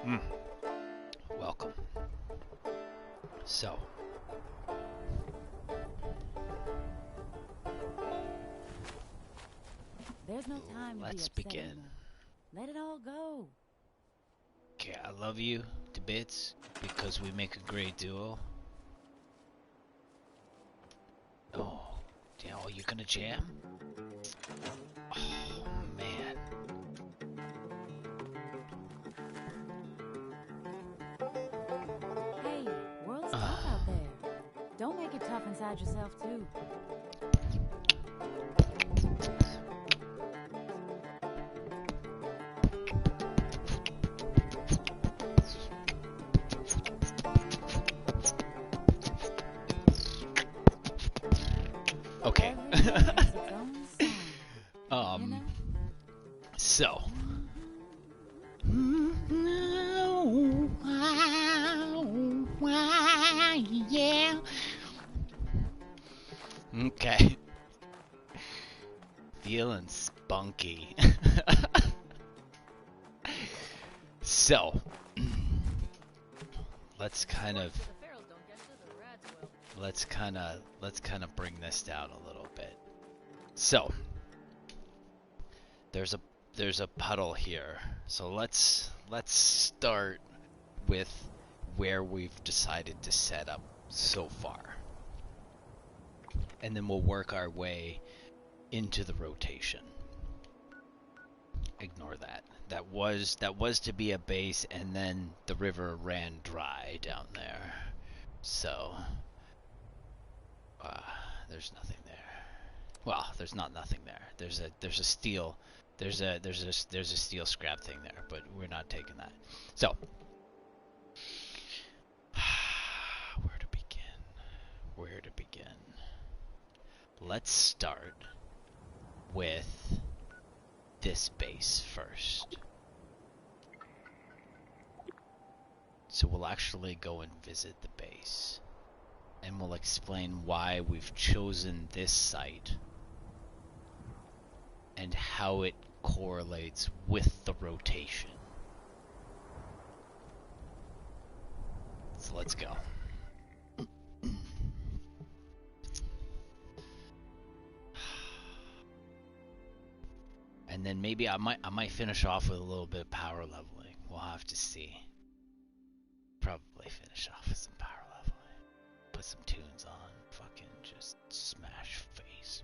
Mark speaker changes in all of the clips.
Speaker 1: Mm. Welcome. So,
Speaker 2: There's no time to be
Speaker 1: let's
Speaker 2: upset
Speaker 1: begin.
Speaker 2: anymore. Let it all go.
Speaker 1: Okay, I love you to bits because we make a great duo. Oh, yeah, oh, you gonna jam? Oh, man.
Speaker 2: Hey, world's tough out there. Don't make it tough inside yourself, too.
Speaker 1: Okay.
Speaker 2: Everyone has its own song, you know?
Speaker 1: So. Yeah. Okay. Feeling spunky. So, let's kind of bring this down a little bit. So, there's a puddle here. So let's start with where we've decided to set up so far. And then we'll work our way into the rotation. Ignore that. That was to be a base, and then the river ran dry down there. So there's nothing there. Well, there's not nothing there. There's a steel there's a steel scrap thing there, but we're not taking that. So where to begin? Where to begin? Let's start with this base first. So we'll actually go and visit the base, and we'll explain why we've chosen this site and how it correlates with the rotation. So let's go. And then maybe I might finish off with a little bit of power leveling. We'll have to see. Probably finish off with some power leveling. Put some tunes on. Fucking just smash face.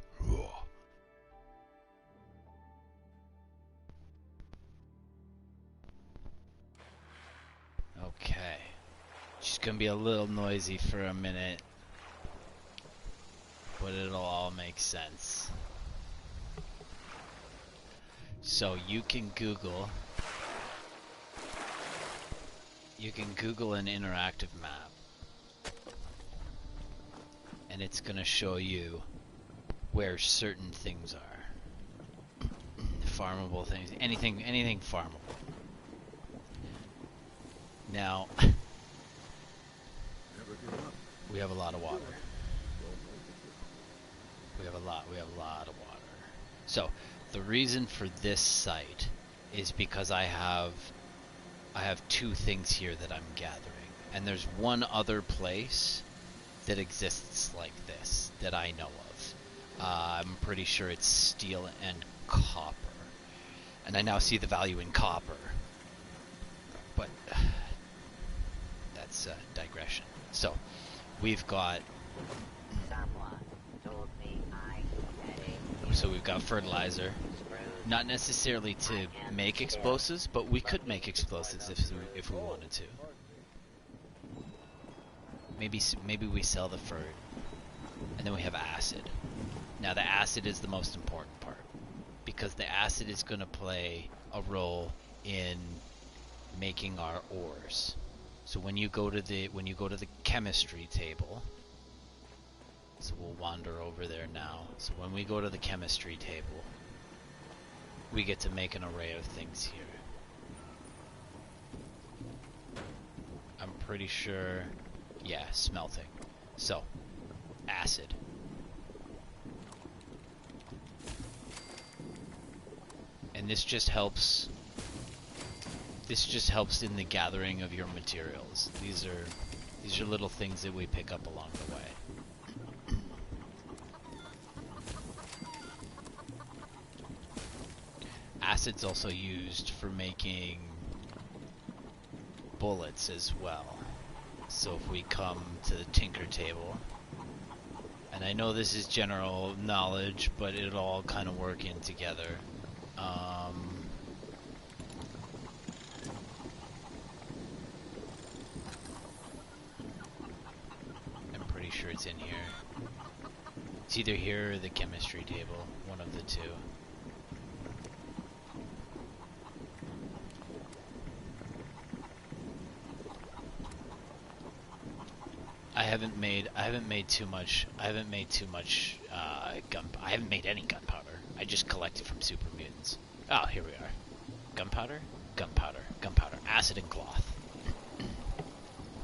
Speaker 1: Okay. She's gonna be a little noisy for a minute, but it'll all make sense. So you can Google an interactive map, and it's gonna show you where certain things are. Farmable things, anything farmable. Now, we have a lot of water. We have a lot of water. So, the reason for this site is because I have two things here that I'm gathering. And there's one other place that exists like this that I know of. I'm pretty sure it's steel and copper. And I now see the value in copper. But that's a digression. So, we've got... So we've got fertilizer. Not necessarily to make explosives, but we could make explosives if we wanted to. Maybe we sell the fert, and then we have acid. Now the acid is the most important part, because the acid is going to play a role in making our ores. So when you go to the chemistry table, so we'll wander over there now. So when we go to the chemistry table, we get to make an array of things here. I'm pretty sure, yeah, smelting. So, acid. And this just helps This just helps in the gathering of your materials. These are little things that we pick up along the way. Acid's also used for making bullets as well. So if we come to the tinker table, and I know this is general knowledge, but it'll all kind of work in together. I'm pretty sure it's in here. It's either here or the chemistry table, one of the two. I haven't made too much I haven't made any gunpowder. I just collected from super mutants. Oh, here we are. Gunpowder, gunpowder, gunpowder, acid and cloth.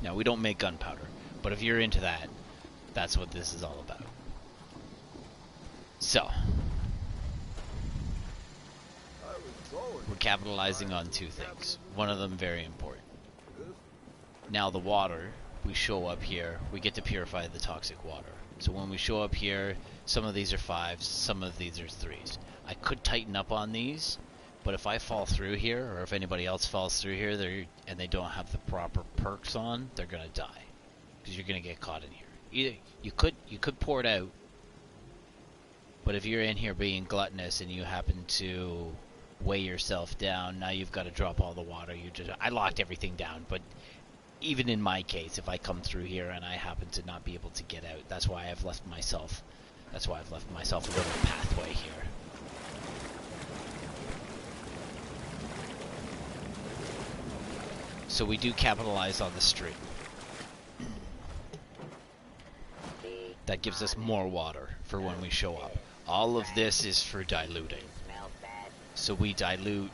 Speaker 1: No, we don't make gunpowder, but if you're into that, that's what this is all about. So, we're capitalizing on two things. One of them very important. Now the water, we show up here, we get to purify the toxic water. So when we show up here, some of these are 5s, some of these are 3s. I could tighten up on these, but if I fall through here, or if anybody else falls through here, and they don't have the proper perks on, they're gonna die, because you're gonna get caught in here. Either you could pour it out, but if you're in here being gluttonous and you happen to weigh yourself down, now you've got to drop all the water. I locked everything down, but even in my case, if I come through here and I happen to not be able to get out, that's why I've left myself a little pathway here. So we do capitalize on the stream. That gives us more water for when we show up. All of this is for diluting. So we dilute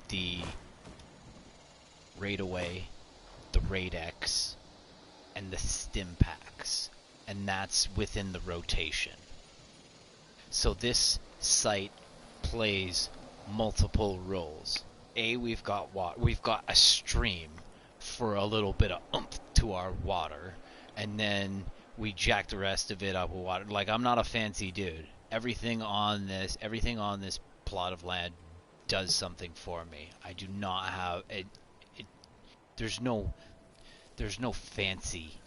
Speaker 1: the Raid Away, the Raid X, and the Stim Packs. And that's within the rotation. So this site plays multiple roles. We've got a stream for a little bit of oomph to our water, and then we jack the rest of it up with water. Like, I'm not a fancy dude. Everything on this plot of land does something for me. I do not have it. There's no fancy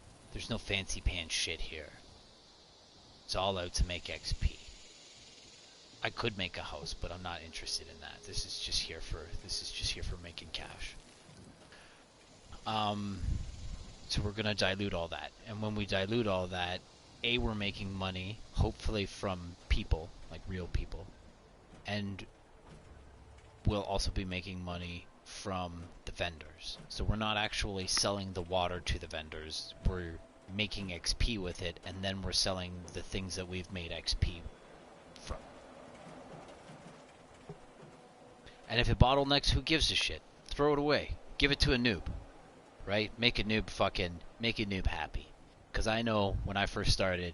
Speaker 1: pants shit here. It's all out to make XP. I could make a house, but I'm not interested in that. This is just here for making cash. So we're gonna dilute all that, and when we dilute all that, we're making money, hopefully from people, like real people, and we'll also be making money from the vendors. So we're not actually selling the water to the vendors, we're making XP with it, and then we're selling the things that we've made XP from. And if it bottlenecks, who gives a shit? Throw it away. Give it to a noob. Right? Make a noob happy. Because I know when I first started,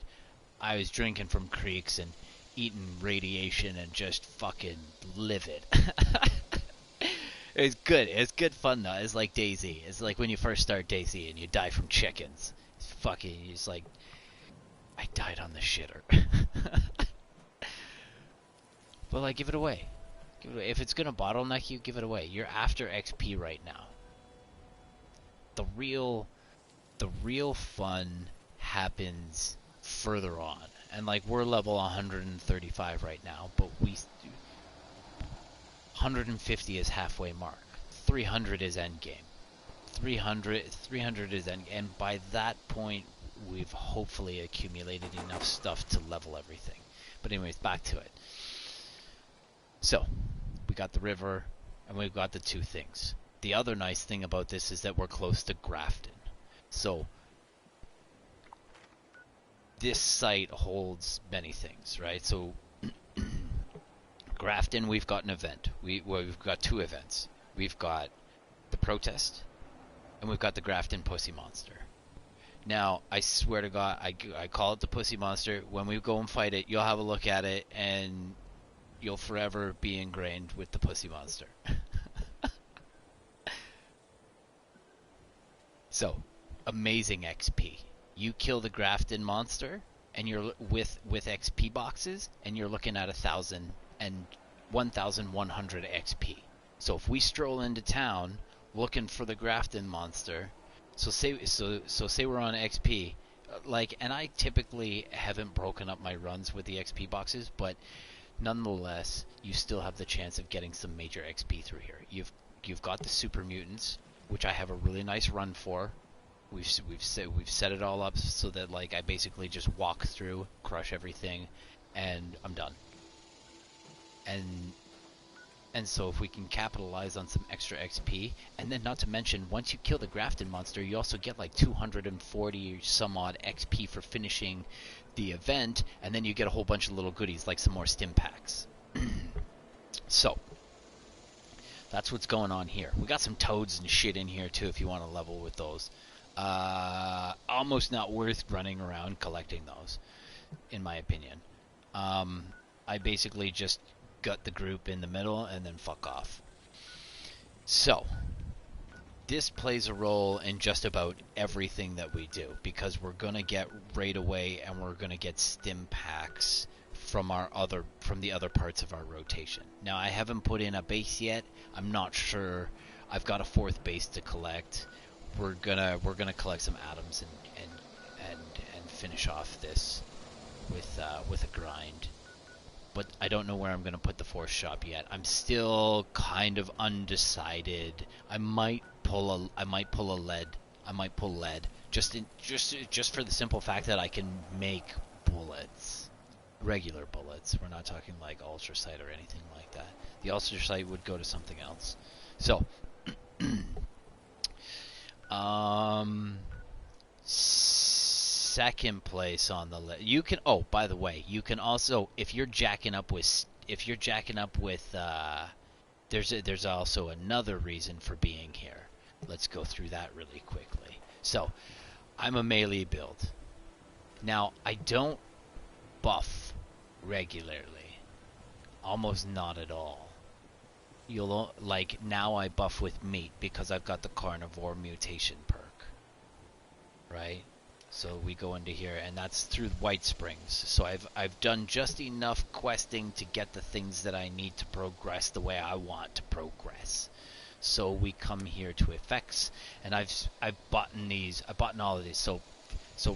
Speaker 1: I was drinking from creeks and eating radiation and just fucking livid. It's good. It's good fun though. It's like DayZ. It's like when you first start DayZ and you die from chickens. It's like, I died on the shitter. But like, give it away. If it's gonna bottleneck you, give it away. You're after XP right now. The real fun happens further on, and like, we're level 135 right now, but 150 is halfway mark. 300 is end game. 300 is end, and by that point, we've hopefully accumulated enough stuff to level everything. But anyways, back to it. So, we got the river, and we've got the two things. The other nice thing about this is that we're close to Grafton. So, this site holds many things, right? So, Grafton, we've got an event. We've got two events. We've got the protest, and we've got the Grafton Pussy Monster. Now, I swear to God, I call it the Pussy Monster. When we go and fight it, you'll have a look at it, and you'll forever be ingrained with the Pussy Monster. So, amazing XP. You kill the Grafton monster, and you're with XP boxes, and you're looking at 1,100 XP. So if we stroll into town looking for the Grafton monster, say we're on XP, and I typically haven't broken up my runs with the XP boxes, but nonetheless, you still have the chance of getting some major XP through here. You've got the super mutants, which I have a really nice run for. We've set it all up so that I basically just walk through, crush everything, and I'm done. And so if we can capitalize on some extra XP, and then not to mention, once you kill the Grafton monster, you also get 240 some odd XP for finishing the event, and then you get a whole bunch of little goodies, like some more stim packs. So, that's what's going on here. We got some toads and shit in here too if you want to level with those. Almost not worth running around collecting those, in my opinion. I basically just gut the group in the middle and then fuck off. So, this plays a role in just about everything that we do, because we're going to get Raid Away and we're going to get stim packs from the other parts of our rotation. Now, I haven't put in a base yet. I'm not sure. I've got a 4th base to collect. We're gonna collect some atoms and finish off this with a grind. But I don't know where I'm going to put the 4th shop yet. I'm still kind of undecided. I might pull lead. Just for the simple fact that I can make bullets, regular bullets. We're not talking like ultrasight or anything like that. The ultrasight would go to something else. So, second place on the list. You can. Oh, by the way, you can also, if you're jacking up with, there's also another reason for being here. Let's go through that really quickly. So, I'm a melee build. Now, I don't buff regularly, almost not at all. Now I buff with meat because I've got the carnivore mutation perk, right? So we go into here, and that's through White Springs. So I've done just enough questing to get the things that I need to progress the way I want to progress. So we come here to effects, and I've bought all of these. So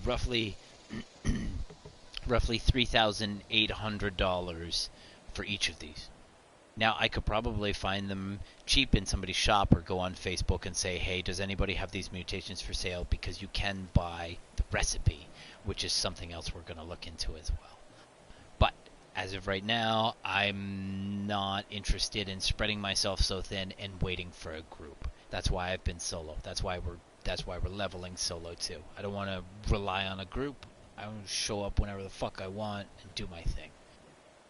Speaker 1: roughly $3,800 for each of these. Now, I could probably find them cheap in somebody's shop or go on Facebook and say, hey, does anybody have these mutations for sale? Because you can buy the recipe, which is something else we're going to look into as well. But as of right now, I'm not interested in spreading myself so thin and waiting for a group. That's why I've been solo. That's why we're leveling solo too. I don't want to rely on a group. I want to show up whenever the fuck I want and do my thing.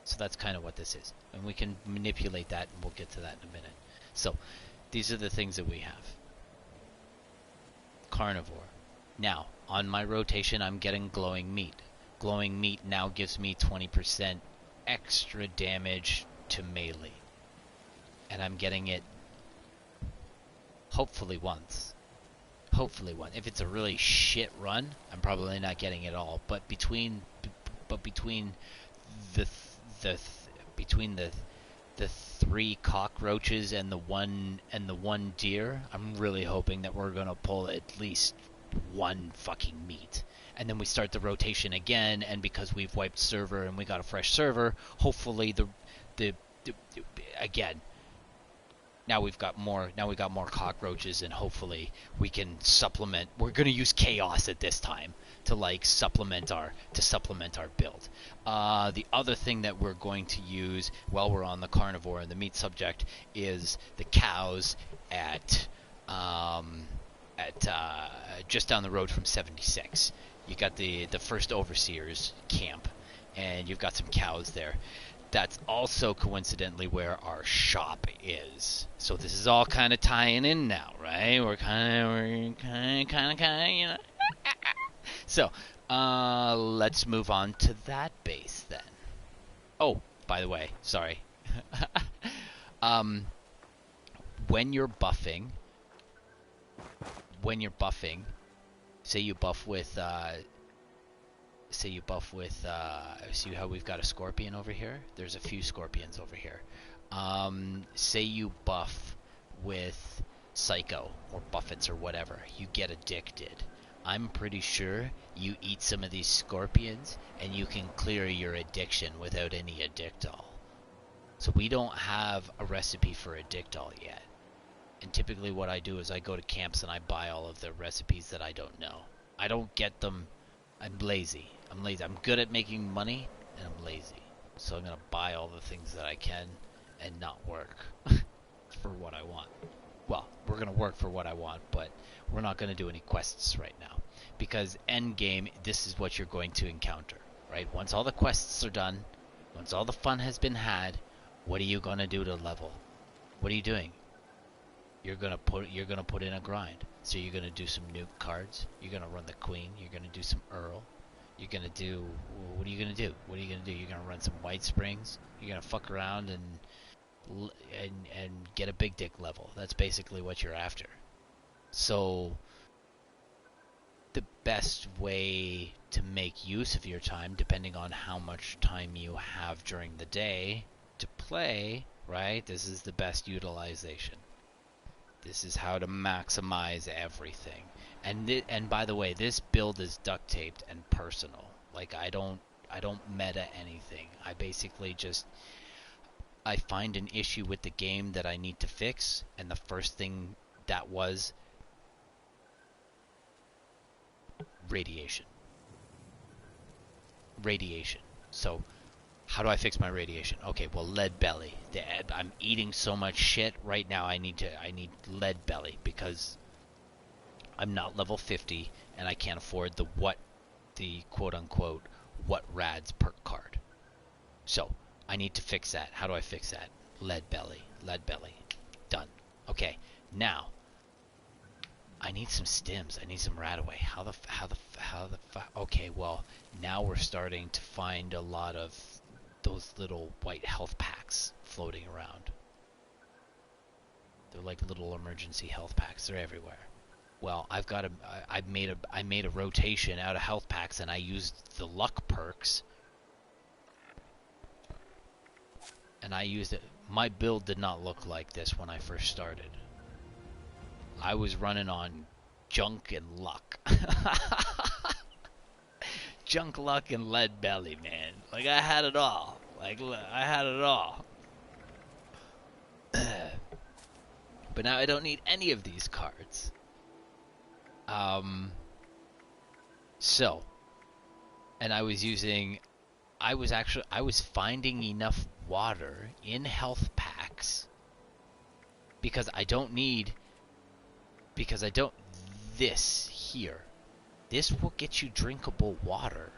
Speaker 1: So that's kind of what this is. And we can manipulate that, and we'll get to that in a minute. So, these are the things that we have. Carnivore. Now, on my rotation, I'm getting glowing meat. Glowing meat now gives me 20% extra damage to melee. And I'm getting it hopefully once. If it's a really shit run, I'm probably not getting it all. But between the 3 cockroaches and the one deer, I'm really hoping that we're gonna pull at least 1 fucking meat. And then we start the rotation again, and because we've wiped server and we got a fresh server, hopefully again, now we've got more cockroaches, and hopefully we can supplement. We're gonna use chaos at this time to supplement our build. The other thing that we're going to use while we're on the carnivore and the meat subject is the cows at just down the road from 76. You got the first overseer's camp, and you've got some cows there. That's also coincidentally where our shop is. So this is all kind of tying in now, right? We're kind of, you know. So, let's move on to that base then. Oh, by the way, sorry. When you're buffing, when you're buffing, say you buff with see how we've got a scorpion over here? There's a few scorpions over here. Say you buff with Psycho or Buffets or whatever, you get addicted. I'm pretty sure you eat some of these scorpions and you can clear your addiction without any addictol. So we don't have a recipe for addictol yet. And typically what I do is I go to camps and I buy all of the recipes that I don't know. I don't get them. I'm lazy. I'm good at making money and I'm lazy. So I'm going to buy all the things that I can and not work for what I want. Well, we're going to work for what I want, but we're not going to do any quests right now. Because end game, this is what you're going to encounter, right? Once all the quests are done, once all the fun has been had, what are you going to do to level? What are you doing? You're gonna put in a grind. So you're gonna do some nuke cards. You're gonna run the queen. You're gonna do some Earl. You're gonna do. What are you gonna do? What are you gonna do? You're gonna run some White Springs. You're gonna fuck around and get a big dick level. That's basically what you're after. So the best way to make use of your time, depending on how much time you have during the day to play, right? This is the best utilization. This is how to maximize everything. And by the way, this build is duct taped and personal. Like I don't meta anything. I basically just I find an issue with the game that I need to fix, and the first thing that was radiation. Radiation. So how do I fix my radiation? Okay, well, lead belly. I'm eating so much shit right now. I need lead belly because I'm not level 50 and I can't afford the quote unquote what rads perk card. So I need to fix that. How do I fix that? Lead belly. Done. Okay. Now I need some stims. I need some radaway. Okay, well, now we're starting to find a lot of those little white health packs floating around. They're like little emergency health packs. They're everywhere. Well, I made a rotation out of health packs and I used the luck perks. And I used it. My build did not look like this when I first started. I was running on junk and luck. Junk, luck, and lead belly, man. Like, I had it all. But now I don't need any of these cards. So, and I was finding enough water in health packs because this here. This will get you drinkable water.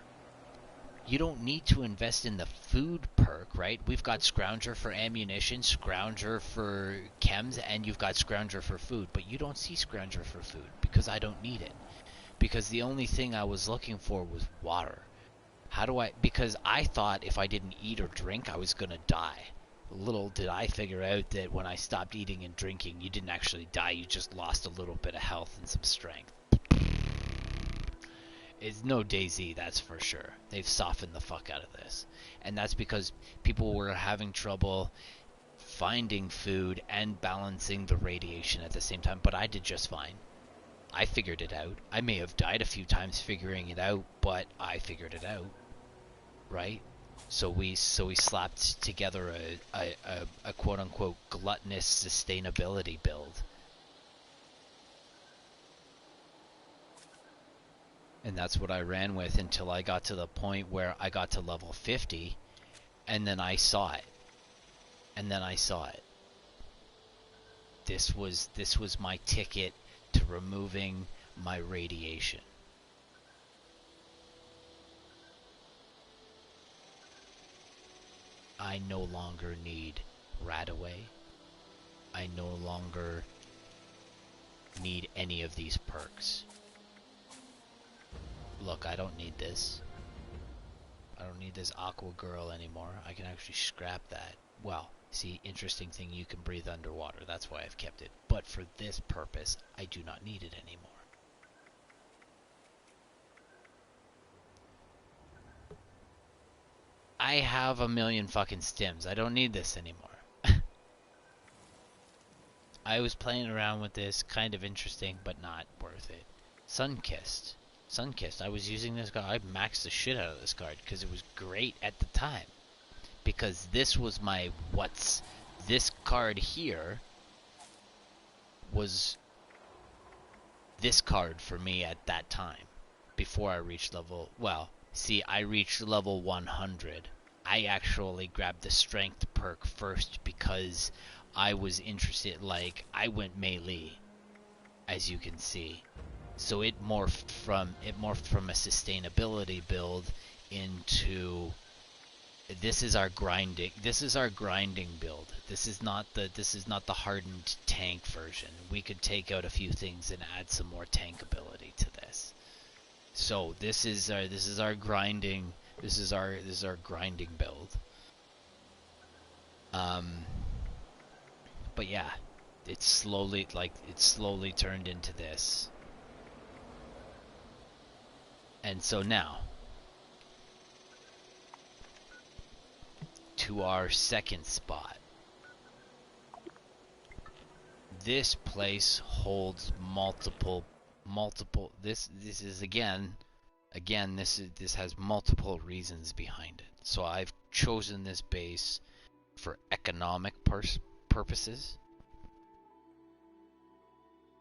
Speaker 1: You don't need to invest in the food perk, right? We've got Scrounger for ammunition, Scrounger for chems, and you've got Scrounger for food. But you don't see Scrounger for food because I don't need it. Because the only thing I was looking for was water. Because I thought if I didn't eat or drink, I was going to die. Little did I figure out that when I stopped eating and drinking, you didn't actually die. You just lost a little bit of health and some strength. It's no DayZ, that's for sure. They've softened the fuck out of this. And that's because people were having trouble finding food and balancing the radiation at the same time. But I did just fine. I figured it out. I may have died a few times figuring it out, but I figured it out. Right? So we slapped together a quote-unquote gluttonous sustainability build. And that's what I ran with until I got to the point where I got to level 50, and then I saw it. This was my ticket to removing my radiation. I no longer need Radaway. I no longer need any of these perks. Look, I don't need this. I don't need this Aqua Girl anymore. I can actually scrap that. Well, see, interesting thing, you can breathe underwater. That's why I've kept it. But for this purpose, I do not need it anymore. I have a million fucking stims. I don't need this anymore. I was playing around with this, kind of interesting, but not worth it. Sunkissed. Sunkissed. I was using this card. I maxed the shit out of this card because it was great at the time. Because this was my what's... This card here was this card for me at that time. Before I reached level... Well, see, I reached level 100. I actually grabbed the strength perk first because I was interested, like, I went melee, as you can see. So it morphed from a sustainability build into this is our grinding build. This is not the hardened tank version. We could take out a few things and add some more tank ability to this. So this is our grinding build. But yeah, it's slowly turned into this. And so now to our second spot. This place holds multiple this is again this has multiple reasons behind it. So I've chosen this base for economic purposes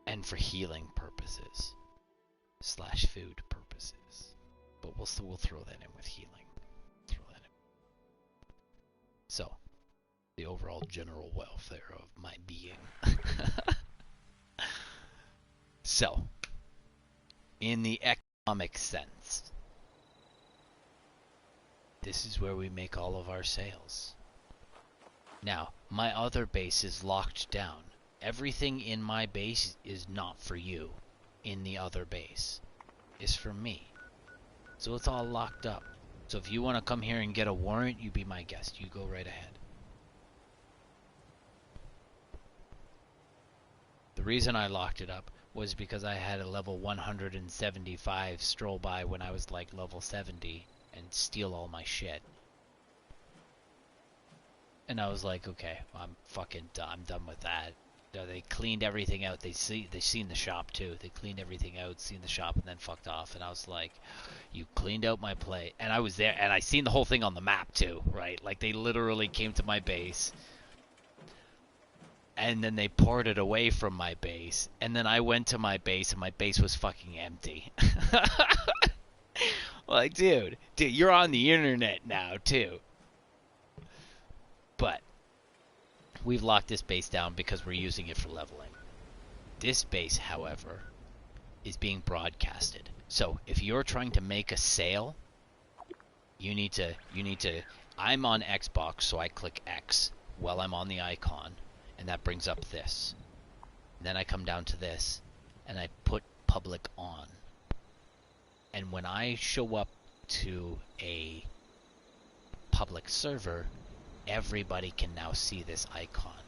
Speaker 1: and for healing purposes / food purposes. But we'll throw that in with healing. So, the overall general welfare of my being. So, in the economic sense, this is where we make all of our sales. Now, my other base is locked down. Everything in my base is not for you. In the other base is for me. So it's all locked up. So if you want to come here and get a warrant, you be my guest. You go right ahead. The reason I locked it up was because I had a level 175 stroll by when I was like level 70 and steal all my shit. And I was like, okay, I'm fucking done. I'm done with that. They cleaned everything out. They seen the shop too. They cleaned everything out, seen the shop, and then fucked off. And I was like, you cleaned out my play. And I was there, and I seen the whole thing on the map too, right? Like they literally came to my base, and then they poured it away from my base. And then I went to my base, and my base was fucking empty. Like, dude, you're on the internet now too. But we've locked this base down because we're using it for leveling. This base, however, is being broadcasted. So if you're trying to make a sale, you need to I'm on Xbox, so I click X while I'm on the icon, and that brings up this. And then I come down to this, and I put public on. And when I show up to a public server, everybody can now see this icon.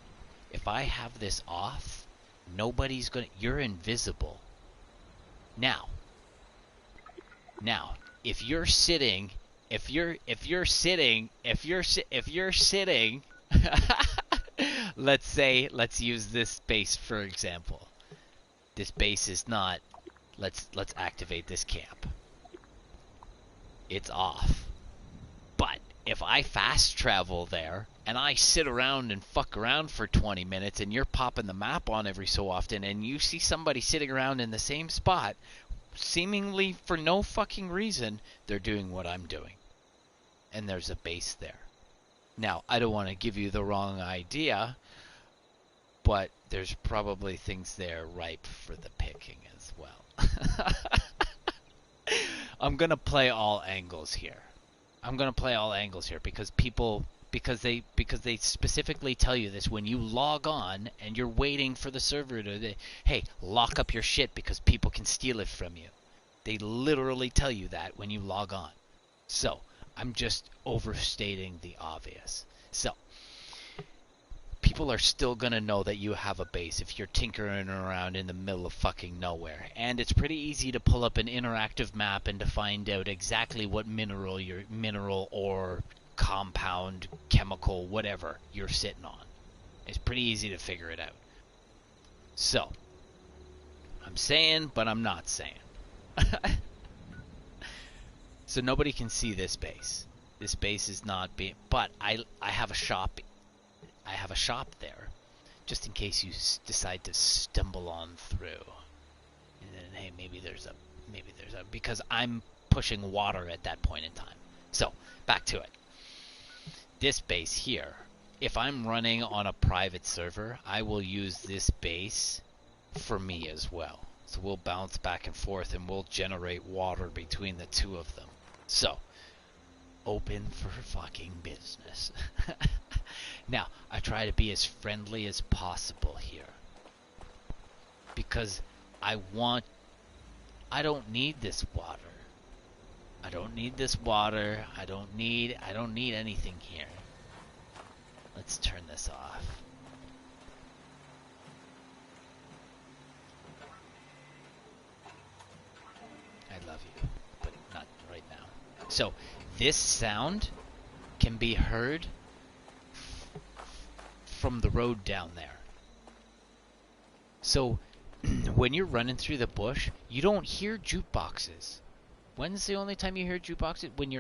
Speaker 1: If I have this off, nobody's gonna... You're invisible. Now, if you're sitting... let's use this base for example. This base is not... Let's activate this camp. It's off. But if I fast travel there and I sit around and fuck around for 20 minutes and you're popping the map on every so often and you see somebody sitting around in the same spot, seemingly for no fucking reason, they're doing what I'm doing. And there's a base there. Now, I don't want to give you the wrong idea, but there's probably things there ripe for the picking as well. I'm going to play all angles here. Because they specifically tell you this when you log on and you're waiting for the server to, hey, lock up your shit because people can steal it from you. They literally tell you that when you log on. So, I'm just overstating the obvious. So, people are still going to know that you have a base if you're tinkering around in the middle of fucking nowhere. And it's pretty easy to pull up an interactive map and to find out exactly what mineral or compound, chemical, whatever you're sitting on. It's pretty easy to figure it out. So, I'm saying, but I'm not saying. So nobody can see this base. This base is not being, but I have a shop. I have a shop there, just in case you decide to stumble on through. And then, hey, maybe there's a, because I'm pushing water at that point in time. So, back to it. This base here, if I'm running on a private server, I will use this base for me as well. So we'll bounce back and forth and we'll generate water between the two of them. So, open for fucking business. Now, I try to be as friendly as possible here. Because I don't need this water. I don't need this water. I don't need anything here. Let's turn this off. I love you, but not right now. So, this sound can be heard from the road down there. So, when you're running through the bush, you don't hear jukeboxes. When's the only time you hear jukeboxes? When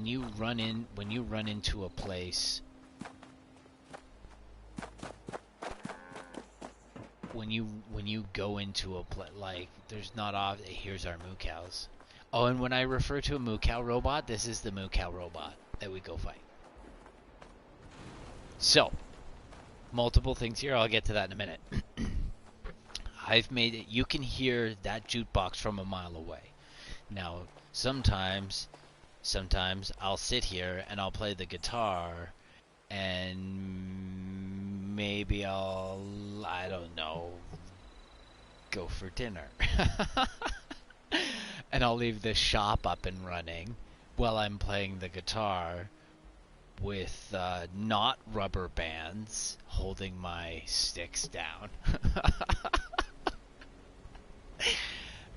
Speaker 1: you run into a place. When you go into a place, like, there's not off. Here's our moo cows. Oh, and when I refer to a moo cow robot, this is the moo cow robot that we go fight. So, multiple things here. I'll get to that in a minute. I've made it. You can hear that jukebox from a mile away. Now, sometimes I'll sit here and I'll play the guitar, and maybe I don't know, go for dinner. And I'll leave the shop up and running while I'm playing the guitar with not rubber bands holding my sticks down.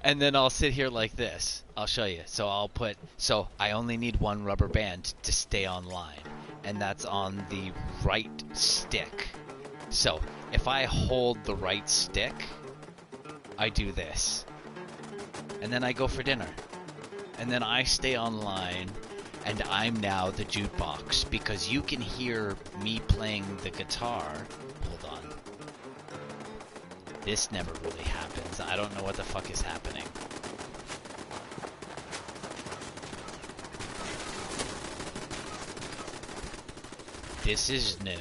Speaker 1: And then I'll sit here like this. I'll show you. So I only need one rubber band to stay online, and that's on the right stick. So if I hold the right stick, I do this. And then I go for dinner. And then I stay online, and I'm now the jukebox, because you can hear me playing the guitar. Hold on. This never really happens. I don't know what the fuck is happening. This is new.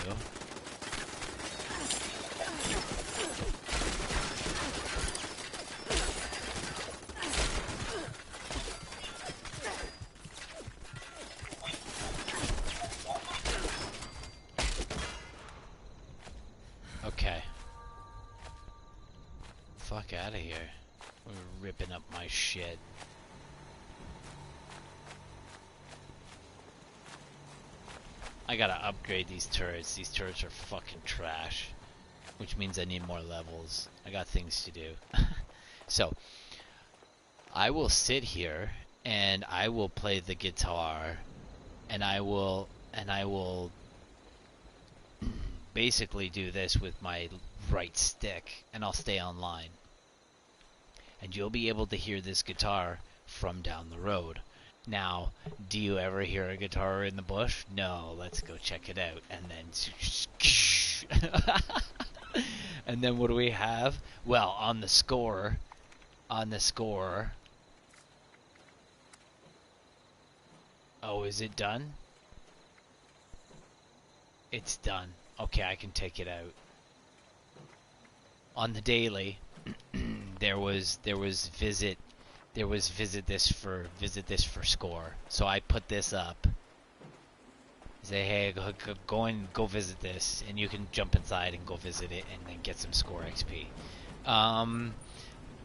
Speaker 1: Okay. Fuck out of here. We're ripping up my shit. I gotta upgrade these turrets. These turrets are fucking trash. Which means I need more levels. I got things to do. So, I will sit here and I will play the guitar, and I will basically do this with my right stick, and I'll stay online. And you'll be able to hear this guitar from down the road. Now, do you ever hear a guitar in the bush? No, let's go check it out. And then and then what do we have? Well, on the score, oh, is it done? It's done. Okay, I can take it out. On the daily, there was visit this for score. So I put this up. Say, hey, go visit this, and you can jump inside and go visit it, and then get some score XP.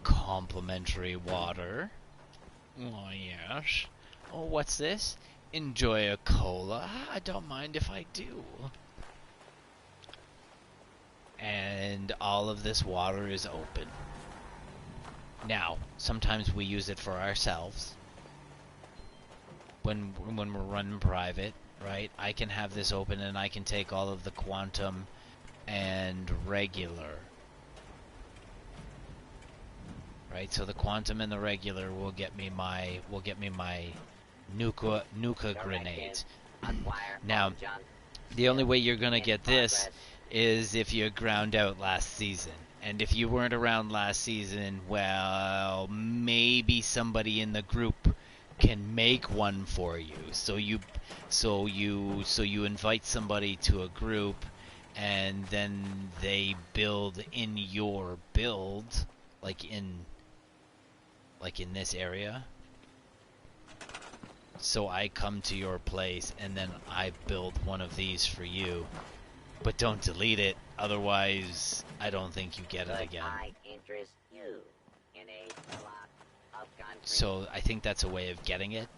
Speaker 1: Complimentary water. Oh yes. Oh, what's this? Enjoy a cola. I don't mind if I do. And all of this water is open. Now, sometimes we use it for ourselves. when we're running private, right? I can have this open and I can take all of the quantum and regular, right? So the quantum and the regular will get me my nuka grenades. Now, the only way you're gonna get this is if you ground out last season. And if you weren't around last season, well, maybe somebody in the group can make one for you. So you invite somebody to a group, and then they build in your build, like in this area. So I come to your place and then I build one of these for you. But don't delete it, otherwise I don't think you get it again. So I think that's a way of getting it,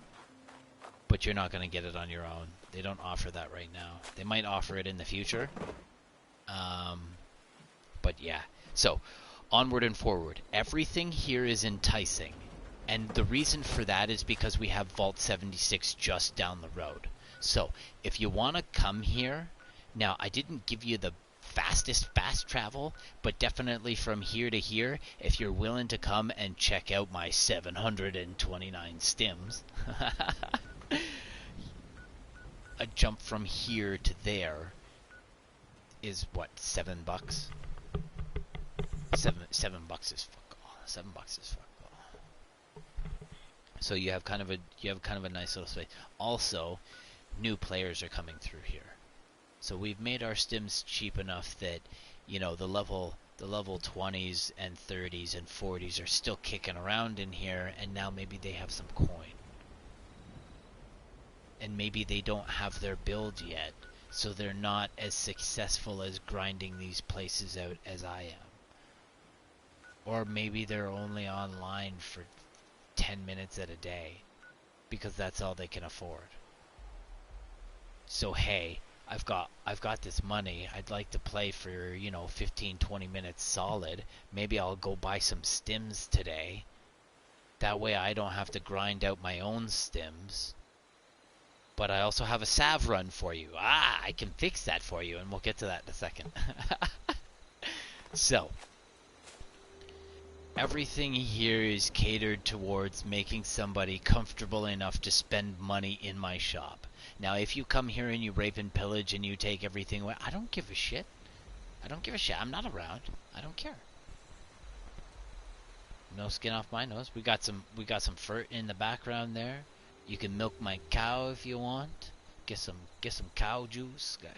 Speaker 1: but you're not going to get it on your own. They don't offer that right now. They might offer it in the future. But yeah. So, onward and forward. Everything here is enticing. And the reason for that is because we have Vault 76 just down the road. So, if you want to come here... Now, I didn't give you the fastest fast travel, but definitely from here to here, if you're willing to come and check out my 729 stims, a jump from here to there is what, $7? $7 is fuck all. $7 is fuck all. So you have kind of a nice little space. Also, new players are coming through here. So we've made our stims cheap enough that, you know, the level 20s and 30s and 40s are still kicking around in here, and now maybe they have some coin. And maybe they don't have their build yet, so they're not as successful as grinding these places out as I am. Or maybe they're only online for 10 minutes at a day, because that's all they can afford. So hey, I've got this money. I'd like to play for, 15-20 minutes solid. Maybe I'll go buy some stims today. That way I don't have to grind out my own stims. But I also have a salve run for you. I can fix that for you, and we'll get to that in a second. So, everything here is catered towards making somebody comfortable enough to spend money in my shop. Now, if you come here and you rape and pillage and you take everything away, I don't give a shit. I don't give a shit. I'm not around. I don't care. No skin off my nose. We got some fur in the background there. You can milk my cow if you want. Get some cow juice, guy.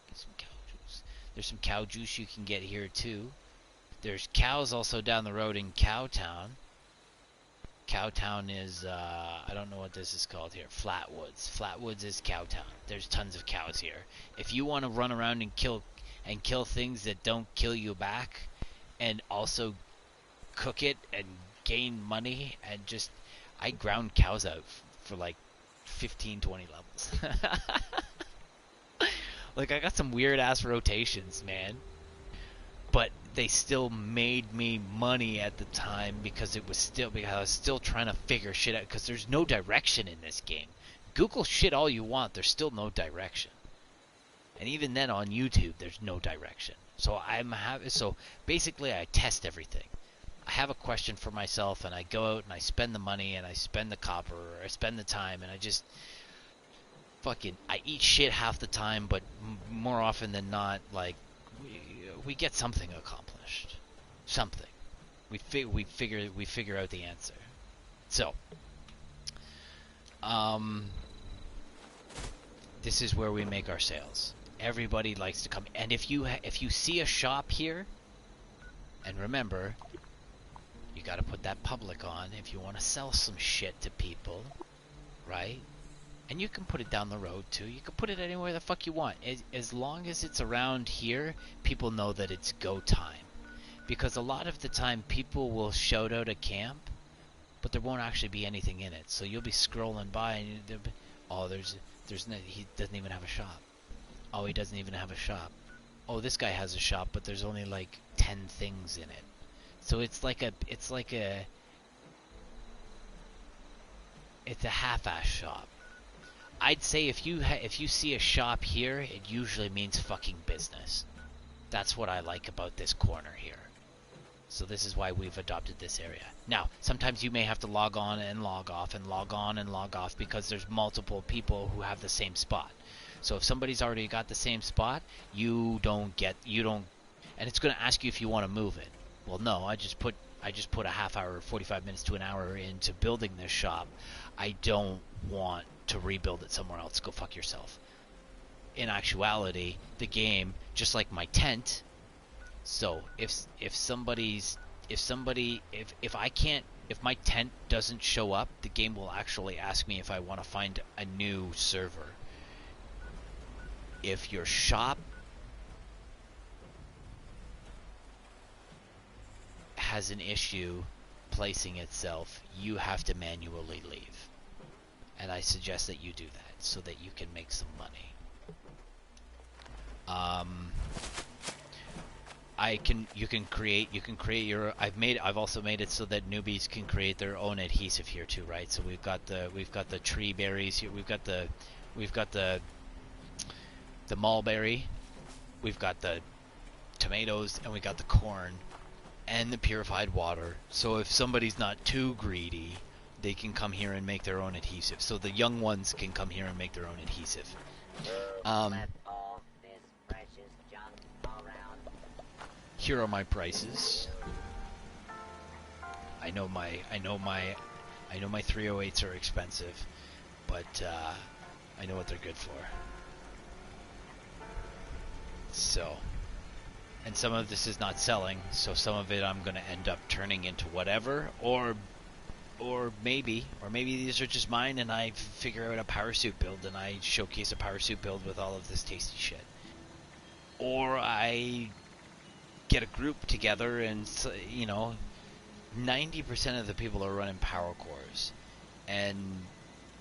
Speaker 1: Get some cow juice. There's some cow juice you can get here too. There's cows also down the road in Cowtown. Cowtown is, I don't know what this is called here. Flatwoods. Flatwoods is Cowtown. There's tons of cows here. If you want to run around and kill things that don't kill you back, and also cook it and gain money, and just, I ground cows out for like 15-20 levels. Like, I got some weird ass rotations, man. But they still made me money at the time because I was still trying to figure shit out, because there's no direction in this game. Google shit all you want, there's still no direction. And even then on YouTube, there's no direction. So so basically I test everything. I have a question for myself, and I go out and I spend the money, and I spend the copper, or I spend the time, and I just I eat shit half the time, but more often than not, like, we get something accomplished. Something. We figure out the answer. So, this is where we make our sales. Everybody likes to come, and if you see a shop here, and remember, you got to put that public on if you want to sell some shit to people, right? And you can put it down the road too. You can put it anywhere the fuck you want. As long as it's around here, people know that it's go time. Because a lot of the time, people will shout out a camp, but there won't actually be anything in it. So you'll be scrolling by, and there's no, he doesn't even have a shop. Oh, he doesn't even have a shop. Oh, this guy has a shop, but there's only like 10 things in it. So it's a half-ass shop. I'd say if you see a shop here, it usually means fucking business. That's what I like about this corner here. So this is why we've adopted this area. Now, sometimes you may have to log on and log off and log on and log off because there's multiple people who have the same spot. So if somebody's already got the same spot, you don't, and it's going to ask you if you want to move it. Well, no, I just put a half hour, 45 minutes to an hour into building this shop. I don't want to rebuild it somewhere else. Go fuck yourself. In actuality, the game, just like my tent. So if my tent doesn't show up, the game will actually ask me if I want to find a new server. If your shop has an issue placing itself, you have to manually leave. And I suggest that you do that so that you can make some money. You can create your. I've also made it so that newbies can create their own adhesive here too, right? So we've got the tree berries here. We've got the mulberry. We've got the tomatoes, and we got the corn, and the purified water. So if somebody's not too greedy, they can come here and make their own adhesive. So the young ones can come here and make their own adhesive. Here are my prices. I know my 308s are expensive, but I know what they're good for. So, and some of this is not selling, so some of it I'm going to end up turning into whatever, or maybe these are just mine and I figure out a power suit build and I showcase a power suit build with all of this tasty shit. Or I get a group together and, 90% of the people are running power cores, and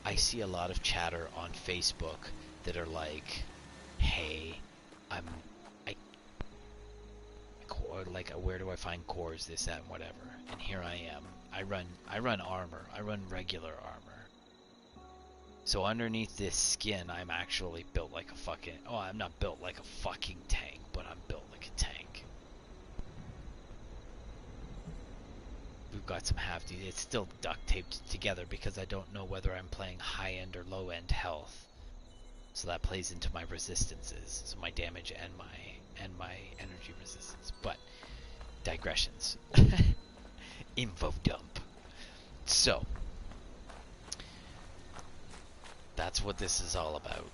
Speaker 1: I see a lot of chatter on Facebook that are like, hey, where do I find cores, this, that, and whatever, and here I am. I run armor. I run regular armor. So underneath this skin, I'm actually built like a fucking, I'm not built like a fucking tank, but I'm built like a tank. We've got some it's still duct taped together because I don't know whether I'm playing high end or low end health. So that plays into my resistances, so my damage and my energy resistance. But digressions. Info dump. So that's what this is all about.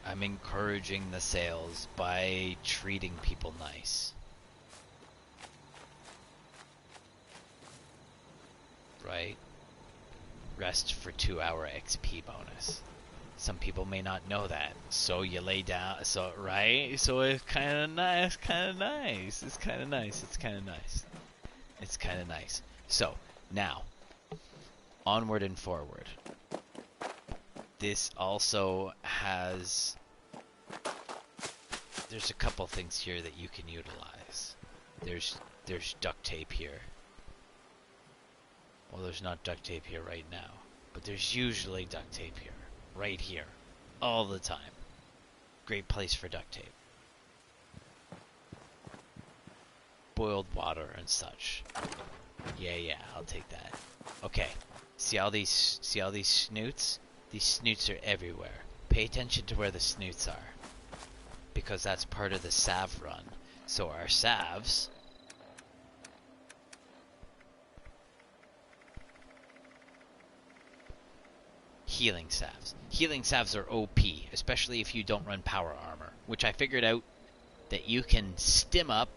Speaker 1: I'm encouraging the sales by treating people nice. Right? Rest for 2-hour XP bonus. Some people may not know that, so you lay down. So right, so it's kind of nice. It's kind of nice. So now, onward and forward. This also has. There's a couple things here that you can utilize. There's duct tape here. Well, there's not duct tape here right now, but there's usually duct tape here. Right here. All the time. Great place for duct tape. Boiled water and such. Yeah, I'll take that. Okay. See all these snoots? These snoots are everywhere. Pay attention to where the snoots are, because that's part of the salve run. So our salves healing salves. Healing salves are OP, especially if you don't run power armor, which I figured out that you can stim up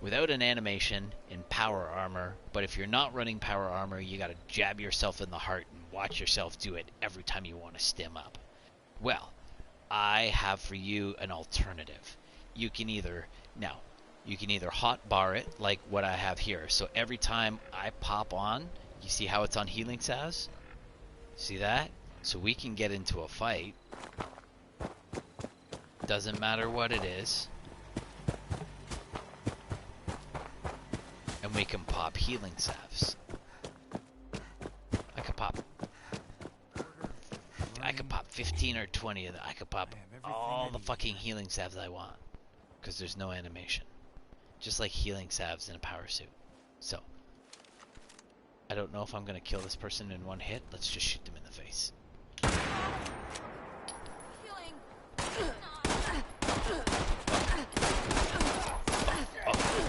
Speaker 1: without an animation in power armor, but if you're not running power armor, you gotta jab yourself in the heart and watch yourself do it every time you want to stim up. Well, I have for you an alternative. You can either hot bar it like what I have here. So every time I pop on, you see how it's on healing salves? See that? So we can get into a fight. Doesn't matter what it is. And we can pop healing salves. I could pop 15 or 20 of that. I could pop
Speaker 3: I have everything
Speaker 1: all
Speaker 3: I
Speaker 1: the
Speaker 3: need.
Speaker 1: fucking healing salves I want. Because there's no animation. Just like healing salves in a power suit. So, I don't know if I'm going to kill this person in one hit. Let's just shoot them in the face.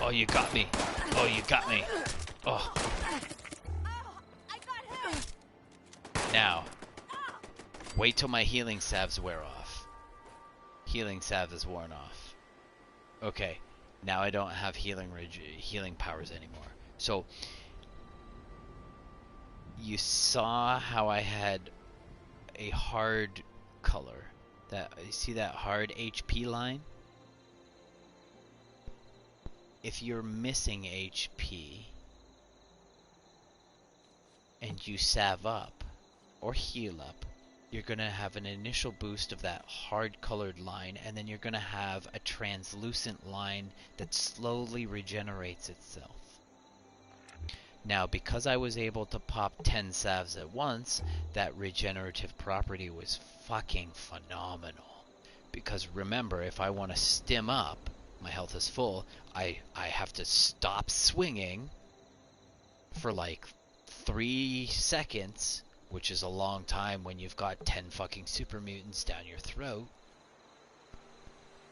Speaker 1: Oh, you got me. Oh, you got me. Oh. Now, wait till my healing salves wear off. Healing salve is worn off. Okay, now I don't have healing powers anymore. So, you saw how I had a hard color. You see that hard HP line? If you're missing HP and you salve up or heal up, you're going to have an initial boost of that hard colored line, and then you're going to have a translucent line that slowly regenerates itself. Now, because I was able to pop 10 salves at once, that regenerative property was fucking phenomenal. Because remember, if I want to stim up, my health is full, I have to stop swinging for like 3 seconds, which is a long time when you've got 10 fucking super mutants down your throat.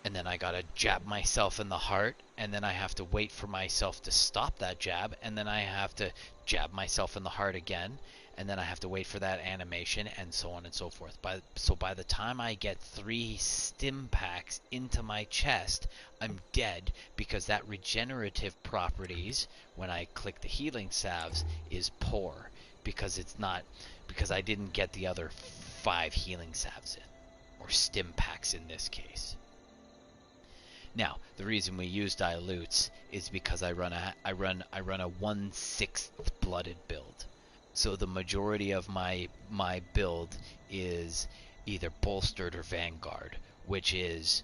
Speaker 1: And then I gotta jab myself in the heart, and then I have to wait for myself to stop that jab, and then I have to jab myself in the heart again, and then I have to wait for that animation, and so on and so forth. So by the time I get 3 stim packs into my chest, I'm dead, because that regenerative properties, when I click the healing salves, is poor, because I didn't get the other 5 healing salves in, or stim packs in this case. Now, the reason we use dilutes is because I run a 1/6 blooded build. So the majority of my build is either bolstered or vanguard, which is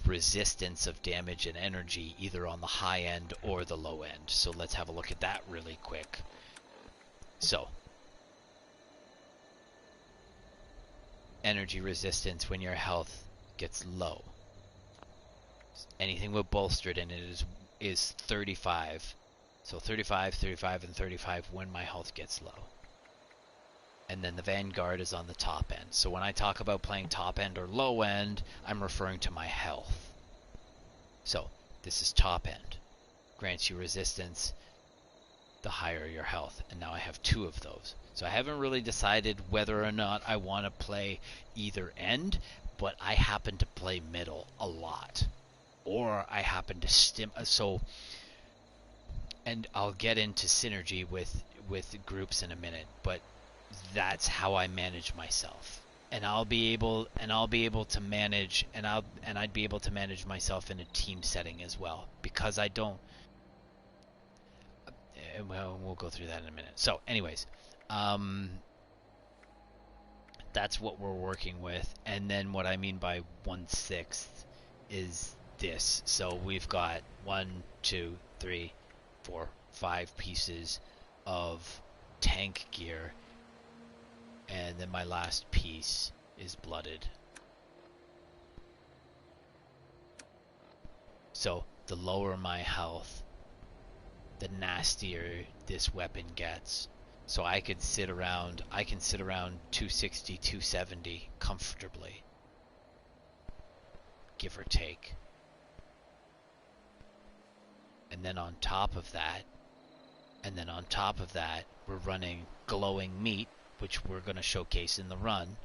Speaker 1: resistance of damage and energy either on the high end or the low end. So let's have a look at that really quick. So, energy resistance when your health gets low. Anything with bolstered in it is 35. So 35, 35, and 35 when my health gets low. And then the Vanguard is on the top end. So when I talk about playing top end or low end, I'm referring to my health. So this is top end. Grants you resistance the higher your health. And now I have 2 of those. So I haven't really decided whether or not I want to play either end, but I happen to play middle a lot. Or I happen to stim... So, and I'll get into synergy with groups in a minute, but that's how I manage myself. And I'll be able to manage, and I'd be able to manage myself in a team setting as well, because I don't... Well, we'll go through that in a minute. So, anyways, that's what we're working with. And then what I mean by 1/6 is this. So we've got 1, 2, 3, 4, 5 pieces of tank gear, and then my last piece is blooded. So the lower my health, the nastier this weapon gets. So I can sit around 260, 270 comfortably, give or take. And then on top of that, we're running glowing meat, which we're going to showcase in the run.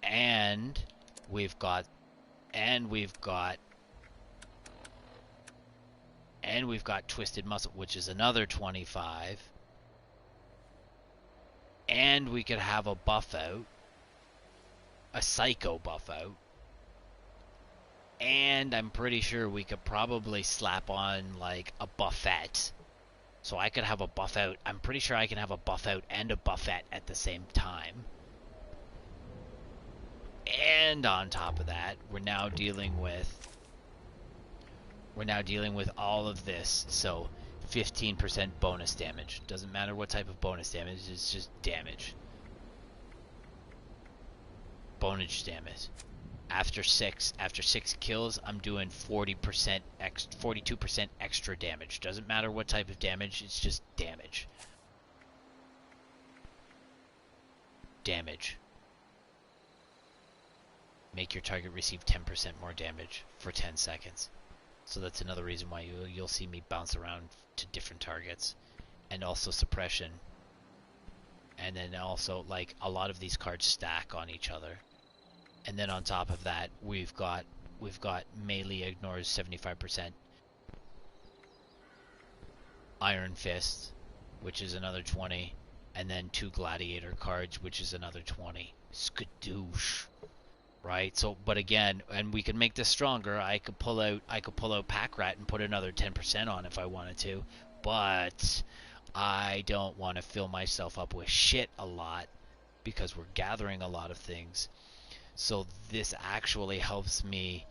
Speaker 1: And we've got twisted muscle, which is another 25. And we could have a buff out, a psycho buff out. And I'm pretty sure we could probably slap on like a buffet. So I could have a buff out. I'm pretty sure I can have a buff out and a buffet at the same time. And on top of that, we're now dealing with all of this. So 15% bonus damage. Doesn't matter what type of bonus damage, it's just damage. bonus damage. After six kills, I'm doing 42% extra damage. Doesn't matter what type of damage, it's just damage. Damage. Make your target receive 10% more damage for 10 seconds. So that's another reason why you'll see me bounce around to different targets. And also suppression. And then also, like, a lot of these cards stack on each other. And then on top of that, we've got melee ignores 75%. Iron Fist, which is another 20. And then 2 gladiator cards, which is another 20. Skadoosh. Right? So, but again, and we can make this stronger. I could pull out Pack Rat and put another 10% on if I wanted to. But I don't want to fill myself up with shit a lot because we're gathering a lot of things. So this actually helps me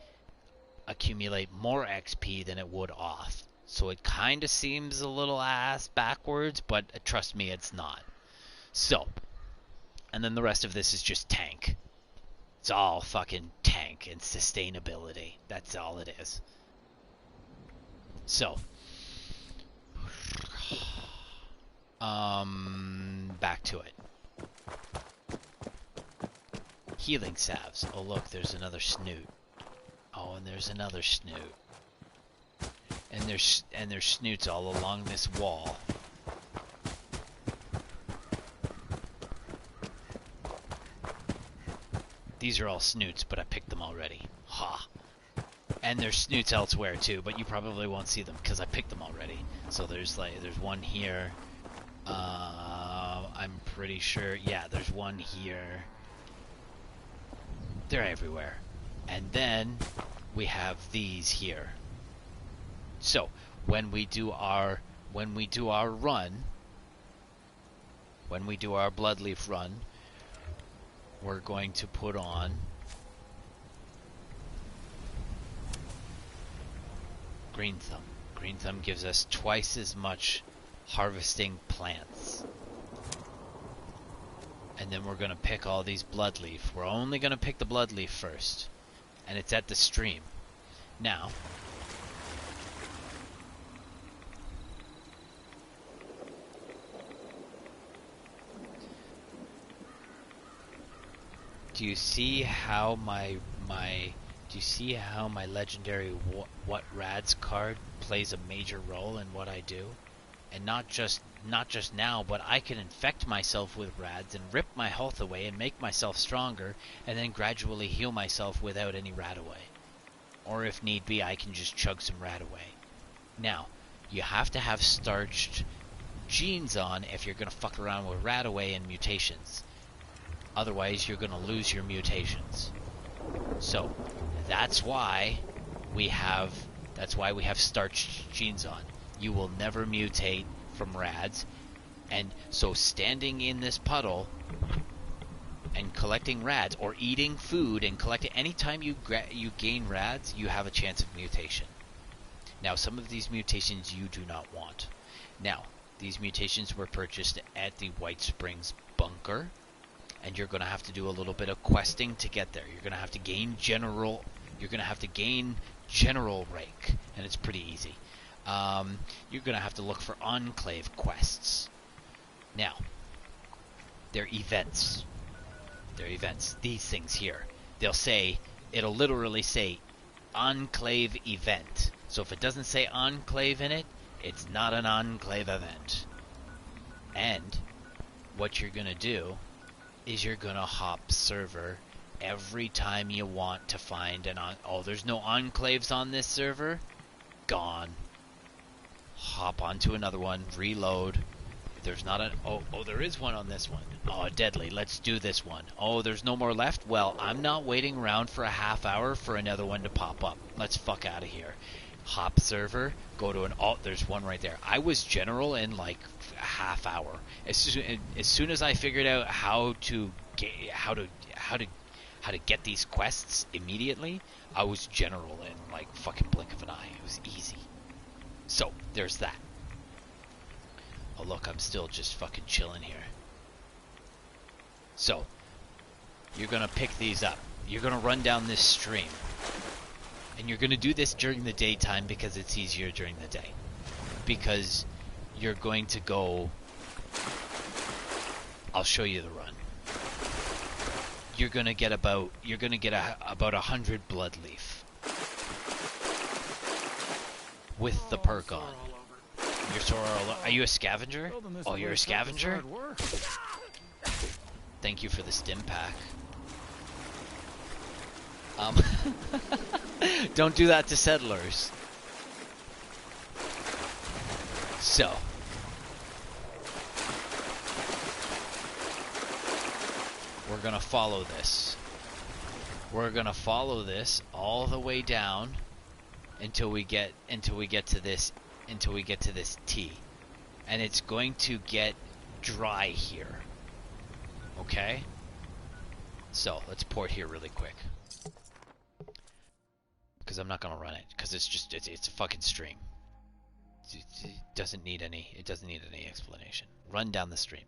Speaker 1: accumulate more XP than it would off. So it kind of seems a little ass backwards, but trust me, it's not. So, and then the rest of this is just tank. It's all fucking tank and sustainability. That's all it is. So, back to it. Healing salves. Oh look, there's another snoot. Oh, and there's another snoot. And there's snoots all along this wall. These are all snoots, but I picked them already. Ha! And there's snoots elsewhere too, but you probably won't see them because I picked them already. So there's one here. I'm pretty sure. Yeah, there's one here. They're everywhere. And then we have these here. So when we do our run, when we do our Bloodleaf run, we're going to put on Green Thumb. Green Thumb gives us twice as much harvesting plants. And then we're going to pick all these Bloodleaf. We're only going to pick the Bloodleaf first. And it's at the stream. Now, do you see how my legendary what rads card plays a major role in what I do? And not just now, but I can infect myself with rads and rip my health away and make myself stronger, and then gradually heal myself without any rad away. Or if need be, I can just chug some rad away. Now, you have to have starched genes on if you're gonna fuck around with rad away and mutations. Otherwise, you're gonna lose your mutations. So that's why we have starched genes on. You will never mutate from rads, and so standing in this puddle and collecting rads, or eating food and collecting, anytime you gain rads, you have a chance of mutation. Now, some of these mutations you do not want. Now, these mutations were purchased at the White Springs bunker, and you're going to have to do a little bit of questing to get there. You're going to have to gain general rank, and it's pretty easy. You're going to have to look for enclave quests. Now, they're events. They're events. These things here. It'll literally say enclave event. So if it doesn't say enclave in it, it's not an enclave event. And what you're going to do is you're going to hop server every time you want to find oh, there's no enclaves on this server? Gone. Hop onto another one, reload. There's not an... Oh, there is one on this one. Oh, deadly. Let's do this one. Oh, there's no more left? Well, I'm not waiting around for a half hour for another one to pop up. Let's fuck out of here. Hop server, go to an... Oh, there's one right there. I was general in like a half hour. As soon as I figured out how to get these quests immediately, I was general in like fucking blink of an eye. It was easy. So, there's that. Oh look, I'm still just fucking chilling here. So, You're gonna pick these up. You're gonna run down this stream. And you're gonna do this during the daytime because it's easier during the day. Because you're going to go... I'll show you the run. You're gonna get about 100 blood leaf with the perk on. You're sore all over. Are you a scavenger? Oh, you're a scavenger? Thank you for the stim pack. Don't do that to settlers. So. We're gonna follow this. We're gonna follow this all the way down until we get to this T. And it's going to get dry here. Okay? So, let's port here really quick. Because I'm not gonna run it, because it's a fucking stream. It doesn't need any explanation. Run down the stream.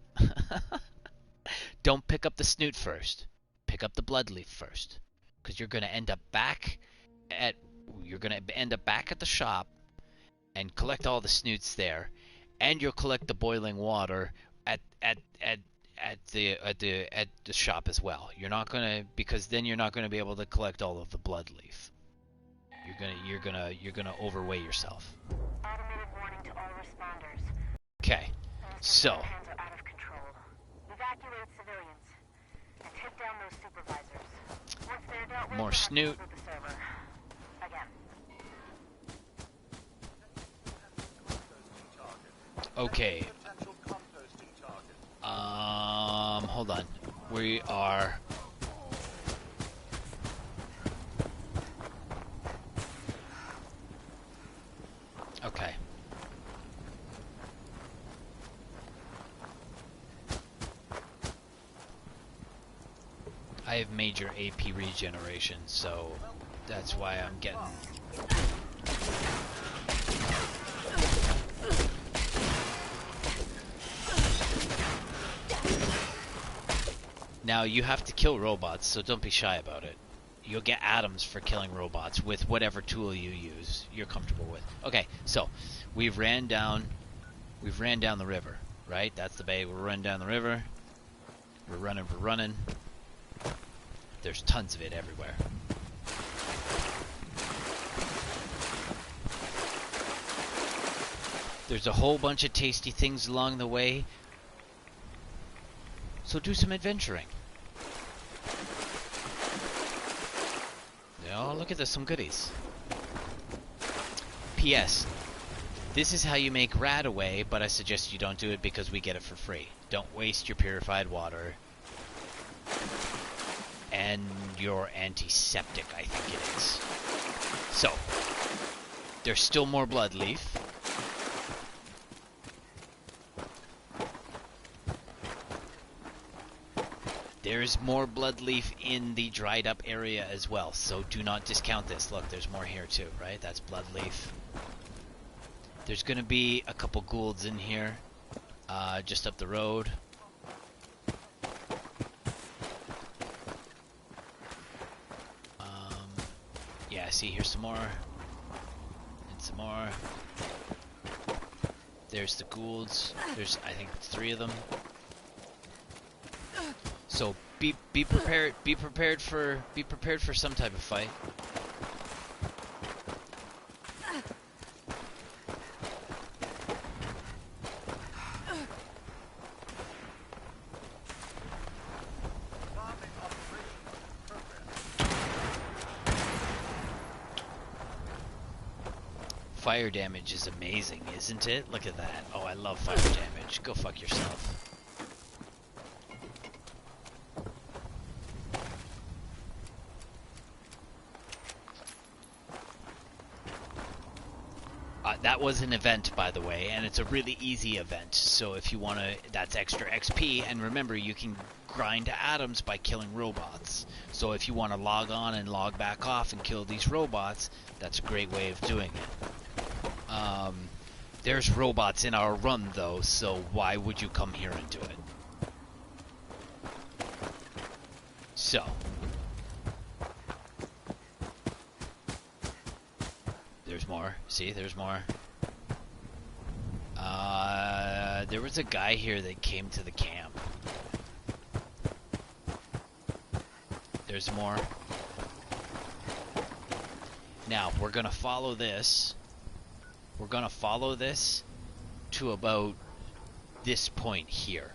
Speaker 1: Don't pick up the snoot first. Pick up the blood leaf first. Because you're gonna end up back at the shop and collect all the snoots there, and you'll collect the boiling water at the shop as well. Because then you're not gonna be able to collect all of the blood leaf. You're gonna overweigh yourself.
Speaker 3: Automated warning to all responders.
Speaker 1: Okay, so
Speaker 3: Hands are out of control. Evacuate civilians and take down those supervisors. Once they're dealt with,
Speaker 1: more
Speaker 3: you have to
Speaker 1: snoot.
Speaker 3: reboot the server. Again.
Speaker 1: Okay. Hold on. We are. Okay. I have major AP regeneration, so that's why I'm getting... Now, you have to kill robots, so don't be shy about it. You'll get atoms for killing robots with whatever tool you use, you're comfortable with. Okay, so we've ran down the river, right? That's the bay. We're running down the river. We're running. There's tons of it everywhere. There's a whole bunch of tasty things along the way. So do some adventuring. Oh, look at this, some goodies. P.S. This is how you make Radaway, but I suggest you don't do it because we get it for free. Don't waste your purified water. And your antiseptic, I think it is. So, there's still more blood leaf. There's more blood leaf in the dried up area as well, so do not discount this. Look, there's more here too, right? That's blood leaf. There's gonna be a couple Goulds in here, just up the road. Yeah, see, here's some more. And some more. There's the Goulds. There's, I think, 3 of them. So be prepared. Be prepared for some type of fight. Fire damage is amazing, isn't it? Look at that. Oh, I love fire damage. Go fuck yourself. That was an event, by the way, and it's a really easy event. So if you want to, that's extra XP. And remember, you can grind atoms by killing robots. So if you want to log on and log back off and kill these robots, that's a great way of doing it. There's robots in our run, though, so why would you come here and do it? So, there's more. See, there's more. There was a guy here that came to the camp. There's more. Now, we're gonna follow this. We're gonna follow this to about this point here.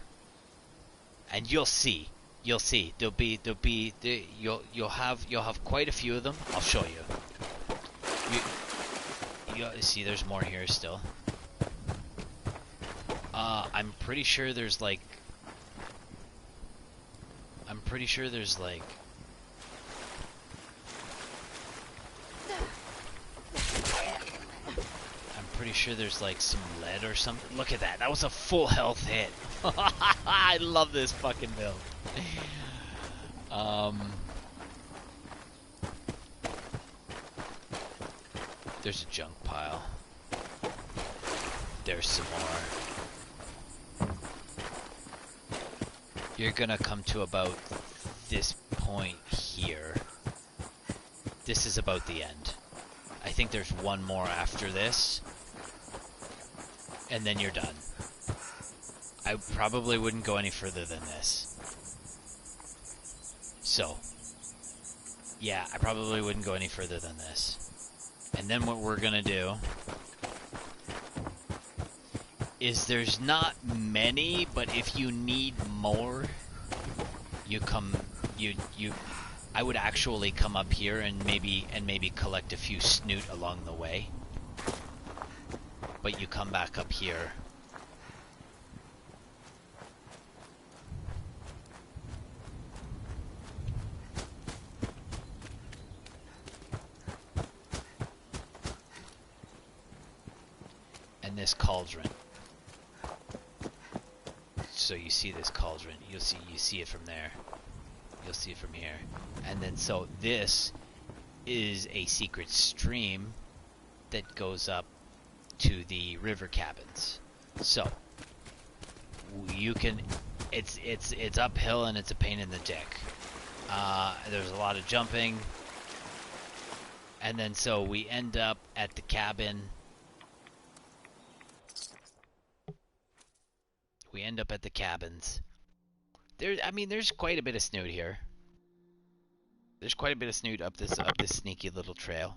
Speaker 1: And you'll see. You'll see. You'll have quite a few of them. I'll show you. You see there's more here still. I'm pretty sure there's like I'm pretty sure there's like some lead or something. Look at that. That was a full health hit. I love this fucking build. There's a junk pile. There's some more. You're gonna come to about this point here. This is about the end. I think there's one more after this. And then you're done. I probably wouldn't go any further than this. So, yeah, I probably wouldn't go any further than this. And then what we're gonna do is there's not many, but if you need more, I would actually come up here and maybe collect a few snoot along the way. But you come back up here. And this cauldron. So you see this cauldron. You see it from there. You'll see it from here. And then so this is a secret stream that goes up to the river cabins. So you can it's uphill and it's a pain in the dick. There's a lot of jumping. And then so we end up at the cabin. We end up at the cabins. There's quite a bit of snoot here. There's quite a bit of snoot up this sneaky little trail.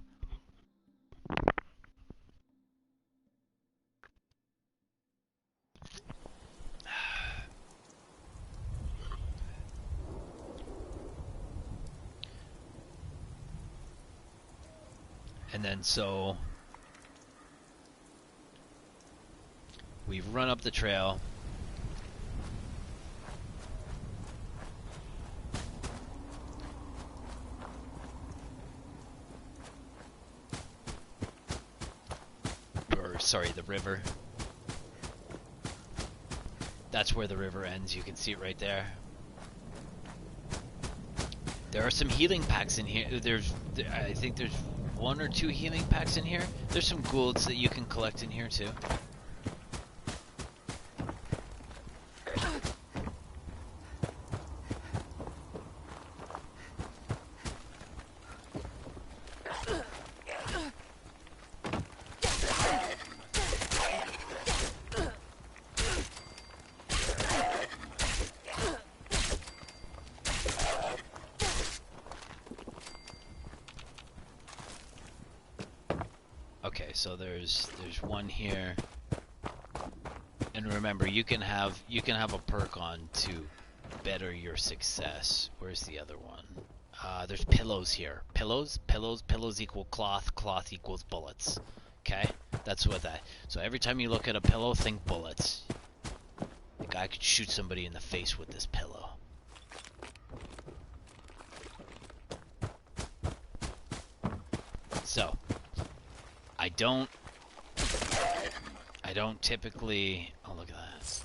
Speaker 1: And then so we've run up the trail. Sorry, the river. That's where the river ends. You can see it right there. There are some healing packs in here. I think there's 1 or 2 healing packs in here. There's some goulds that you can collect in here too. Okay, so there's one here, and remember you can have a perk on to better your success. Where's the other one? There's pillows here. Pillows equal cloth equals bullets. Okay, that's what that. So every time you look at a pillow, think bullets. Like I could shoot somebody in the face with this pillow. So I don't typically, oh look at that.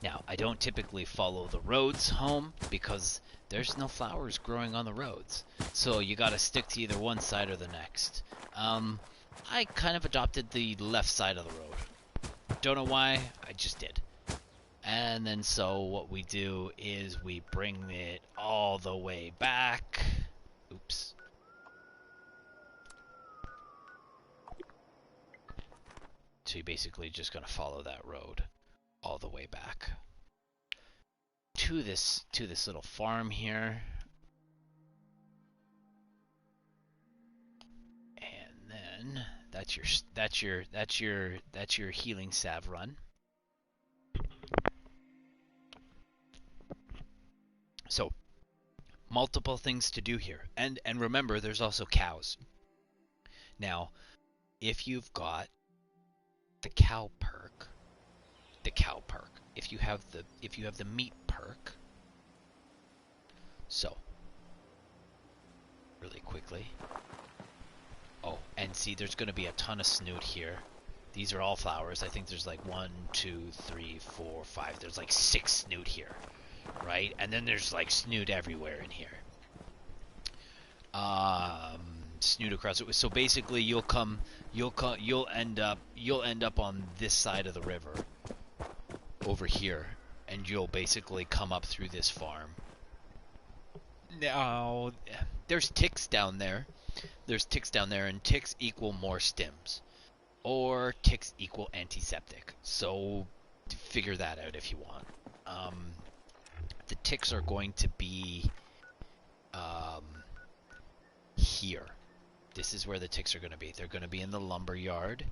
Speaker 1: Now, I don't typically follow the roads home because there's no flowers growing on the roads. So you gotta stick to either one side or the next. I kind of adopted the left side of the road. Don't know why, I just did. And then so what we do is we bring it all the way back. Oops. So you're basically just going to follow that road all the way back to this little farm here. And then that's your healing salve run. So multiple things to do here. And remember, there's also cows. Now, if you've got the cow perk, if you have the meat perk, so really quickly. Oh, and see, there's going to be a ton of snoot here. These are all flowers. I think there's like 1, 2, 3, 4, 5. There's like 6 snoot here, right? And then there's like snoot everywhere in here. Snoot across it. So basically, you'll end up on this side of the river, over here, and you'll basically come up through this farm. Now, there's ticks down there. And ticks equal more stims, or ticks equal antiseptic. So figure that out if you want. The ticks are going to be here. This is where the ticks are going to be. They're going to be in the lumber yard,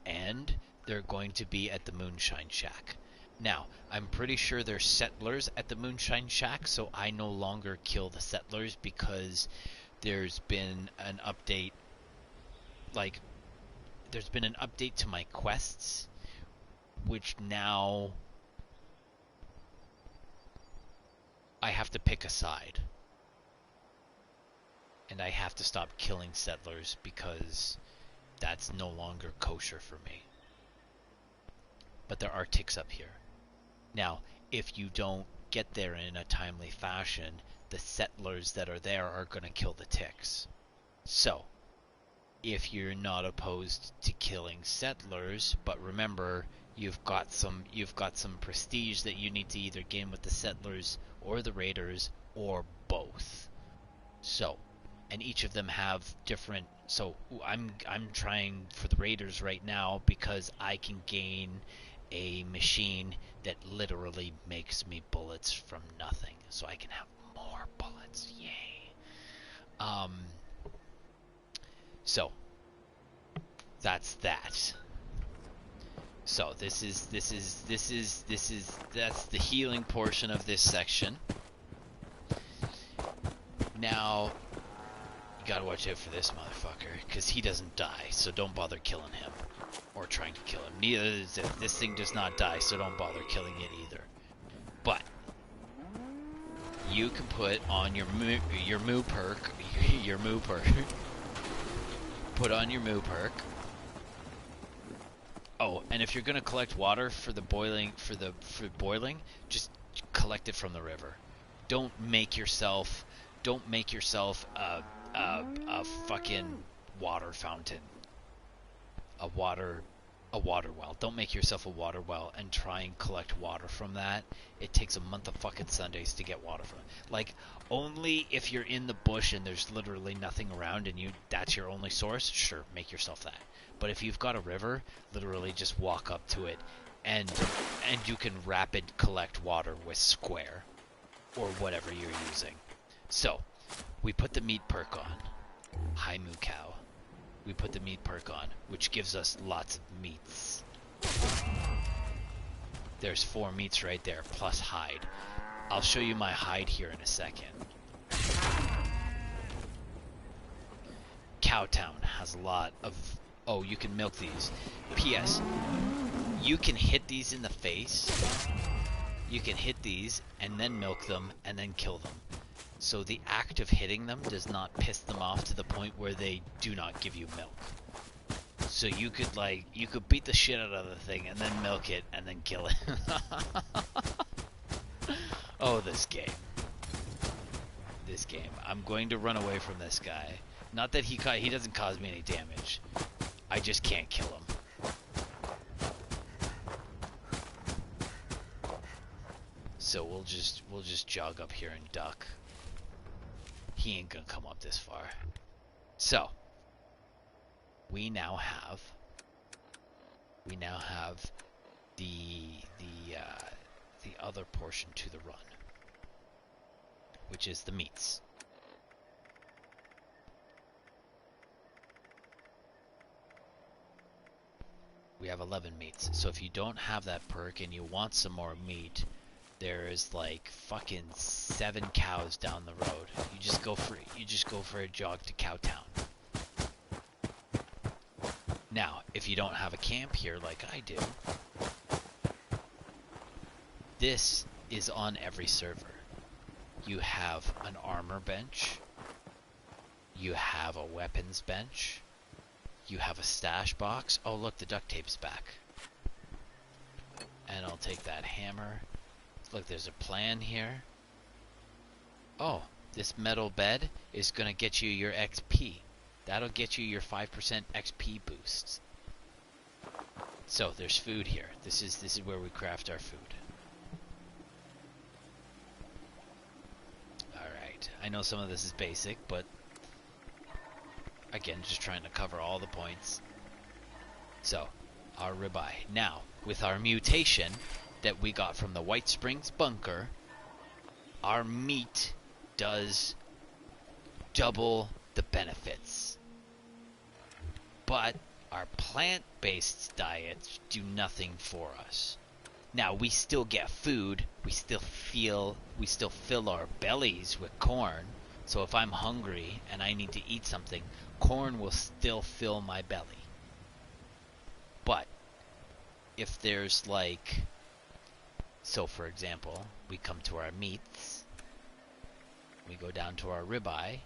Speaker 1: and they're going to be at the Moonshine Shack. Now, I'm pretty sure there's settlers at the Moonshine Shack, so I no longer kill the settlers because there's been an update. Like, there's been an update to my quests, which now I have to pick a side. And I have to stop killing settlers because that's no longer kosher for me. But there are ticks up here. Now, if you don't get there in a timely fashion, the settlers that are there are going to kill the ticks. So, if you're not opposed to killing settlers, but remember, you've got some prestige that you need to either gain with the settlers or the raiders or both. So, and each of them have different. So I'm trying for the raiders right now because I can gain a machine that literally makes me bullets from nothing, so I can have more bullets. Yay! So that's that. So that's the healing portion of this section. Now, you gotta watch out for this motherfucker, because he doesn't die, so don't bother killing him. Or trying to kill him. Neither this thing does not die, so don't bother killing it either. But you can put on your moo perk. Put on your moo perk. Oh, and if you're gonna collect water for the boiling, just collect it from the river. Don't make yourself a fucking water fountain. A water well. Don't make yourself a water well and try and collect water from that. It takes a month of fucking Sundays to get water from it. Like, only if you're in the bush and there's literally nothing around and that's your only source, sure, make yourself that. But if you've got a river, literally just walk up to it and you can rapid collect water with square or whatever you're using. So, we put the meat perk on. Hi, moo cow. We put the meat perk on, which gives us lots of meats. There's 4 meats right there, plus hide. I'll show you my hide here in a second. Cowtown has a lot of... Oh, you can milk these. P.S. You can hit these in the face. You can hit these, and then milk them, and then kill them. So the act of hitting them does not piss them off to the point where they do not give you milk. So you could beat the shit out of the thing and then milk it and then kill it. Oh, this game. I'm going to run away from this guy. Not that he doesn't cause me any damage. I just can't kill him. So we'll just jog up here and duck. He ain't gonna come up this far. So we now have the other portion to the run, which is the meats. We have 11 meats. So if you don't have that perk and you want some more meat, there's like fucking 7 cows down the road. You just go for a jog to Cowtown. Now, if you don't have a camp here like I do, this is on every server. You have an armor bench, you have a weapons bench, you have a stash box. Oh look, the duct tape's back. And I'll take that hammer. Look, there's a plan here. Oh, this metal bed is gonna get you your XP. That'll get you your 5% XP boosts. So there's food here. This is where we craft our food. Alright, I know some of this is basic, but again, just trying to cover all the points. So, our ribeye. Now, with our mutation that we got from the White Springs bunker, our meat does double the benefits. But our plant-based diets do nothing for us. Now, we still get food, we still fill our bellies with corn. So if I'm hungry and I need to eat something, corn will still fill my belly. But if there's like, so for example, we come to our meats, we go down to our ribeye,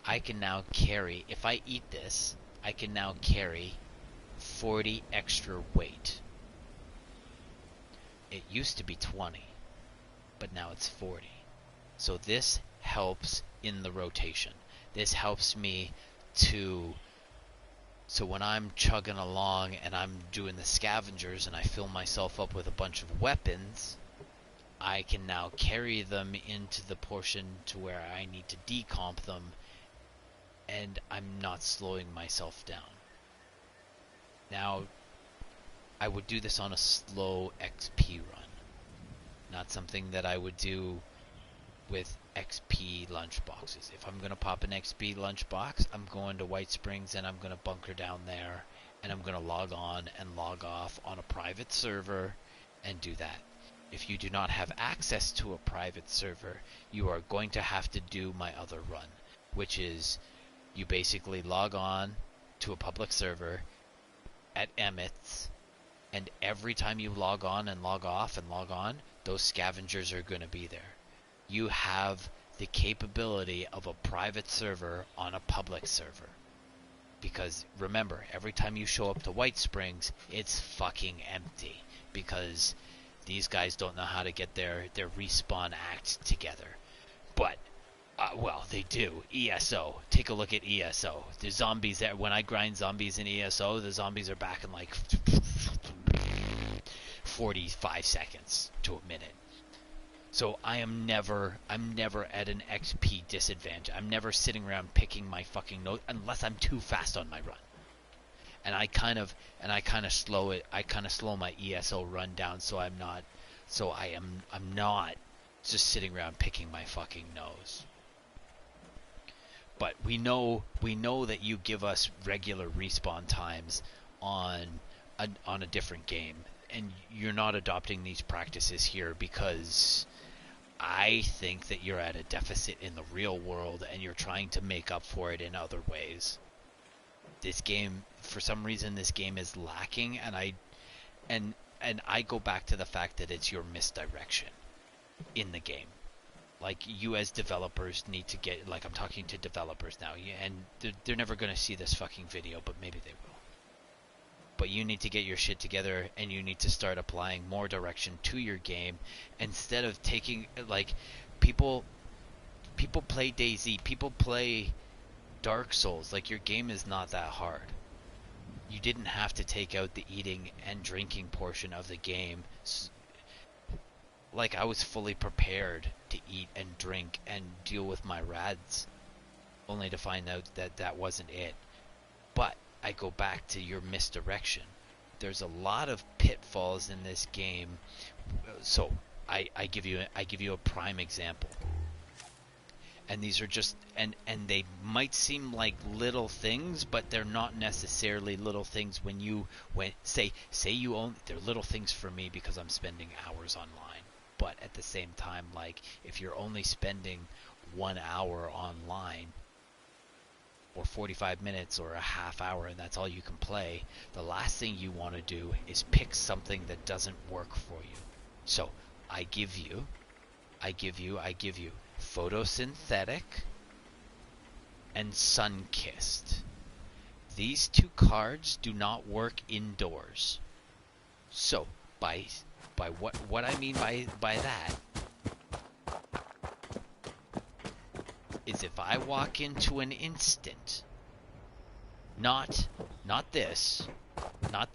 Speaker 1: I can now carry, if I eat this, I can now carry 40 extra weight. It used to be 20, but now it's 40. So this helps in the rotation. This helps me to, so when I'm chugging along and I'm doing the scavengers and I fill myself up with a bunch of weapons, I can now carry them into the portion to where I need to decomp them, and I'm not slowing myself down. Now, I would do this on a slow XP run, not something that I would do with XP lunchboxes. If I'm going to pop an XP lunchbox, I'm going to White Springs and I'm going to bunker down there, and I'm going to log on and log off on a private server and do that. If you do not have access to a private server, you are going to have to do my other run, which is you basically log on to a public server at Emmett's, and every time you log on and log off and log on, those scavengers are going to be there. You have the capability of a private server on a public server. Because remember, every time you show up to White Springs, it's fucking empty. Because these guys don't know how to get their respawn act together. But, well, they do. ESO. Take a look at ESO. The zombies, when I grind zombies in ESO, the zombies are back in like 45 seconds to a minute. So I'm never at an XP disadvantage. I'm never sitting around picking my fucking note unless I'm too fast on my run. And I kind of slow it. I kind of slow my ESO run down so I'm not just sitting around picking my fucking nose. But we know that you give us regular respawn times on a different game, and you're not adopting these practices here because I think that you're at a deficit in the real world and you're trying to make up for it in other ways. This game, for some reason, this game is lacking, and I go back to the fact that it's your misdirection in the game. Like, you as developers need to get, like, I'm talking to developers now, and they're never going to see this fucking video, but maybe they will. But you need to get your shit together, and you need to start applying more direction to your game instead of taking, like, people play DayZ, people play Dark Souls. Like, your game is not that hard. You didn't have to take out the eating and drinking portion of the game like I was fully prepared to eat and drink and deal with my rads, only to find out that that wasn't it. But I go back to your misdirection. There's a lot of pitfalls in this game. So I give you a prime example. And these are just and they might seem like little things, but they're not necessarily little things when say you only, they're little things for me because I'm spending hours online. But at the same time, like, if you're only spending 1 hour online, or 45 minutes or a half hour, and that's all you can play, the last thing you want to do is pick something that doesn't work for you. So I give you photosynthetic and sun-kissed. These two cards do not work indoors. So by what I mean by that is, if I walk into an instant, not this, not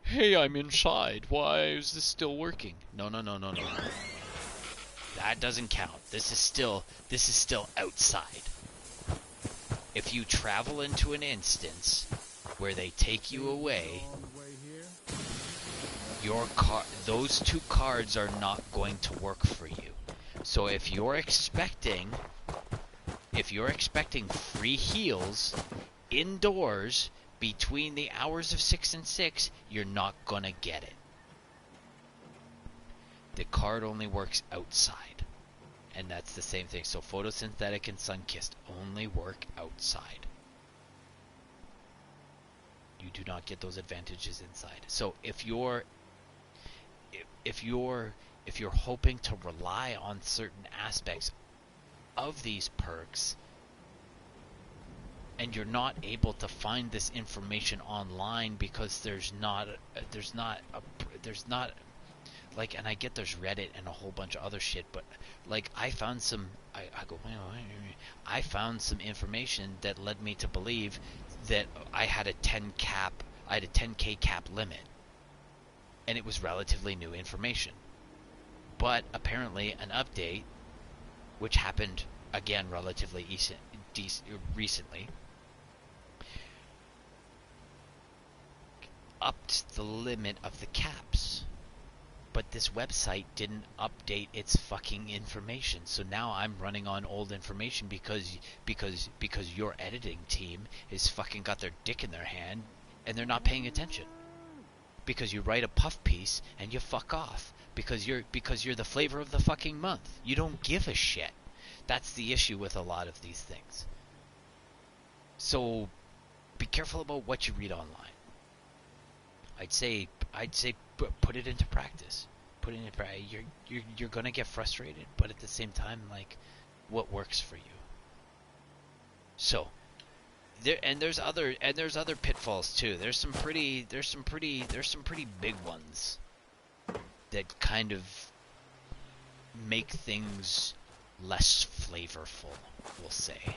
Speaker 1: hey, I'm inside, why is this still working? No. That doesn't count. This is still outside. If you travel into an instance where they take you away, those two cards are not going to work for you. So if you're expecting free heals indoors between the hours of 6 and 6, you're not gonna get it. The card only works outside, and that's the same thing. So photosynthetic and sun-kissed only work outside. You do not get those advantages inside. So if you're hoping to rely on certain aspects of these perks, and you're not able to find this information online because there's not like, and I get there's Reddit and a whole bunch of other shit, but like I found some information that led me to believe that I had a 10K cap limit, and it was relatively new information. But apparently an update, which happened again relatively recently, upped the limit of the caps. But this website didn't update its fucking information. So now I'm running on old information because your editing team has fucking got their dick in their hand and they're not paying attention. Because you write a puff piece and you fuck off. Because you're the flavor of the fucking month. You don't give a shit. That's the issue with a lot of these things. So be careful about what you read online. I'd say put it into practice. Put it into practice. You're gonna get frustrated, but at the same time, like, what works for you. So there's other pitfalls too. There's some pretty big ones that kind of make things less flavorful, we'll say.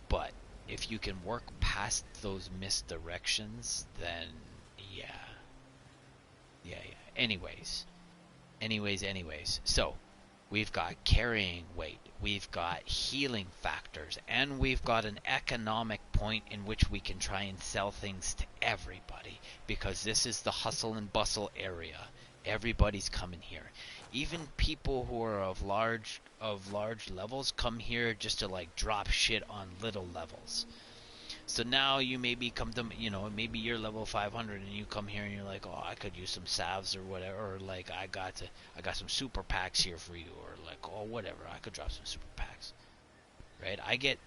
Speaker 1: But if you can work past those misdirections, then yeah. Anyways. So, we've got carrying weight, we've got healing factors, and we've got an economic point in which we can try and sell things to everybody, because this is the hustle and bustle area. Everybody's coming here. Even people who are of large levels come here just to like drop shit on little levels. So now you maybe come to, maybe you're level 500 and you come here and you're like, oh, I could use some salves or whatever, or like I got some super packs here for you, or like, oh, whatever, I could drop some super packs, right? I get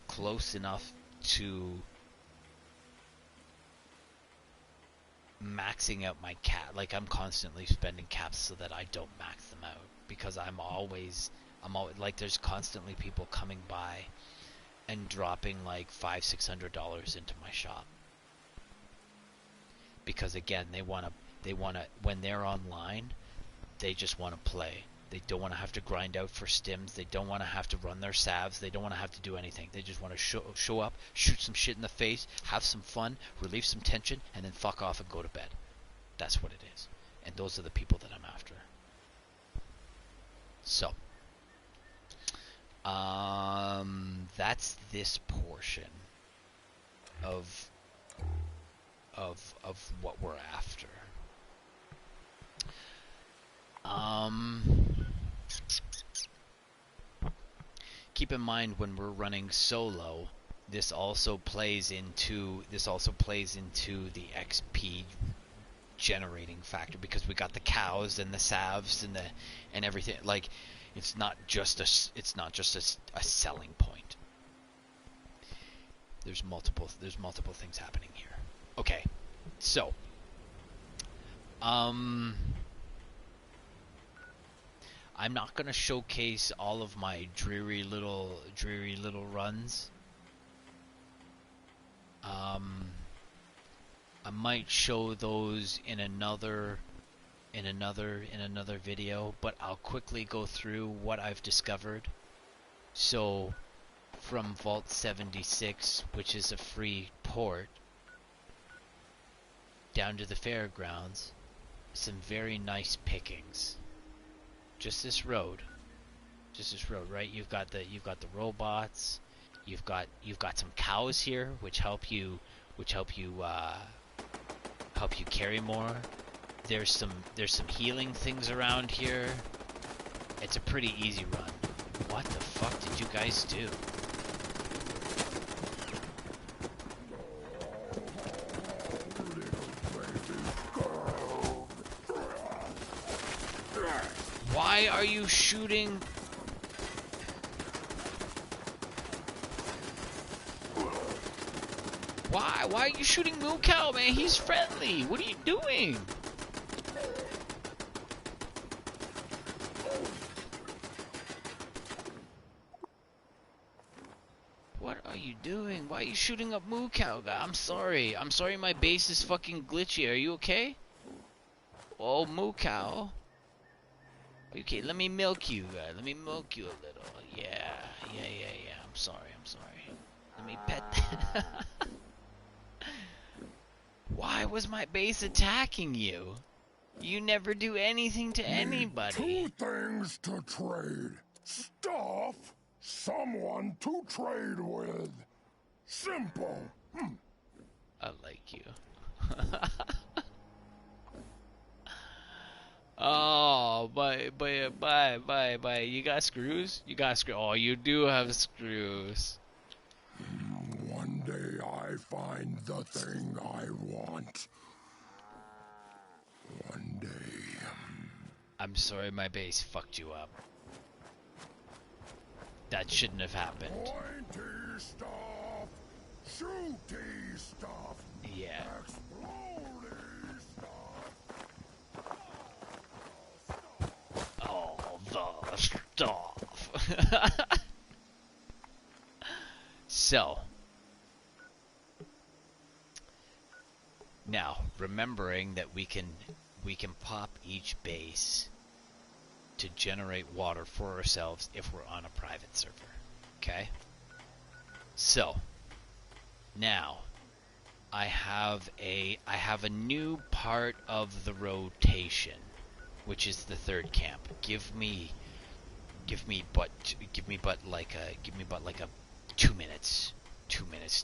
Speaker 1: close enough to maxing out my cap. Like, I'm constantly spending caps so that I don't max them out, because I'm always like, there's constantly people coming by and dropping like $500-600 into my shop, because again, they want to when they're online, they just want to play. They don't want to have to grind out for stims. They don't want to have to run their salves. They don't want to have to do anything. They just want to show up, shoot some shit in the face, have some fun, relieve some tension, and then fuck off and go to bed. That's what it is. And those are the people that I'm after. So, that's this portion of what we're after. Keep in mind when we're running solo, this also plays into the XP generating factor, because we got the cows and the salves and everything. Like, it's not just a selling point. There's multiple things happening here. Okay, so I'm not gonna showcase all of my dreary little runs. I might show those in another video, but I'll quickly go through what I've discovered. So, from Vault 76, which is a free port, down to the fairgrounds, some very nice pickings. Just this road, right? You've got the robots. You've got some cows here, which help you carry more. There's some healing things around here. It's a pretty easy run. What the fuck did you guys do? Why are you shooting? Why are you shooting Moo Cow, man? He's friendly. What are you doing? What are you doing? Why are you shooting up Moo Cow, guy? I'm sorry my base is fucking glitchy. Are you okay? Oh, Moo Cow. Okay, let me milk you, guy. Let me milk you a little. Yeah. I'm sorry. Let me pet that. Why was my base attacking you? You never do anything to anybody.
Speaker 4: Two things to trade. Stuff, someone to trade with. Simple.
Speaker 1: I like you. Oh, bye. You got screws? Oh, you do have screws.
Speaker 4: One day I find the thing I want. One day.
Speaker 1: I'm sorry my base fucked you up. That shouldn't have happened.
Speaker 4: Pointy stuff. Shooty stuff.
Speaker 1: Yeah.
Speaker 4: Explodey stuff.
Speaker 1: All the stuff. So, now remembering that we can pop each base to generate water for ourselves if we're on a private server. Okay? So, now I have a new part of the rotation, which is the third camp. Give me but like a 2 minutes. 2 minutes.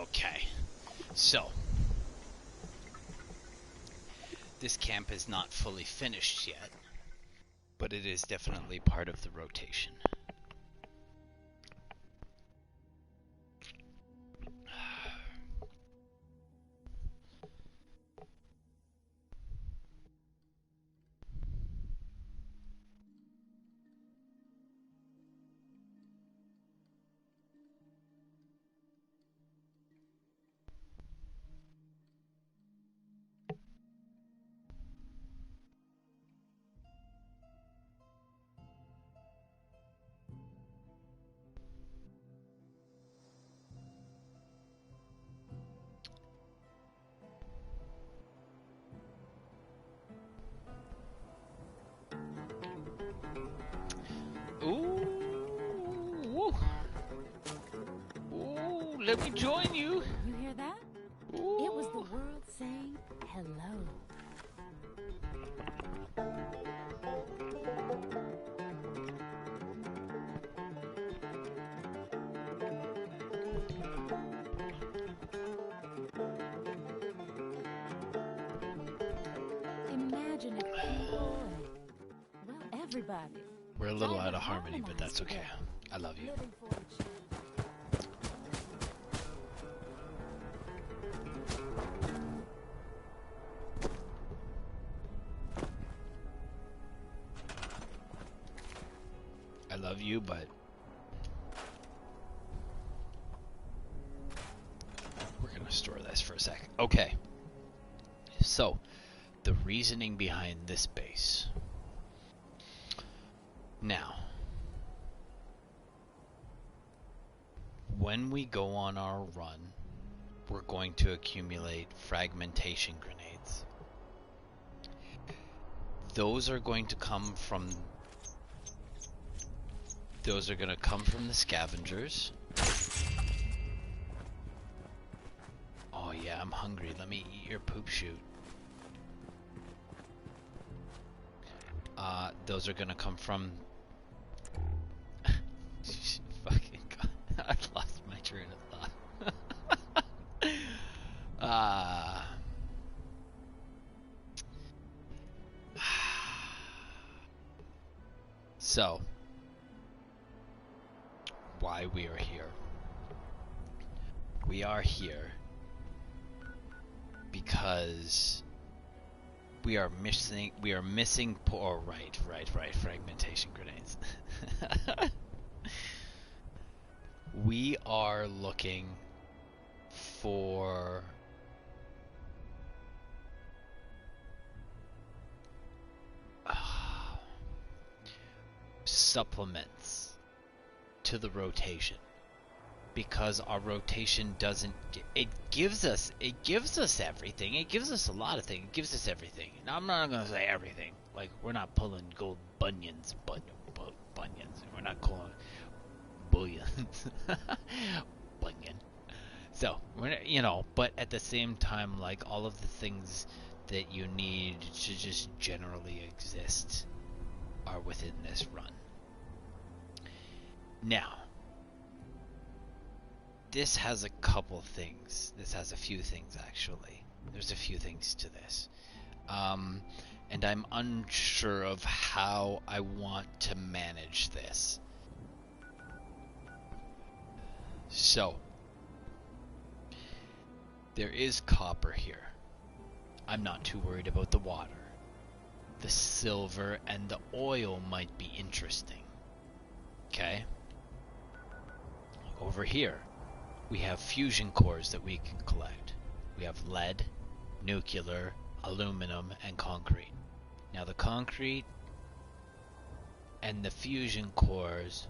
Speaker 1: Okay. So, this camp is not fully finished yet, but it is definitely part of the rotation. Ooh. Ooh, let me join you.
Speaker 2: You hear that?
Speaker 1: Ooh.
Speaker 2: It was the world saying hello. Imagine if people and, well, everybody.
Speaker 1: We're a little
Speaker 2: tried
Speaker 1: out
Speaker 2: to
Speaker 1: of harmony, but that's okay.
Speaker 2: harmonize
Speaker 1: I love you.
Speaker 2: together, living for each other.
Speaker 1: I love you, but we're gonna store this for a second. Okay. So, the reasoning behind this base. Now, when we go on our run, we're going to accumulate fragmentation grenades. Those are going to come from the scavengers. Oh yeah, I'm hungry. Let me eat your poop shoot. Those are gonna come from fucking God. I've lost my train of thought. So, why we are here? We are here because we are missing fragmentation grenades. We are looking for supplements to the rotation, because our rotation doesn't it gives us everything. It gives us a lot of things. It gives us everything. Now, I'm not gonna say everything. Like, we're not pulling gold bunions. We're not calling bullions. Bunyan. So, we're not, but at the same time, like, all of the things that you need to just generally exist are within this run. Now, this has a couple things. This has a few things, actually. There's a few things to this. And I'm unsure of how I want to manage this. So, there is copper here. I'm not too worried about the water. The silver and the oil might be interesting. Okay? Over here, we have fusion cores that we can collect. We have lead, nuclear, aluminum, and concrete. Now, the concrete and the fusion cores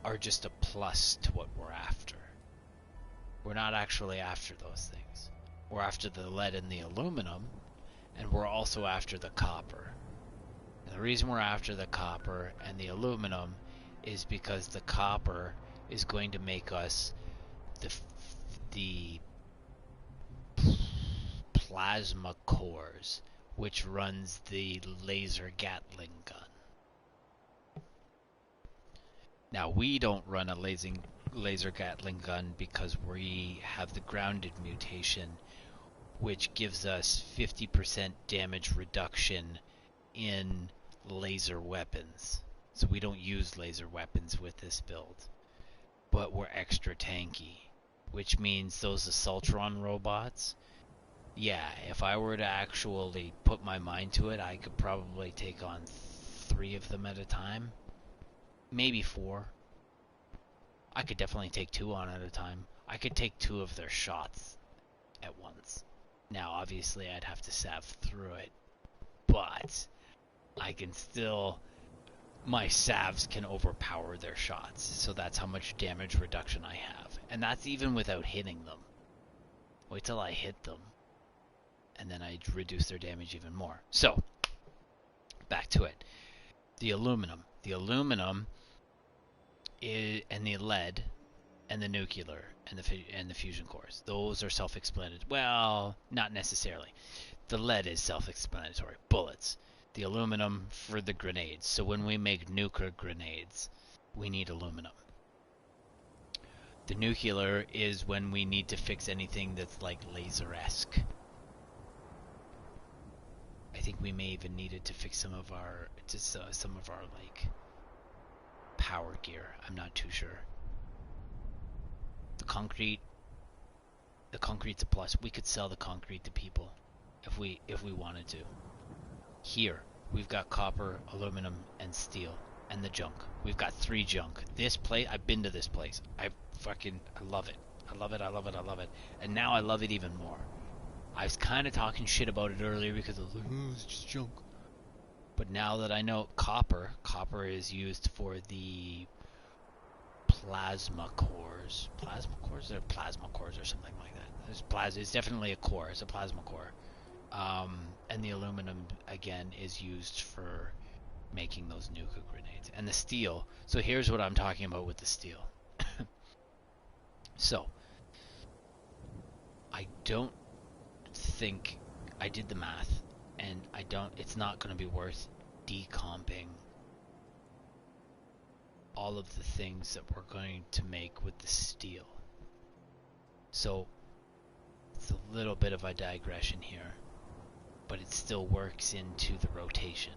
Speaker 1: are just a plus to what we're after. We're not actually after those things. We're after the lead and the aluminum, and we're also after the copper. And the reason we're after the copper and the aluminum is because the copper is going to make us the plasma cores, which runs the laser Gatling gun. Now, we don't run a laser Gatling gun because we have the grounded mutation, which gives us 50% damage reduction in laser weapons. So we don't use laser weapons with this build, but we're extra tanky, which means those Assaultron robots, yeah, if I were to actually put my mind to it, I could probably take on 3 of them at a time, maybe 4. I could definitely take 2 on at a time. I could take 2 of their shots at once. Now, obviously, I'd have to salve through it, but I can still... my salves can overpower their shots, so that's how much damage reduction I have. And that's even without hitting them. Wait till I hit them, and then I reduce their damage even more. So, back to it. The aluminum. The aluminum is, and the lead, and the nuclear, and the fusion cores. Those are self-explanatory. Well, not necessarily. The lead is self-explanatory. Bullets. The aluminum for the grenades. So when we make nuclear grenades, we need aluminum. The nuclear is when we need to fix anything that's like laser-esque. I think we may even need it to fix some of our like power gear. I'm not too sure. The concrete's a plus. We could sell the concrete to people if we wanted to. Here we've got copper, aluminum, and steel, and the junk. We've got 3 junk. This place, I've been to this place. I love it. I love it. I love it. I love it. And now I love it even more. I was kind of talking shit about it earlier because I was like, oh, it's just junk. But now that I know copper is used for the plasma cores. Plasma cores or plasma cores or something like that. It's definitely a core. It's a plasma core. And the aluminum again is used for making those nuka grenades. And the steel. So here's what I'm talking about with the steel. So I don't think I did the math, and it's not going to be worth decomping all of the things that we're going to make with the steel. So it's a little bit of a digression here, but it still works into the rotation,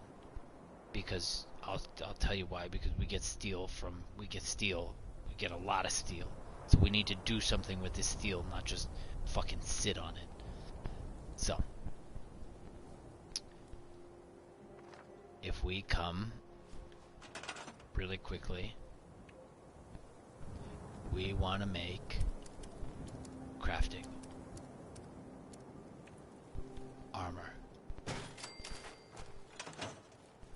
Speaker 1: because I'll tell you why. Because we get a lot of steel, so we need to do something with this steel, not just fucking sit on it. So if we come really quickly, we want to make crafting armor.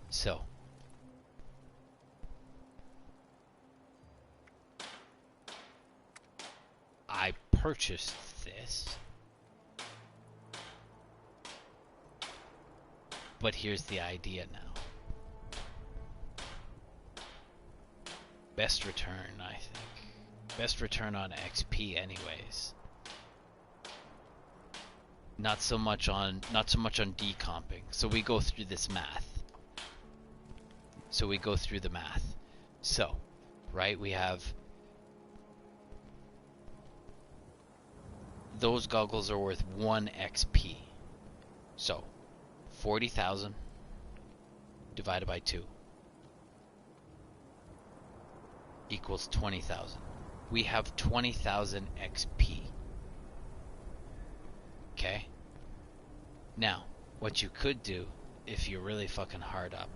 Speaker 1: So I purchased this, but here's the idea now. Best return, I think. Best return on XP anyways. Not so much on decomping. So we go through this math. So we go through the math. So, right, we have those goggles are worth 1 XP. So 40,000 divided by 2 equals 20,000. We have 20,000 XP. Okay? Now, what you could do, if you're really fucking hard up,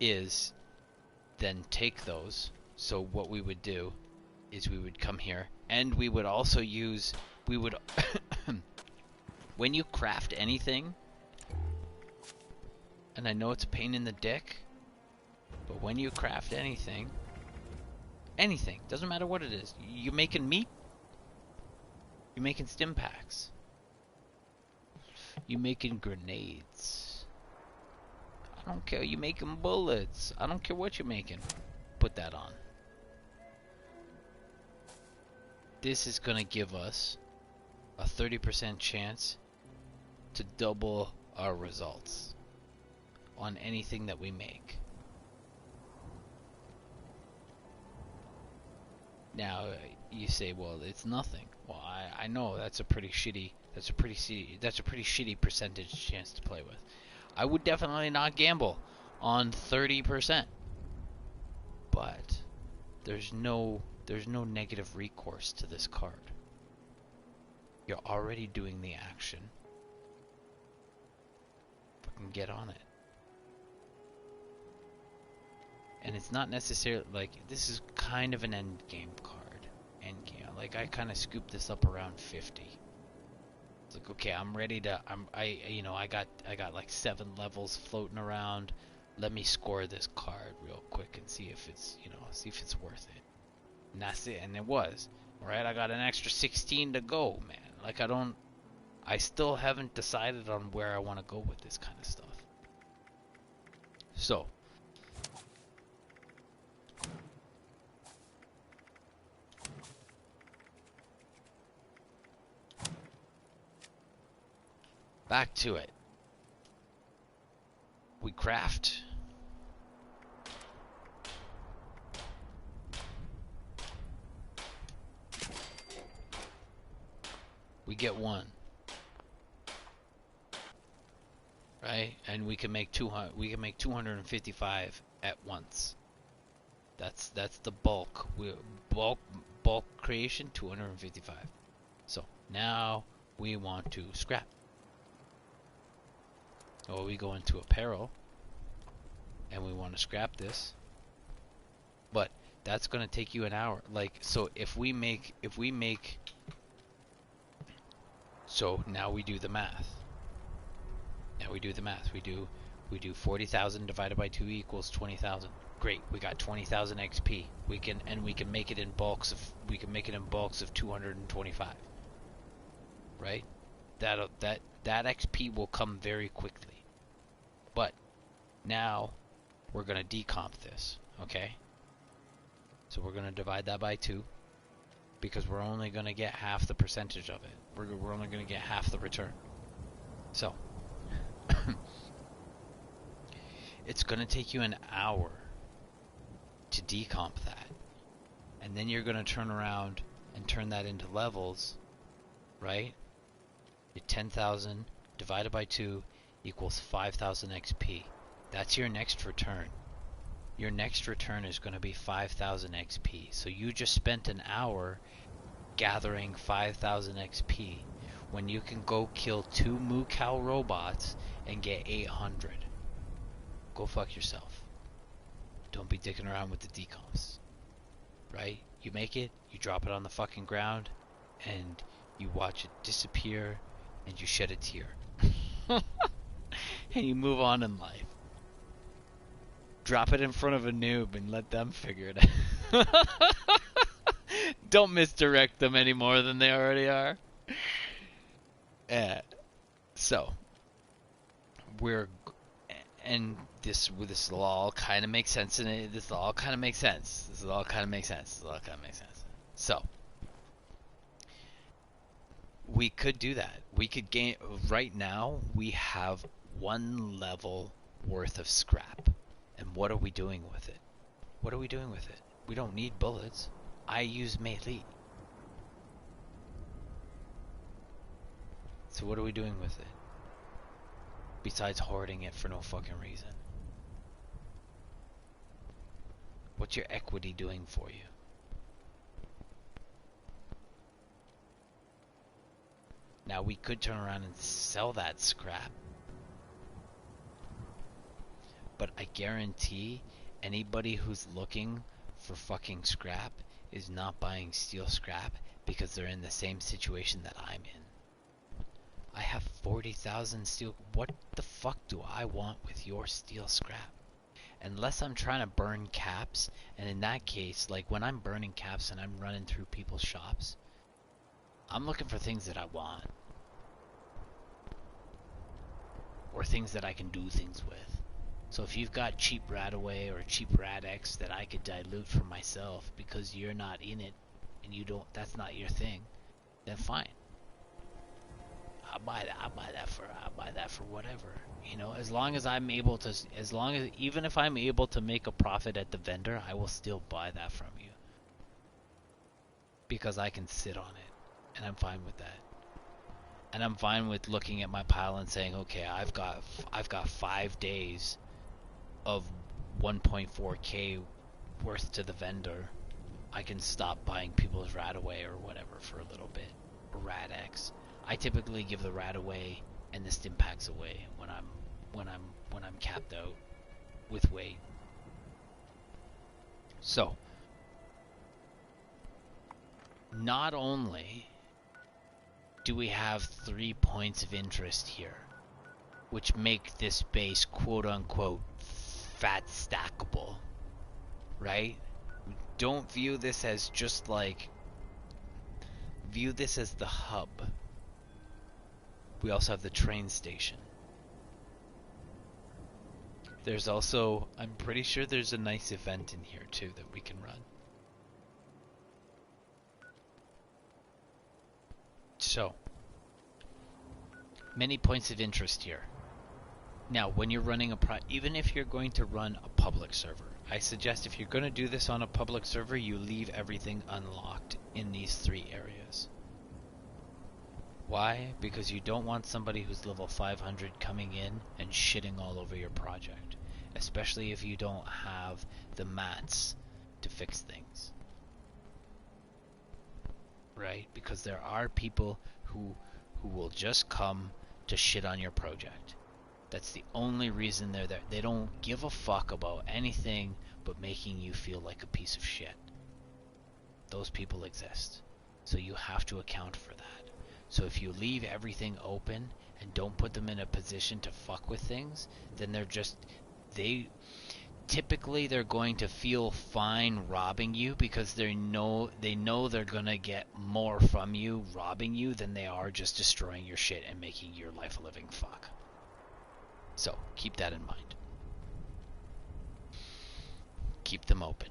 Speaker 1: is then take those. So what we would do is we would come here, and we would also use, when you craft anything, and I know it's a pain in the dick, but when you craft anything, doesn't matter what it is, you making meat, you making stim packs, you making grenades, I don't care, you making bullets, I don't care what you're making, put that on. This is gonna give us a 30% chance to double our results on anything that we make. Now you say, well, it's nothing. Well, I know that's a pretty shitty percentage chance to play with. I would definitely not gamble on 30%, but there's no negative recourse to this card. You're already doing the action. Fucking get on it. And it's not necessarily like this is kind of an end game card. End game. Like I kind of scooped this up around 50. It's like, okay, I'm ready to. I got like 7 levels floating around. Let me score this card real quick and see if it's worth it. And that's it. And it was. Right? I got an extra 16 to go, man. Like I still haven't decided on where I want to go with this kind of stuff. So. Back to it. We craft. We get 1. Right? And we can make 200. We can make 255 at once. That's the bulk. Bulk creation 255. So now we want to scrap. Or we go into apparel and we want to scrap this. But that's going to take you an hour. Like, so if we make so now we do the math. We do 40,000 divided by 2 equals 20,000. Great, we got 20,000 XP. We can make it in bulks of 225. Right? That XP will come very quickly. But now we're going to decomp this, okay? So we're going to divide that by 2 because we're only going to get half the percentage of it. We're only going to get half the return. So it's going to take you an hour to decomp that. And then you're going to turn around and turn that into levels, right? Your 10,000 divided by 2 equals 5,000 XP. That's your next return. Your next return is going to be 5,000 XP. So you just spent an hour gathering 5,000 XP when you can go kill 2 Moo Cow robots and get 800. Go fuck yourself. Don't be dicking around with the decomps. Right? You make it, you drop it on the fucking ground, and you watch it disappear, and you shed a tear. And you move on in life. Drop it in front of a noob and let them figure it out. Don't misdirect them any more than they already are. So this will all kind of make sense, and this all kind of makes sense. So we could do that. We could gain. Right now we have 1 level worth of scrap. And what are we doing with it? We don't need bullets. I use melee. So what are we doing with it? Besides hoarding it for no fucking reason. What's your equity doing for you? Now we could turn around and sell that scrap. But I guarantee anybody who's looking for fucking scrap is not buying steel scrap because they're in the same situation that I'm in. I have 40,000 steel. What the fuck do I want with your steel scrap? Unless I'm trying to burn caps, and in that case, like when I'm burning caps and I'm running through people's shops, I'm looking for things that I want. Or things that I can do things with. So if you've got cheap Radaway or cheap Radex that I could dilute for myself because you're not in it and that's not your thing, then fine. I'll buy that for whatever. You know, even if I'm able to make a profit at the vendor, I will still buy that from you. Even if I'm able to make a profit at the vendor, I will still buy that from you. If I'm able to make a profit at the vendor, I will still buy that from you. because I can sit on it, and I'm fine with that. And I'm fine with looking at my pile and saying, okay, I've got 5 days of 1.4k worth to the vendor. I can stop buying people's rat away or whatever for a little bit, or rat X. I typically give the rat away and the stim packs away when I'm capped out with weight. So, not only do we have 3 points of interest here, which make this base quote-unquote fat stackable, right? Don't view this as just like, view this as the hub. We also have the train station. There's also, I'm pretty sure there's a nice event in here too that we can run. So, many points of interest here. Now, when you're running even if you're going to run a public server, I suggest if you're going to do this on a public server, you leave everything unlocked in these 3 areas. Why? Because you don't want somebody who's level 500 coming in and shitting all over your project, especially if you don't have the mats to fix things. Right? Because there are people who will just come to shit on your project. That's the only reason they're there. They don't give a fuck about anything but making you feel like a piece of shit. Those people exist. So you have to account for that. So if you leave everything open and don't put them in a position to fuck with things, then typically they're going to feel fine robbing you because they know they're gonna get more from you robbing you than they are just destroying your shit and making your life a living fuck. So keep that in mind. Keep them open.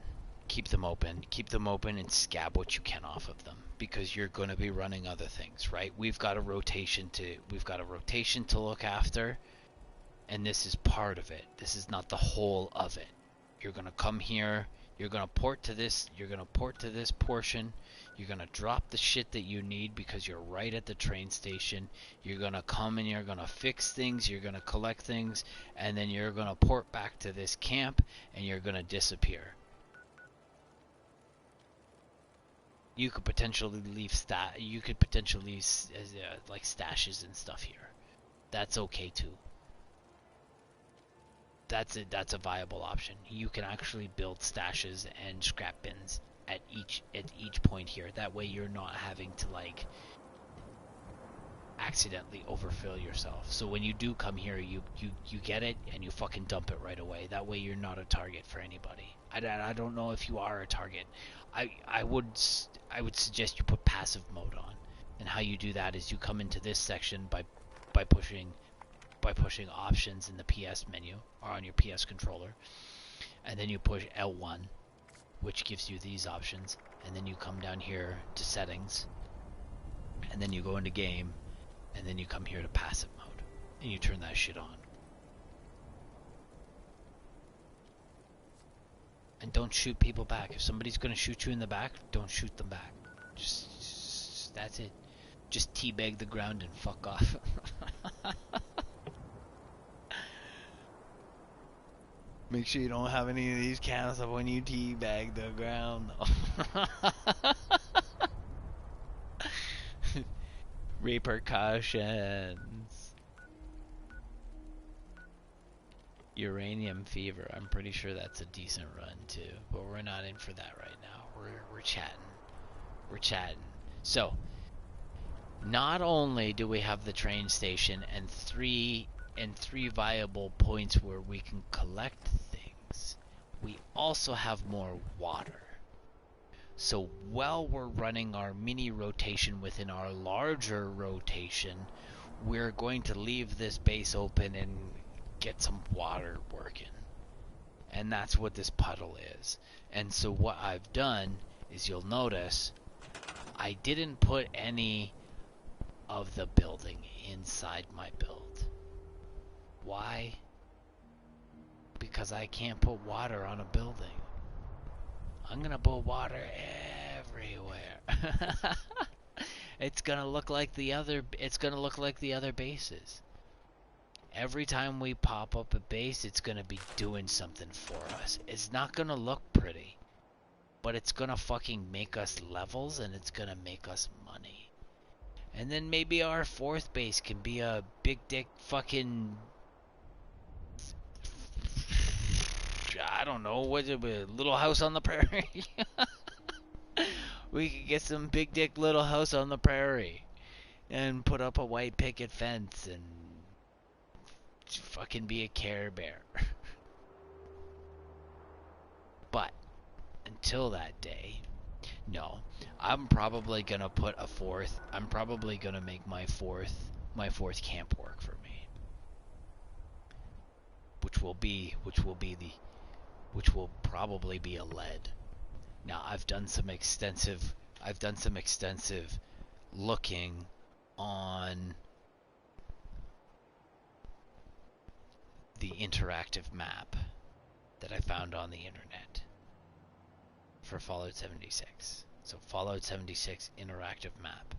Speaker 1: Keep them open. Keep them open and scab what you can off of them, because you're going to be running other things, right? We've got a rotation to look after, and this is part of it. This is not the whole of it. You're going to come here, you're going to port to this portion, you're going to drop the shit that you need because you're right at the train station. You're going to come and you're going to fix things, you're going to collect things, and then you're going to port back to this camp and you're going to disappear. You could potentially leave like stashes and stuff here. That's okay too. That's a viable option. You can actually build stashes and scrap bins at each point here. That way you're not having to like accidentally overfill yourself. So when you do come here, you get it and you fucking dump it right away. That way you're not a target for anybody. I don't know if you are a target. I would suggest you put passive mode on. And how you do that is you come into this section by pushing options in the PS menu or on your PS controller, and then you push L1, which gives you these options, and then you come down here to settings, and then you go into game, and then you come here to passive mode and you turn that shit on. And don't shoot people back. If somebody's gonna shoot you in the back, don't shoot them back. Just that's it. Just teabag the ground and fuck off. Make sure you don't have any of these cans up when you teabag the ground. Repercussions. Uranium fever. I'm pretty sure that's a decent run too, but we're not in for that right now. We're chatting. We're chatting. So, not only do we have the train station and three viable points where we can collect things, we also have more water. So while we're running our mini rotation within our larger rotation, we're going to leave this base open and get some water working. And that's what this puddle is. And so what I've done is, you'll notice I didn't put any of the building inside my build. Why? Because I can't put water on a building. I'm gonna put water everywhere. It's gonna look like the other. It's gonna look like the other bases. Every time we pop up a base, it's gonna be doing something for us. It's not gonna look pretty, but it's gonna fucking make us levels, and it's gonna make us money. And then maybe our fourth base can be a big dick fucking, I don't know, what it be, Little House on the Prairie. We could get some big dick Little House on the Prairie and put up a white picket fence and fucking be a Care Bear. But until that day, no, I'm probably gonna put a fourth. I'm probably gonna make my fourth camp work for me, which will probably be a lead. Now I've done some extensive looking on the interactive map that I found on the internet for Fallout 76. So Fallout 76 interactive map.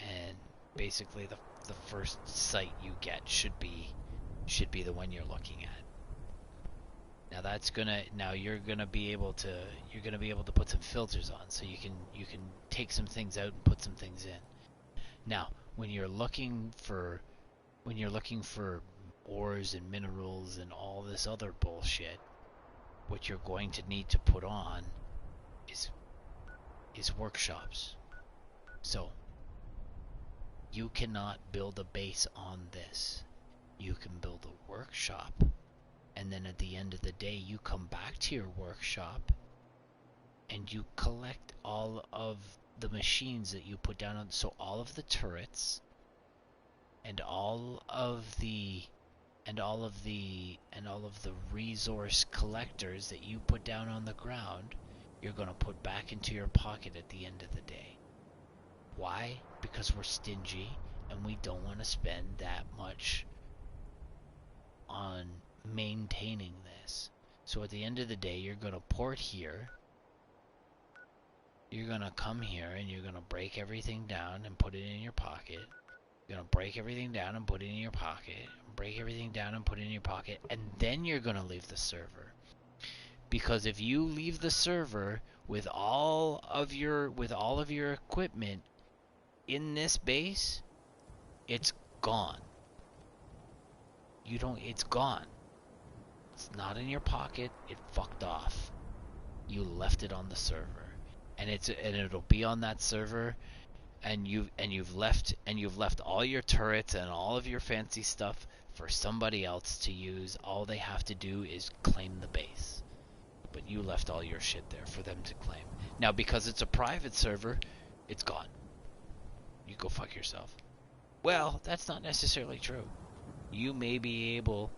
Speaker 1: And basically the first site you get should be the one you're looking at. Now you're gonna be able to put some filters on, so you can take some things out and put some things in. Now, when you're looking for ores and minerals and all this other bullshit, what you're going to need to put on is workshops. So you cannot build a base on this. You can build a workshop, and then at the end of the day you come back to your workshop and you collect all of the machines that you put down on, so all of the turrets and all of the resource collectors that you put down on the ground, you're going to put back into your pocket at the end of the day. Why? Because we're stingy and we don't want to spend that much on maintaining this. So at the end of the day, you're going to port here. You're going to come here and you're going to break everything down and put it in your pocket. You're going to break everything down and put it in your pocket. Break everything down and put it in your pocket. And then you're going to leave the server. Because if you leave the server with all of your equipment in this base, it's gone. It's gone. It's not in your pocket. It fucked off. You left it on the server. And it'll be on that server, and you've left all your turrets and all of your fancy stuff for somebody else to use. All they have to do is claim the base. But you left all your shit there for them to claim. Now, because it's a private server, it's gone. You go fuck yourself. Well, that's not necessarily true. You may be able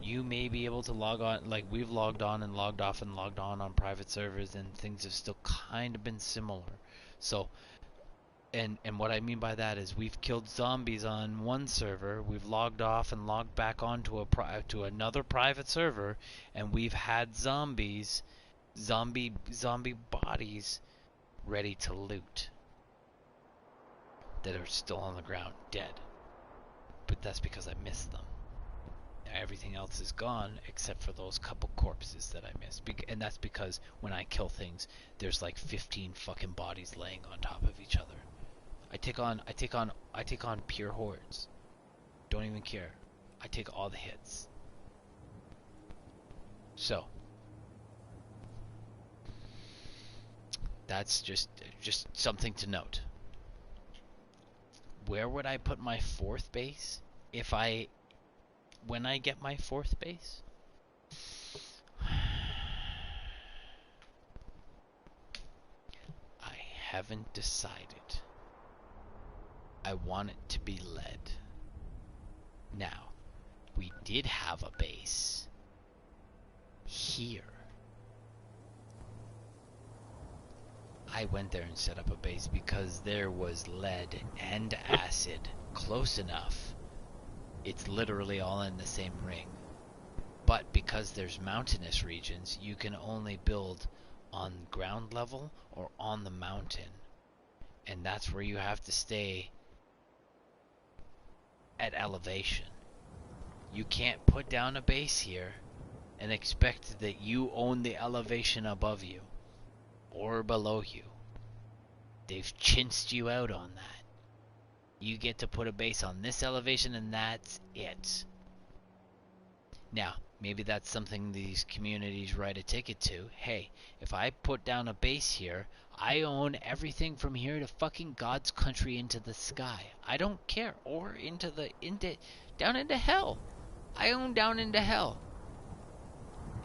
Speaker 1: to log on, like we've logged on and logged off and logged on private servers, and things have still kind of been similar. So, and what I mean by that is we've killed zombies on one server, we've logged off and logged back on to another private server, and we've had zombie bodies ready to loot that are still on the ground dead. But that's because I missed them. Everything else is gone except for those couple corpses that I missed. And that's because when I kill things, there's like 15 fucking bodies laying on top of each other. I take on pure hordes. Don't even care. I take all the hits. So that's just something to note. Where would I put my fourth base when I get my fourth base? I haven't decided. I want it to be lead. Now, we did have a base here. I went there and set up a base because there was lead and acid close enough. It's literally all in the same ring. But because there's mountainous regions, you can only build on ground level or on the mountain. And that's where you have to stay at elevation. You can't put down a base here and expect that you own the elevation above you or below you. They've chinsed you out on that. You get to put a base on this elevation and that's it. Now, maybe that's something these communities write a ticket to. Hey, if I put down a base here, I own everything from here to fucking God's country into the sky. I don't care. Or down into hell. I own down into hell.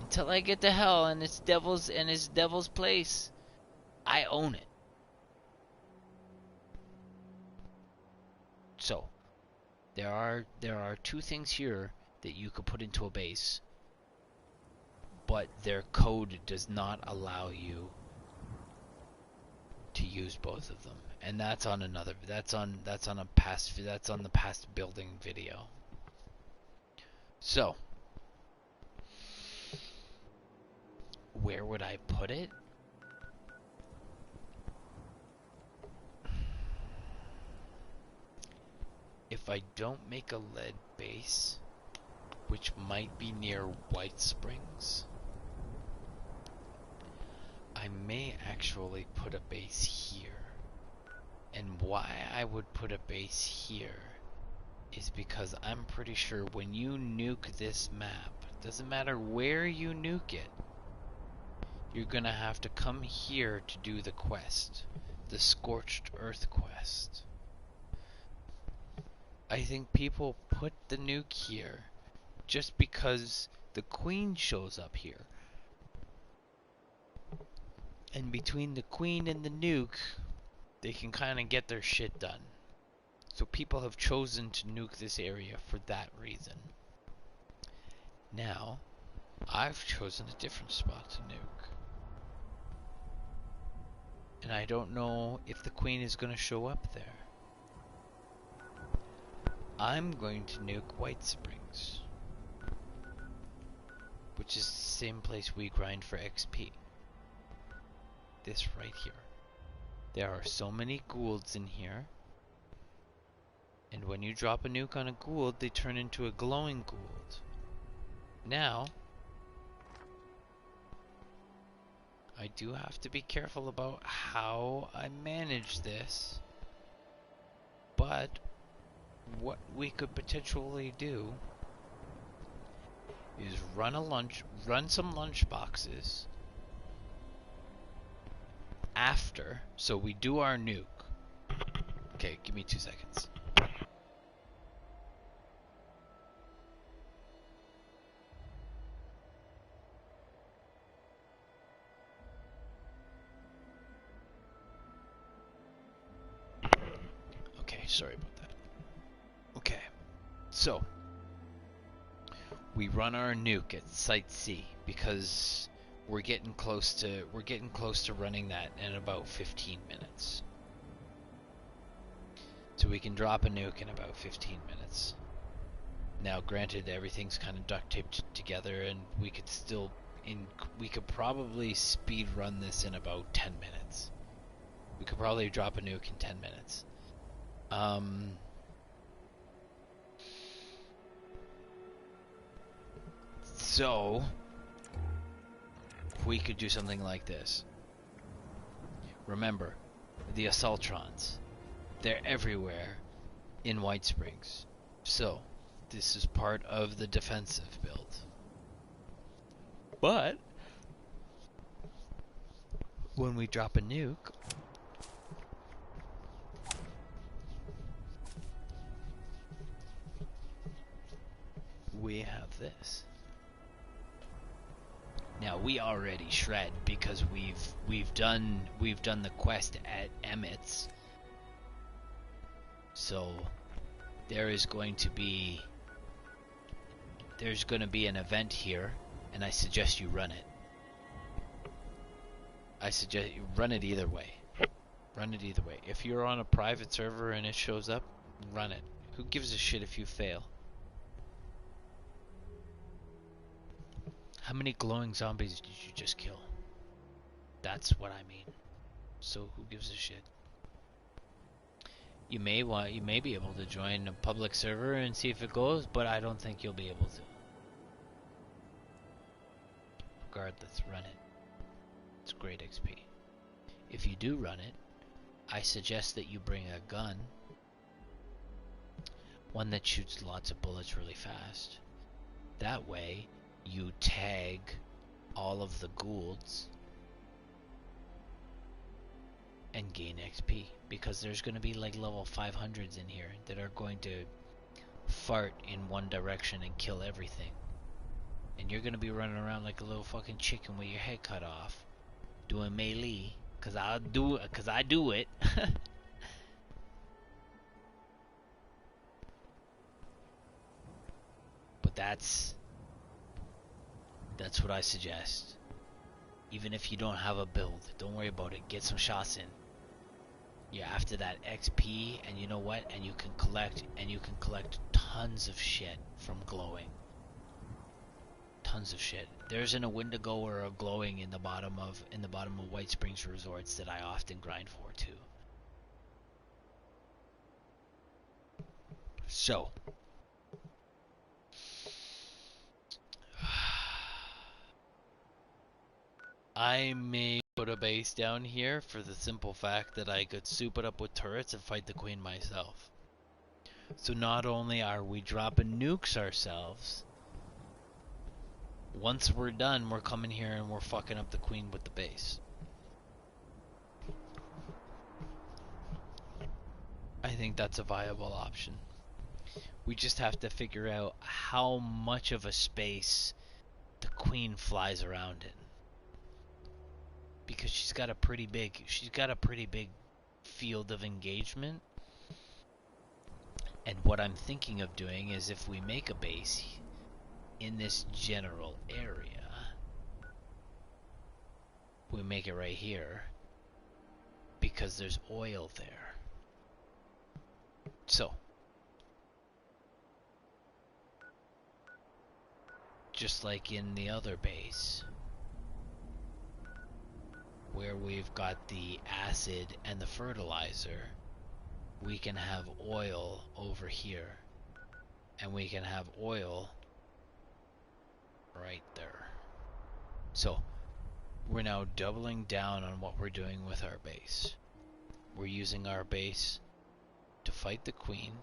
Speaker 1: Until I get to hell and it's devil's place. I own it. So, there are two things here that you could put into a base, but their code does not allow you to use both of them, and that's on the past building video. So, where would I put it? If I don't make a lead base, which might be near White Springs, I may actually put a base here. And why I would put a base here is because I'm pretty sure when you nuke this map, doesn't matter where you nuke it, you're gonna have to come here to do the quest, the Scorched Earth quest. I think people put the nuke here just because the Queen shows up here. And between the Queen and the nuke, they can kind of get their shit done. So people have chosen to nuke this area for that reason. Now, I've chosen a different spot to nuke. And I don't know if the Queen is going to show up there. I'm going to nuke White Springs, which is the same place we grind for XP. This right here. There are so many Goulds in here, and when you drop a nuke on a Gould, they turn into a glowing Gould. Now, I do have to be careful about how I manage this, but what we could potentially do is run some lunch boxes after, so we do our nuke. Okay, give me 2 seconds. Okay, sorry about that. Okay, so we run our nuke at Site C because we're getting close to running that in about 15 minutes. So we can drop a nuke in about 15 minutes. Now, granted, everything's kind of duct taped together, and we could probably speed run this in about 10 minutes. We could probably drop a nuke in 10 minutes. So we could do something like this. Remember, the Assaultrons, they're everywhere in White Springs. So this is part of the defensive build. But when we drop a nuke, we have this. Now we already shred because we've done the quest at Emmett's. So there's going to be an event here, and I suggest you run it. I suggest you run it either way. Run it either way. If you're on a private server and it shows up, run it. Who gives a shit if you fail? How many glowing zombies did you just kill? That's what I mean. So who gives a shit? You may be able to join a public server and see if it goes, but I don't think you'll be able to. Regardless, run it. It's great XP. If you do run it, I suggest that you bring a gun, one that shoots lots of bullets really fast. That way, you tag all of the Goulds and gain XP, because there's going to be like level 500s in here that are going to fart in one direction and kill everything. And you're going to be running around like a little fucking chicken with your head cut off, doing melee, cause I do it. But that's what I suggest. Even if you don't have a build, don't worry about it. Get some shots in. You're after that XP, and you know what? And you can collect tons of shit from glowing. Tons of shit. There's an Wendigo or a glowing in the bottom of White Springs resorts that I often grind for too. So I may put a base down here for the simple fact that I could soup it up with turrets and fight the queen myself. So not only are we dropping nukes ourselves, once we're done, we're coming here and we're fucking up the queen with the base. I think that's a viable option. We just have to figure out how much of a space the queen flies around in. Because she's got a pretty big field of engagement. And what I'm thinking of doing is, if we make a base in this general area, we make it right here because there's oil there. So just like in the other base, where we've got the acid and the fertilizer, we can have oil over here, and we can have oil right there. So we're now doubling down on what we're doing with our base. We're using our base to fight the queen,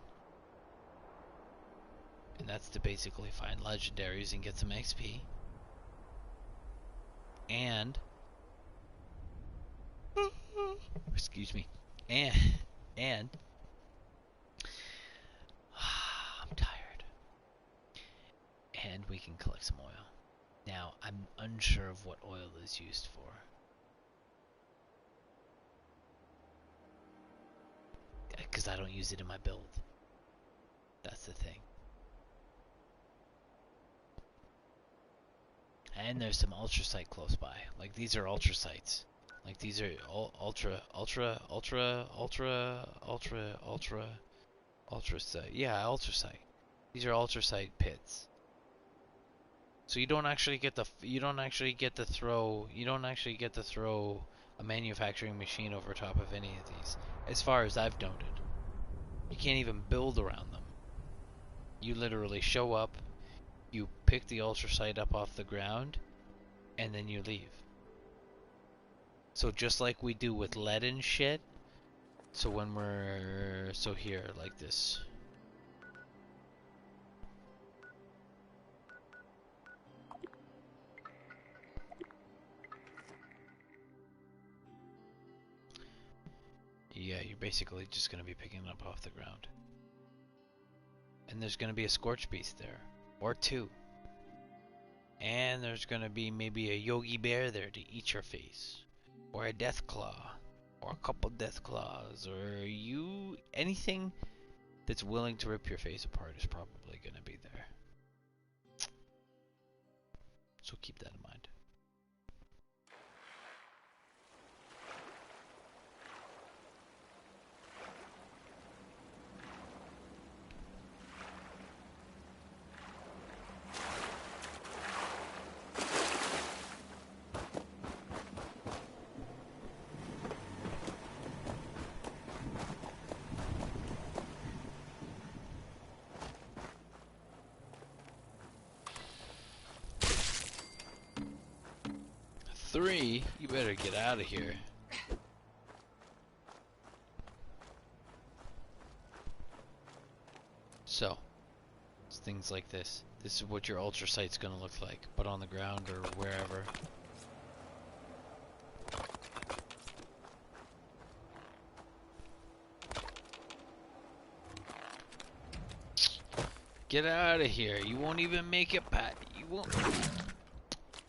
Speaker 1: and that's to basically find legendaries and get some XP. And excuse me. And I'm tired. And we can collect some oil. Now, I'm unsure of what oil is used for. Because I don't use it in my build. That's the thing. And there's some ultrasite close by. Like, these are ultrasites. Like, these are ultrasite. Yeah, ultrasite. These are ultrasite pits. So you don't actually get to throw a manufacturing machine over top of any of these, as far as I've noted. You can't even build around them. You literally show up, you pick the ultrasite up off the ground, and then you leave. So just like we do with lead and shit, so when we're here like this. Yeah, you're basically just going to be picking it up off the ground. And there's going to be a scorch beast there. Or two. And there's going to be maybe a yogi bear there to eat your face. Or a death claw. Or a couple death claws. Or anything that's willing to rip your face apart is probably going to be there. So keep that in mind. 3, you better get out of here. So, it's things like this. This is what your ultra sight's gonna look like, but on the ground or wherever. Get out of here. You won't even make it, Pat. You won't.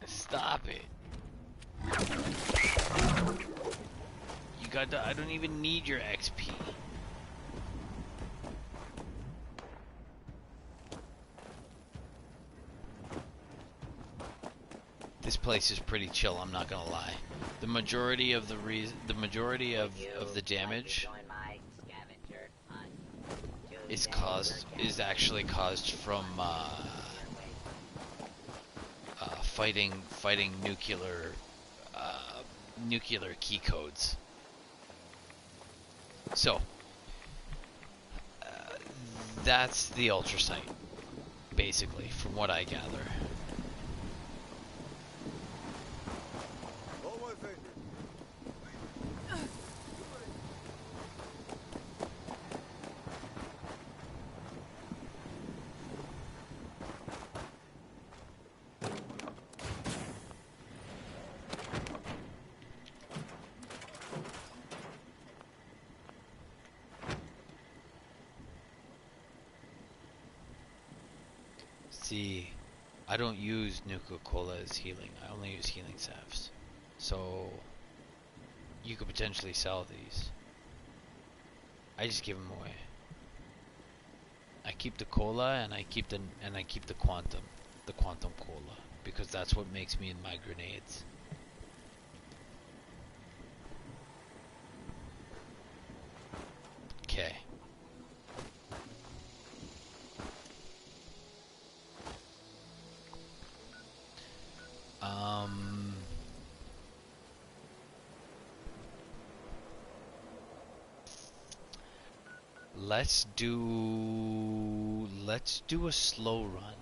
Speaker 1: Stop it. You got to, I don't even need your XP. This place is pretty chill, I'm not gonna lie. The majority of the damage is actually caused from fighting nuclear key codes. So that's the ultra sight, basically, from what I gather. See, I don't use Nuka-Cola as healing. I only use healing salves. So you could potentially sell these. I just give them away. I keep the cola and I keep the quantum cola, because that's what makes me in my grenades. Okay. Let's do a slow run.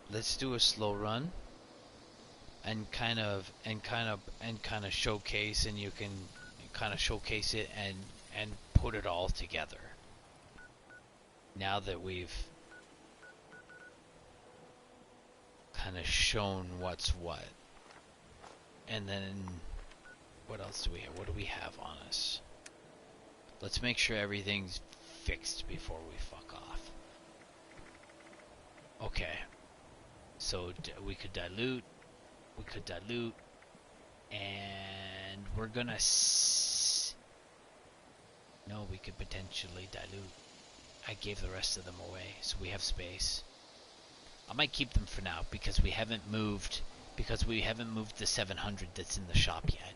Speaker 1: Let's do a slow run and kind of showcase, and you can kind of showcase it and put it all together. Now that we've kind of shown what's what. And then what else do we have? What do we have on us? Let's make sure everything's fixed before we fuck off. Okay. So we could dilute, and we're gonna no, we could potentially dilute. I gave the rest of them away, so we have space. I might keep them for now because we haven't moved the 700 that's in the shop yet.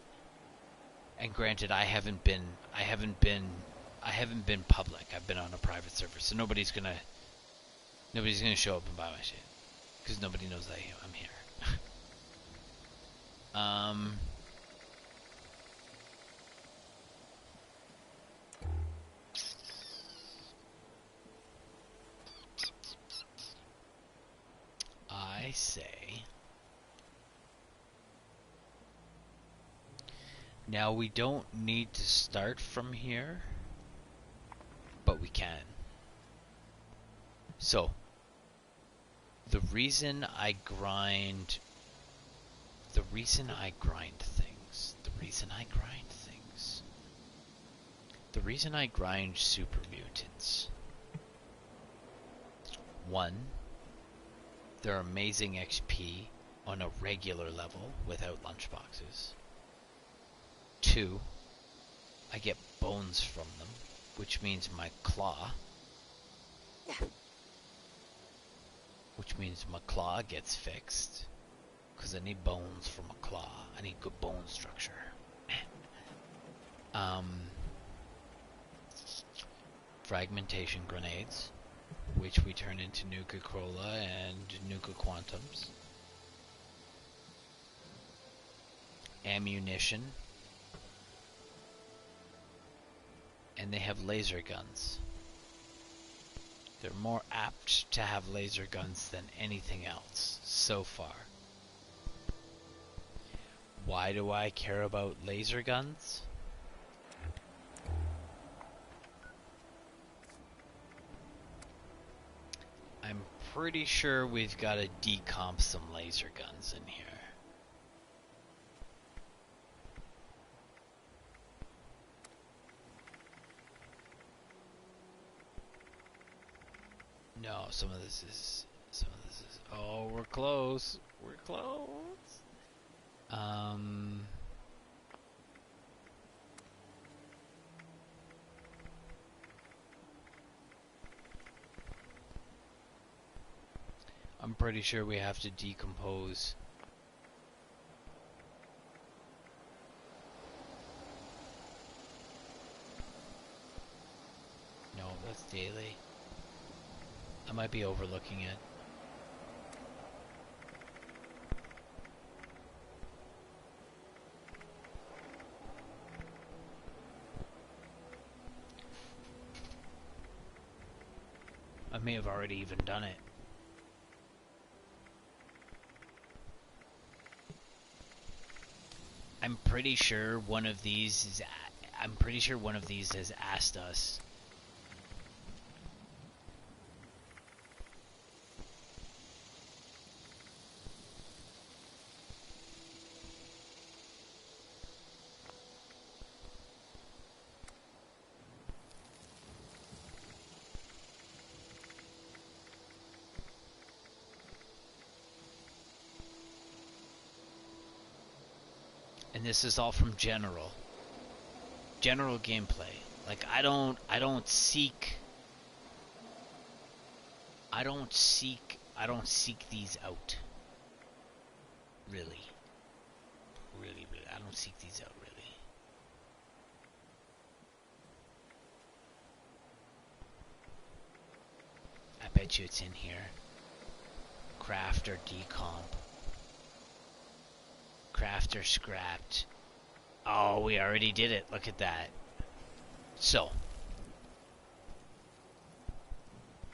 Speaker 1: And granted, I haven't been public. I've been on a private server, so nobody's gonna show up and buy my shit because nobody knows that I'm here. I say, now we don't need to start from here, but we can. So, the reason I grind super mutants. One, they're amazing XP on a regular level without lunchboxes. Two, I get bones from them, which means my claw gets fixed, because I need bones from a claw. I need good bone structure. Fragmentation grenades, which we turn into Nuka-Cola and Nuka-Quantums. Ammunition. And they have laser guns. They're more apt to have laser guns than anything else so far. Why do I care about laser guns? I'm pretty sure we've got to decomp some laser guns in here. No, some of this is... Oh, we're close. We're close. I'm pretty sure we have to decompose. No, that's daily. I might be overlooking it. I may have already even done it. I'm pretty sure one of these is... I'm pretty sure one of these has asked us. And this is all from general gameplay. Like I don't seek these out. Really. I don't seek these out really. I bet you it's in here. Craft or decomp. Craft or scrapped. Oh, we already did it. Look at that. So,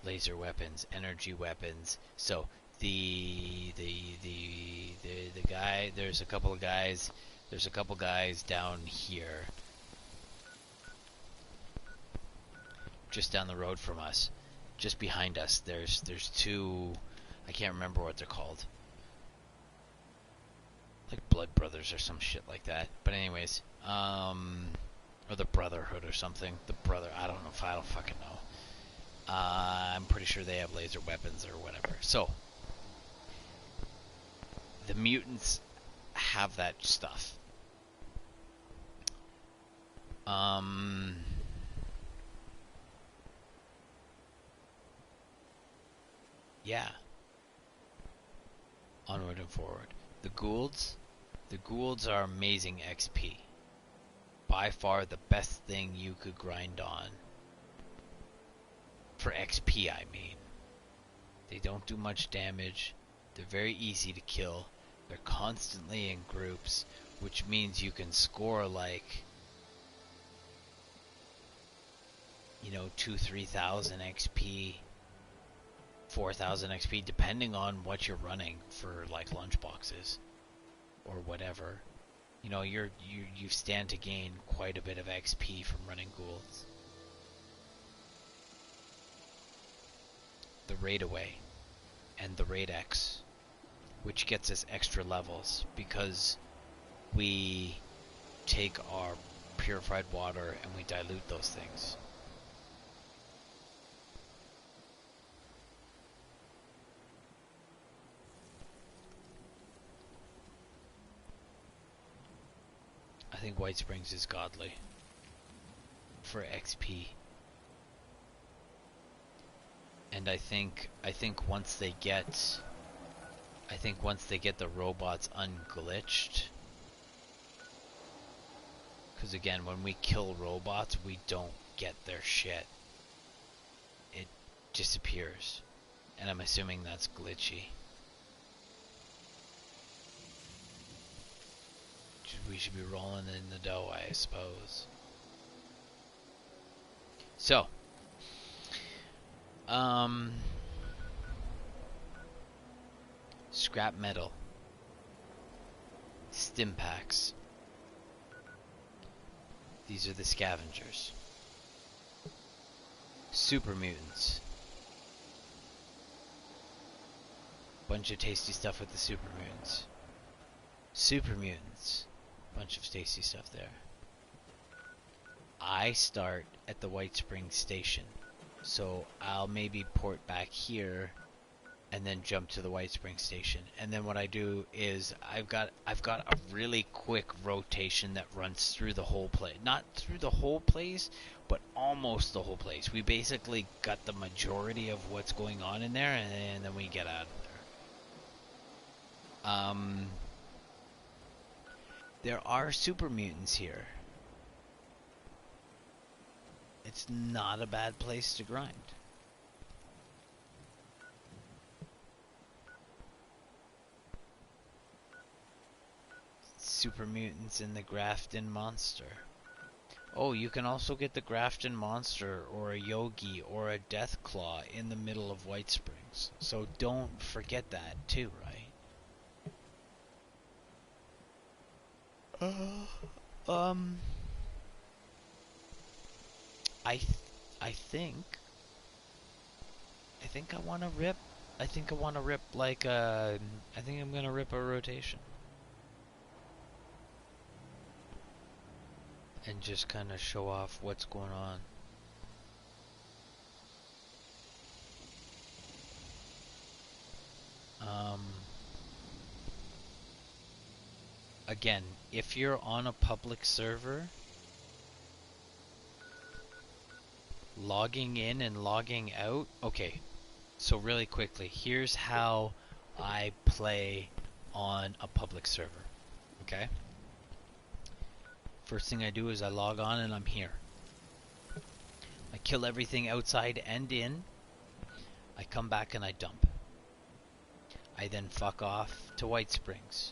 Speaker 1: laser weapons, energy weapons. So the guy. There's a couple guys down here, just down the road from us, just behind us. There's two. I can't remember what they're called. Like Blood Brothers or some shit like that. But anyways, or the Brotherhood or something. I don't know. I don't fucking know. I'm pretty sure they have laser weapons or whatever. So, the mutants have that stuff. Yeah. Onward and forward. The Goulds are amazing XP. By far the best thing you could grind on. For XP, I mean. They don't do much damage. They're very easy to kill. They're constantly in groups, which means you can score like, 2,000-3,000 XP, 4,000 XP, depending on what you're running for like lunchboxes or whatever. You stand to gain quite a bit of XP from running Goulds. The Raid Away and the Raid X, which gets us extra levels because we take our purified water and we dilute those things. I think White Springs is godly for XP. And I think once they get the robots unglitched, because again, when we kill robots, we don't get their shit. It disappears, and I'm assuming that's glitchy. We should be rolling in the dough, I suppose. So, scrap metal, stim packs. These are the scavengers. Super mutants. Bunch of tasty stuff with the super mutants. Super mutants. Bunch of tasty stuff there. I start at the White Springs station. So I'll maybe port back here and then jump to the White Springs station. And then what I do is I've got a really quick rotation that runs through the whole place. Not through the whole place, but almost the whole place. We basically got the majority of what's going on in there, and then we get out of there. There are super mutants here. It's not a bad place to grind. Super mutants in the Grafton monster. Oh, you can also get the Grafton monster or a Yogi or a Deathclaw in the middle of White Springs. So don't forget that too, right? I think I want to rip. I think I want to rip like I think I'm gonna rip a rotation. And just kind of show off what's going on. Again, if you're on a public server, logging in and logging out. Okay, so really quickly, here's how I play on a public server. Okay? First thing I do is I log on and I'm here. I kill everything outside and in. I come back and I dump. I then fuck off to White Springs.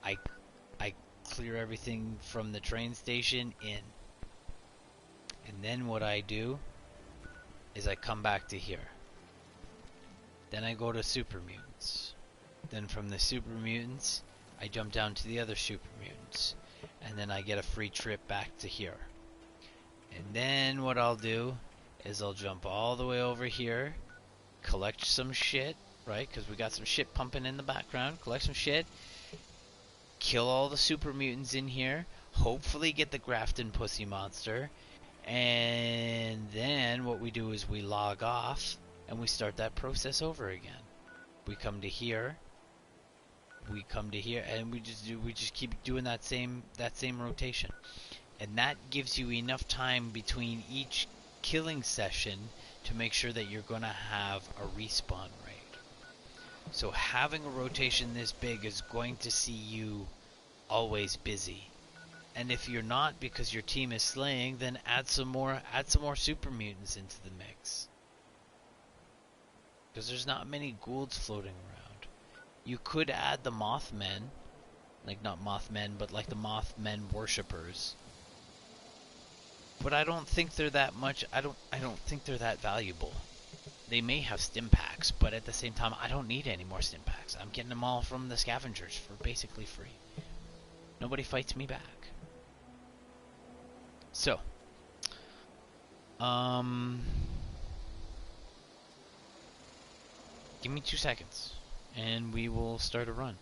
Speaker 1: I clear everything from the train station in. And then what I do is I come back to here. Then I go to Super Mutants. Then from the Super Mutants, I jump down to the other Super Mutants. And then I get a free trip back to here. And then what I'll do is I'll jump all the way over here, collect some shit, right? Because we got some shit pumping in the background. Collect some shit. Kill all the Super Mutants in here. Hopefully get the Grafton Pussy Monster. And then what we do is we log off and we start that process over again. We come to here. We come to here and we just keep doing that same rotation. And that gives you enough time between each killing session to make sure that you're going to have a respawn rate. So having a rotation this big is going to see you always busy. And if you're not because your team is slaying, then add some more super mutants into the mix. Because there's not many Goulds floating around. You could add the Mothmen, like not Mothmen, but like the Mothmen worshippers. But I don't think they're that much. I don't think they're that valuable. They may have stim packs, but at the same time, I don't need any more stim packs. I'm getting them all from the scavengers for basically free. Nobody fights me back. So, give me 2 seconds, and we will start a run.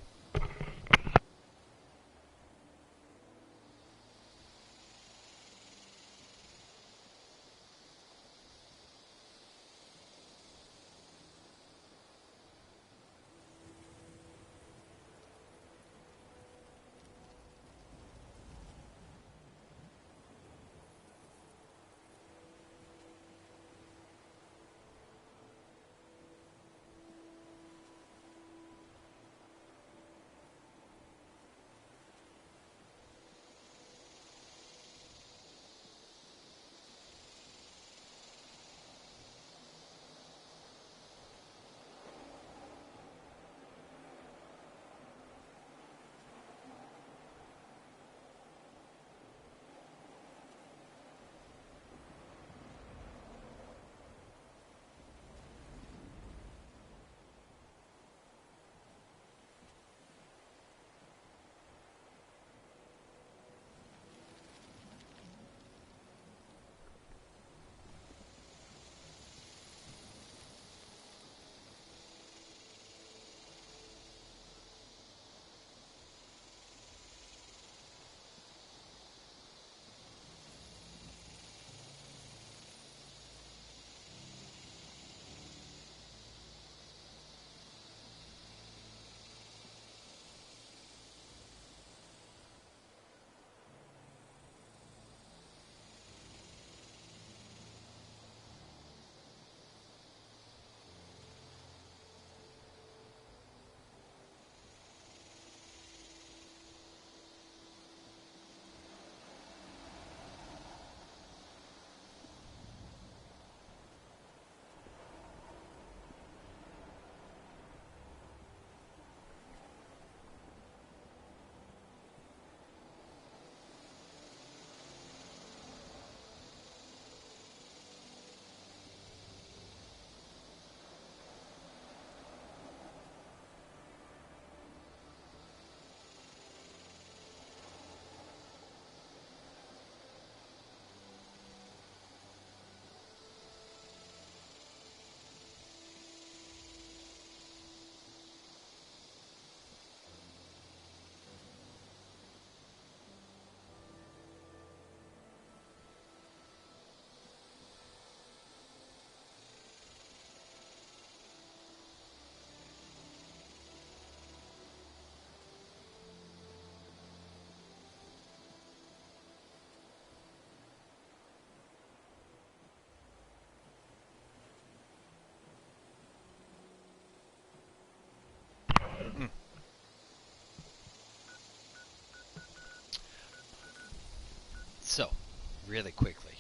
Speaker 1: really quickly.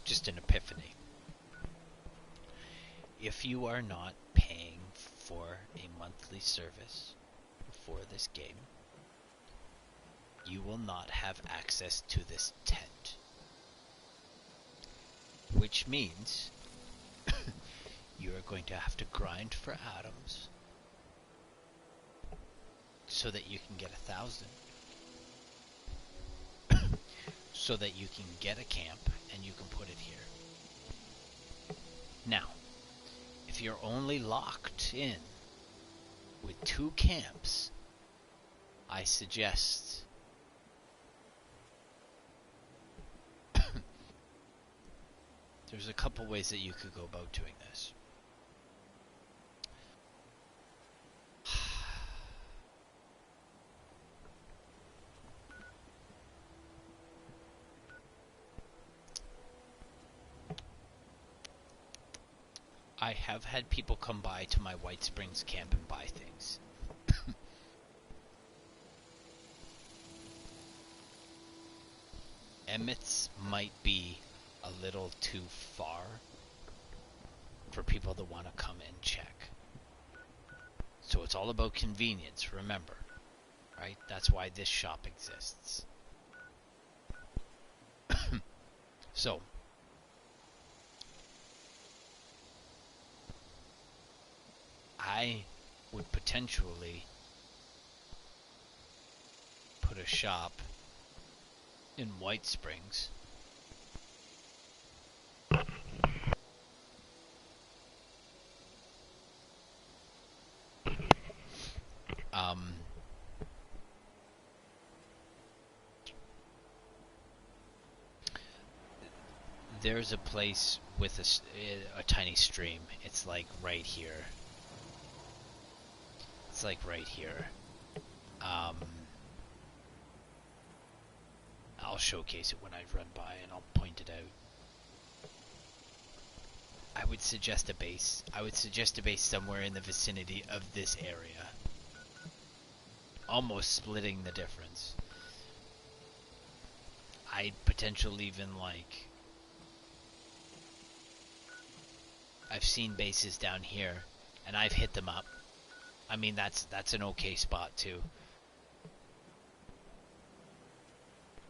Speaker 1: Just an epiphany. If you are not paying for a monthly service for this game, you will not have access to this tent. Which means you are going to have to grind for atoms so that you can get 1,000. So that you can get a camp and you can put it here. Now, if you're only locked in with 2 camps, I suggest there's a couple ways that you could go about doing this. I have had people come by to my White Springs camp and buy things. Emmett's might be a little too far for people that want to come and check. So it's all about convenience, remember. Right? That's why this shop exists. So, I would potentially put a shop in White Springs. There's a place with a tiny stream. It's like right here. It's like right here. I'll showcase it when I run by and I'll point it out. I would suggest a base. I would suggest a base somewhere in the vicinity of this area. Almost splitting the difference. I'd potentially even like... I've seen bases down here, and I've hit them up. I mean, that's an okay spot too.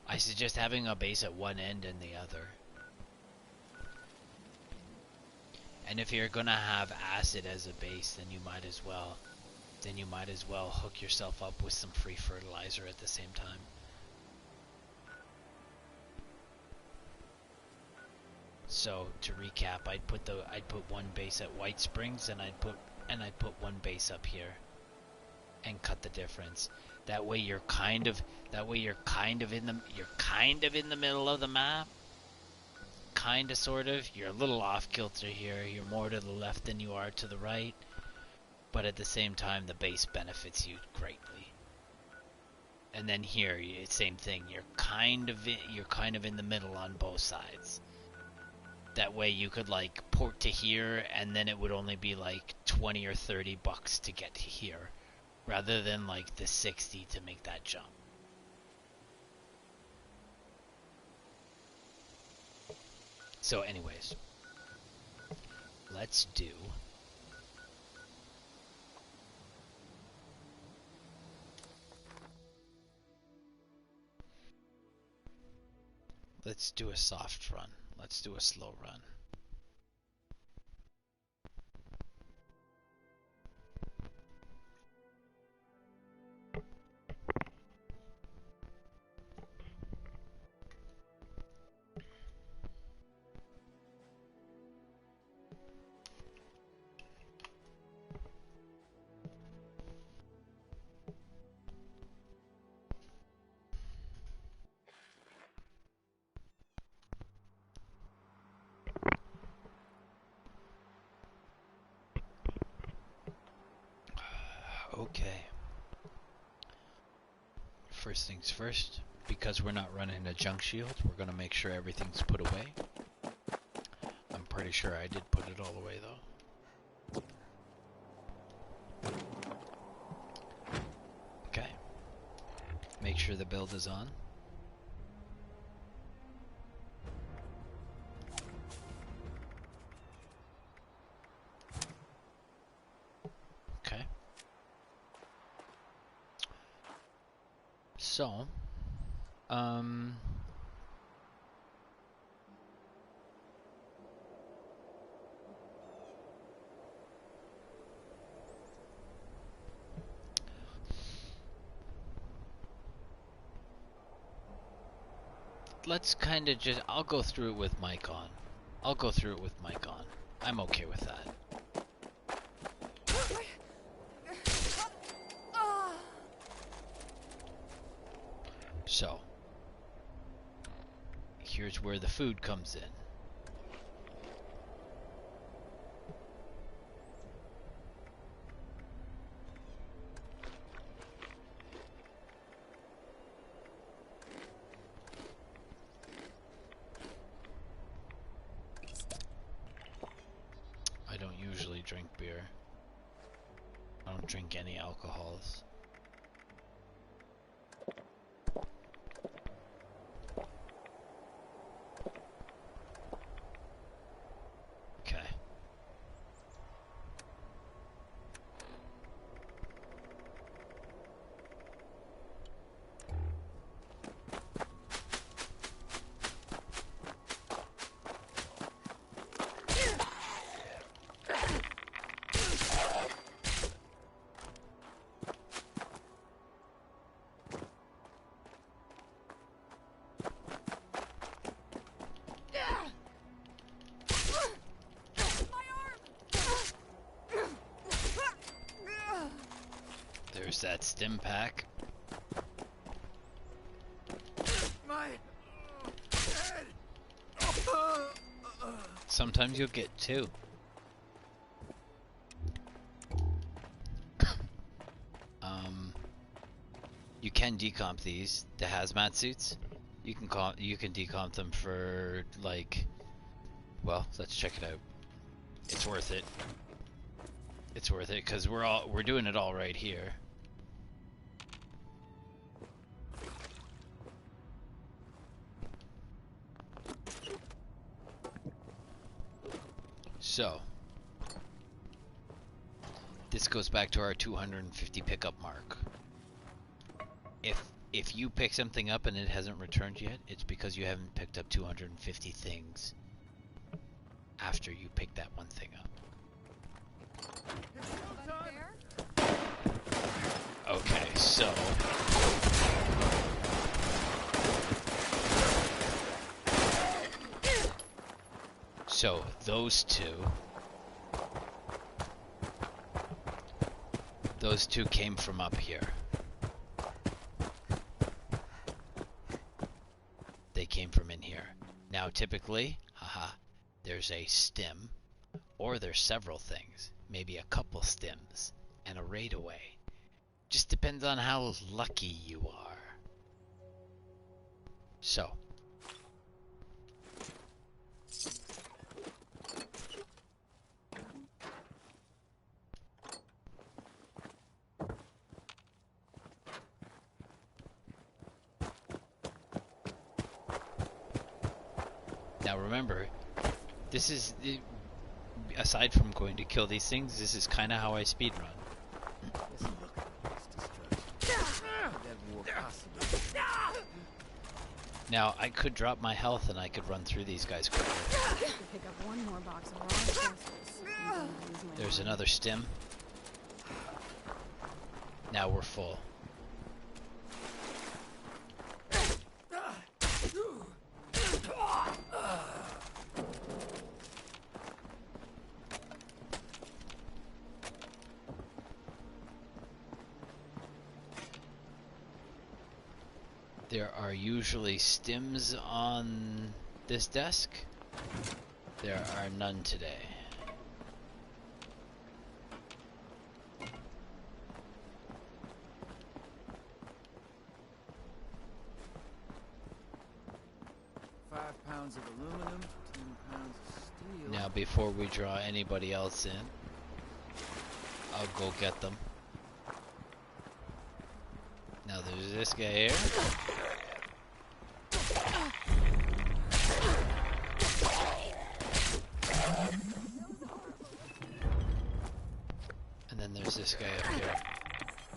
Speaker 1: I suggest having a base at one end and the other. And if you're gonna have acid as a base, then you might as well. Then you might as well hook yourself up with some free fertilizer at the same time. So to recap, I'd put one base at White Springs, and I'd put one base up here, and cut the difference. That way you're kind of in the middle of the map. Kinda, sort of. You're a little off kilter here. You're more to the left than you are to the right. But at the same time, the base benefits you greatly. And then here, same thing. You're kind of in the middle on both sides. That way you could like port to here, and then it would only be like 20 or 30 bucks to get to here, rather than like the 60 to make that jump. So anyways, let's do a soft run. Let's do a slow run. Okay. First things first, because we're not running a junk shield, we're going to make sure everything's put away. I'm pretty sure I did put it all away though. Okay. Make sure the build is on. So, um, let's kind of just, I'll go through it with mic on. I'll go through it with mic on. I'm okay with that. So, here's where the food comes in. I don't usually drink beer. I don't drink any alcohols. Okay. There's that stim pack.
Speaker 5: My head.
Speaker 1: Sometimes you'll get two. You can decomp these, the hazmat suits. You can decomp them for like, well, let's check it out. It's worth it. It's worth it because we're doing it all right here. So, this goes back to our 250 pickup mark. If you pick something up and it hasn't returned yet, it's because you haven't picked up 250 things after you pick that one thing up. Okay, so those two came from up here. They came from in here. Now typically, there's a stim, or there's several things, maybe a couple stims, and a raid away. Just depends on how lucky you are. So, now remember, this is, aside from going to kill these things, this is kind of how I speedrun. Now, I could drop my health and I could run through these guys quicker.
Speaker 2: Pick up one more box of raw justice.
Speaker 1: There's another stim. Now we're full. There are usually stims on this desk. There are none today.
Speaker 5: Pounds of aluminum, 10 pounds of steel.
Speaker 1: Now, before we draw anybody else in, I'll go get them. Now, there's this guy here. And then there's this guy up here.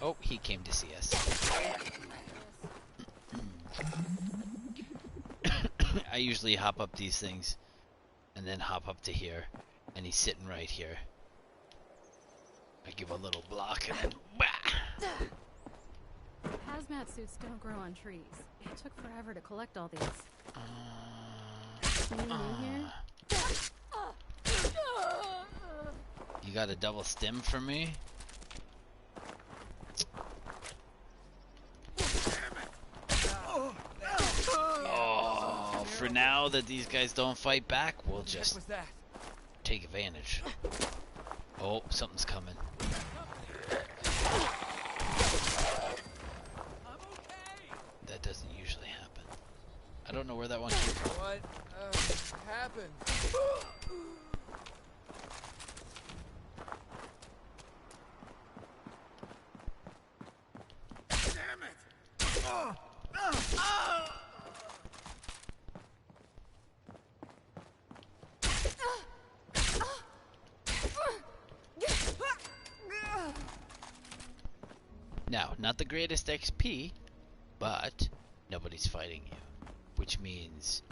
Speaker 1: Oh, he came to see us. usually hop up these things and then hop up to here, and he's sitting right here. I give a little block and then
Speaker 2: Hazmat suits don't grow on trees. It took forever to collect all these. Anything in here?
Speaker 1: You got a double stim for me? Oh, for now that these guys don't fight back, we'll just take advantage. Oh, something's coming. That doesn't usually happen. I don't know where that one came from.
Speaker 5: What happened? Damn it!
Speaker 1: Now, not the greatest XP, but nobody's fighting you, which means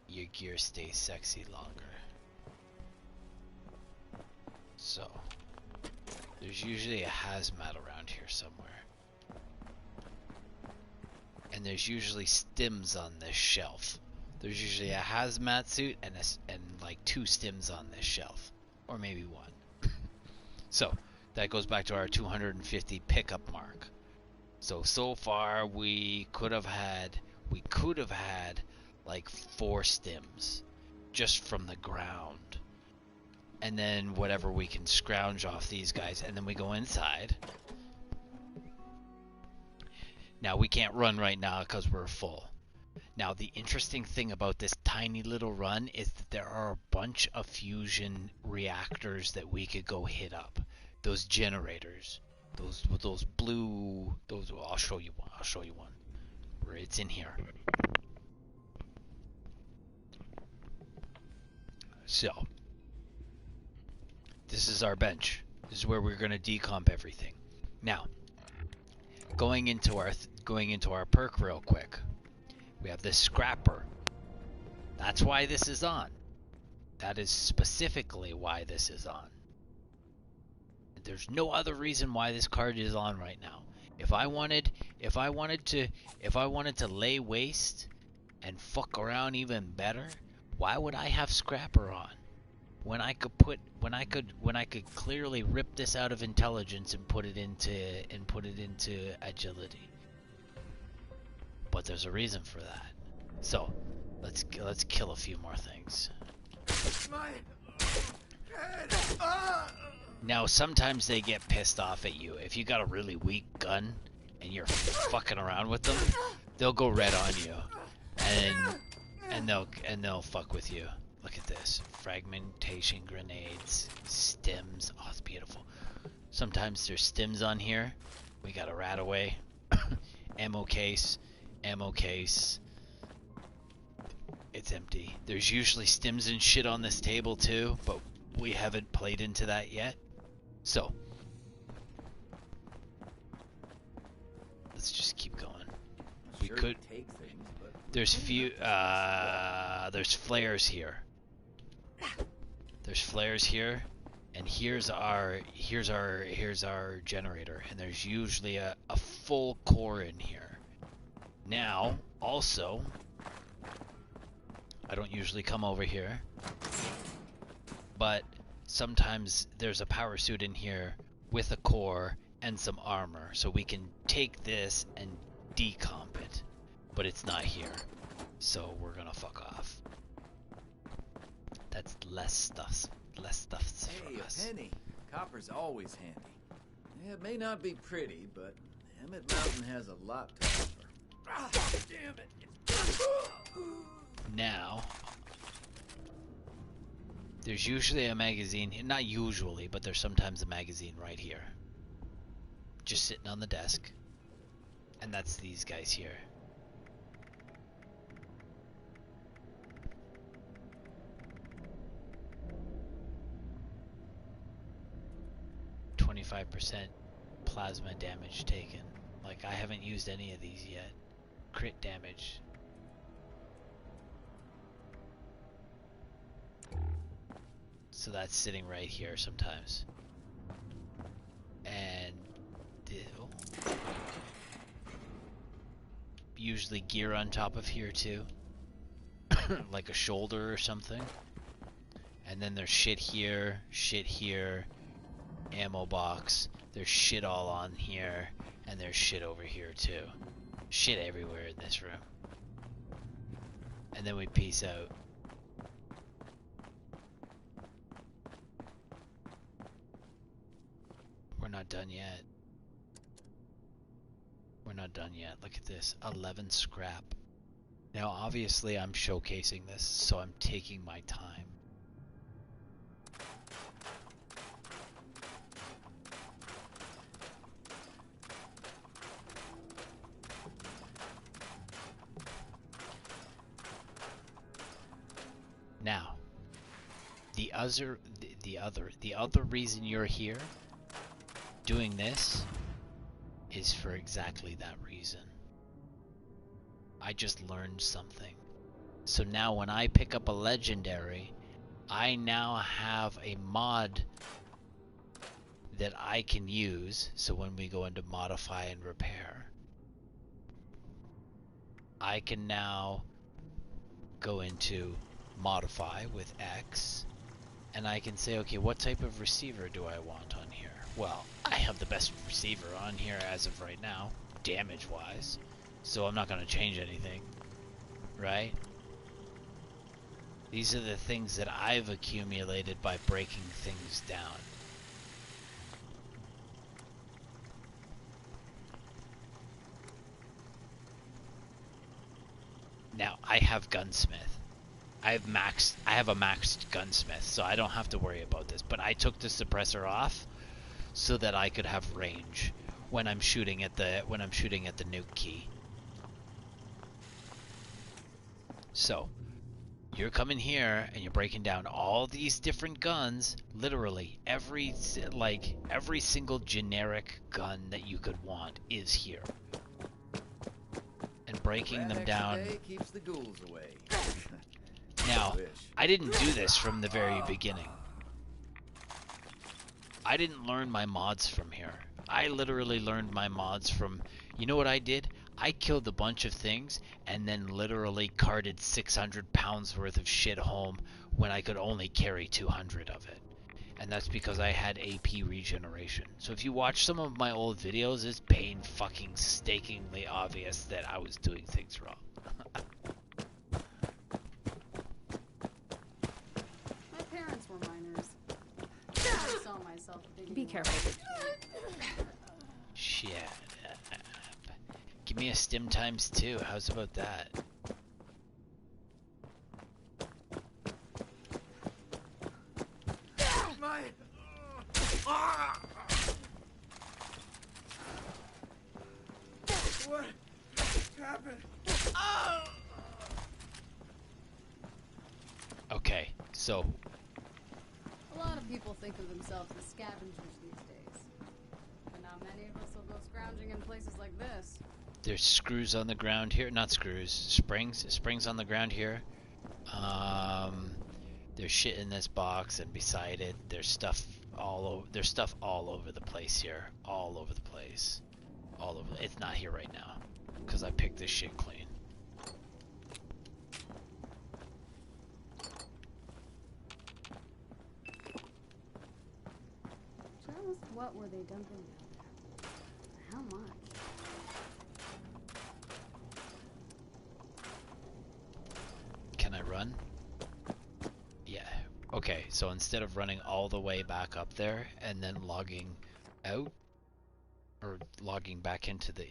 Speaker 1: your gear stays sexy longer. So, there's usually a hazmat around here somewhere. And there's usually stims on this shelf. There's usually a hazmat suit and like 2 stims on this shelf, or maybe 1. So that goes back to our 250 pickup mark. So far we could have had like 4 stims just from the ground, and then whatever we can scrounge off these guys, and then we go inside. Now we can't run right now because we're full. Now the interesting thing about this tiny little run is that there are a bunch of fusion reactors that we could go hit up. Those generators, those blue, I'll show you one. Where it's in here. So this is our bench. This is where we're gonna decomp everything. Now, going into our perk real quick. We have this scrapper. That's why this is on. That is specifically why this is on. There's no other reason why this card is on right now. If I wanted to lay waste and fuck around even better, why would I have scrapper on? When I could clearly rip this out of intelligence and put it into agility. But there's a reason for that. So, let's kill a few more things.
Speaker 5: My head.
Speaker 1: Now, sometimes they get pissed off at you. If you got a really weak gun and you're fucking around with them, they'll go red on you, and they'll fuck with you. Look at this: fragmentation grenades, stims. Oh, it's beautiful. Sometimes there's stims on here. We got a rat away. Ammo case. It's empty. There's usually stims and shit on this table too, but we haven't played into that yet. So let's just keep going. We
Speaker 5: Sure
Speaker 1: could
Speaker 5: take things, but
Speaker 1: there's flares here. There's flares here, and here's our generator, and there's usually a full core in here. Now, also, I don't usually come over here, but sometimes there's a power suit in here with a core and some armor, so we can take this and decomp it, but it's not here, so we're gonna fuck off. That's less stuff
Speaker 5: hey,
Speaker 1: for
Speaker 5: a
Speaker 1: us.
Speaker 5: penny. Copper's always handy. Yeah, it may not be pretty, but Emmett Mountain has a lot to offer. Ah, damn it!
Speaker 1: Now, there's usually a magazine, not usually, but there's sometimes a magazine right here. Just sitting on the desk. And that's these guys here. %, plasma damage taken. Like, I haven't used any of these yet. Crit damage. So that's sitting right here sometimes. And usually gear on top of here too. Like a shoulder or something. And then there's shit here, ammo box. There's shit all on here, and there's shit over here too. Shit everywhere in this room. And then we peace out. We're not done yet. We're not done yet. Look at this. 11 scrap. Now obviously I'm showcasing this, so I'm taking my time. Now, the other reason you're here doing this is for exactly that reason. I just learned something. So now when I pick up a legendary, I now have a mod that I can use. So when we go into modify and repair, I can now go into modify with X, and I can say, okay, what type of receiver do I want on here? Well, I have the best receiver on here as of right now, damage-wise, so I'm not going to change anything, right? These are the things that I've accumulated by breaking things down. Now, I have gunsmith. I have a maxed gunsmith, so I don't have to worry about this. But I took the suppressor off so that I could have range when I'm shooting at the nuke key. So you're coming here and you're breaking down all these different guns, literally every single generic gun that you could want is here. And breaking them down
Speaker 5: keeps the ghouls away.
Speaker 1: Now, I didn't do this from the very beginning. I didn't learn my mods from here. I literally learned my mods from, you know what I did? I killed a bunch of things and then literally carted 600 pounds worth of shit home when I could only carry 200 of it. And that's because I had AP regeneration. So if you watch some of my old videos, it's painstakingly obvious that I was doing things wrong.
Speaker 2: Be careful.
Speaker 1: Shit. Give me a stim times 2. How's about that?
Speaker 5: What happened?
Speaker 1: Okay, so
Speaker 6: A lot of people think of themselves as scavengers these days. But not many of us will go scrounging in places like this.
Speaker 1: there's screws on the ground here. Not screws, springs on the ground here. There's shit in this box, and beside it, there's stuff all over the place here. All over the place. All over. It's not here right now, because I picked this shit clean.
Speaker 6: Just what were they dumping down there? How much?
Speaker 1: Can I run? Yeah. Okay, so instead of running all the way back up there and then logging out or logging back into the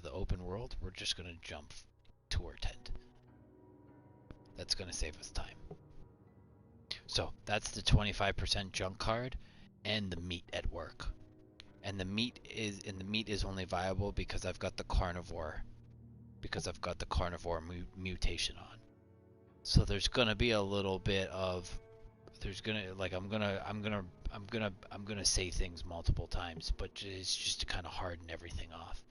Speaker 1: open world, we're just gonna jump to our tent. That's gonna save us time. So that's the 25% junk card and the meat at work. And the meat is only viable because I've got the carnivore mutation on. So there's gonna be a little bit of I'm gonna say things multiple times, but it's just to kind of harden everything off.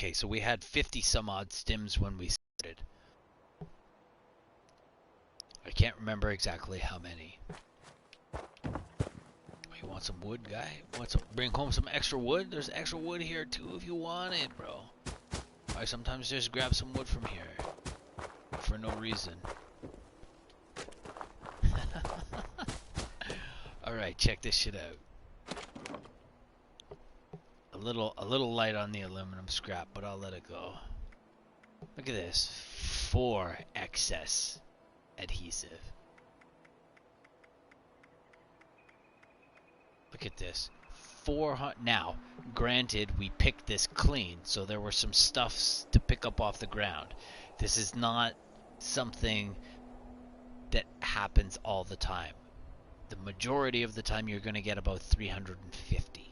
Speaker 1: Okay, so we had 50 some odd stims when we started. I can't remember exactly how many. You want some wood, guy? Bring home some extra wood? There's extra wood here too if you want it, bro. I sometimes just grab some wood from here for no reason. All right, check this shit out. A little light on the aluminum scrap, but I'll let it go. Look at this, 4 excess adhesive. Look at this, 400. Now, granted, we picked this clean, so there were some stuffs to pick up off the ground. This is not something that happens all the time. The majority of the time, you're going to get about 350.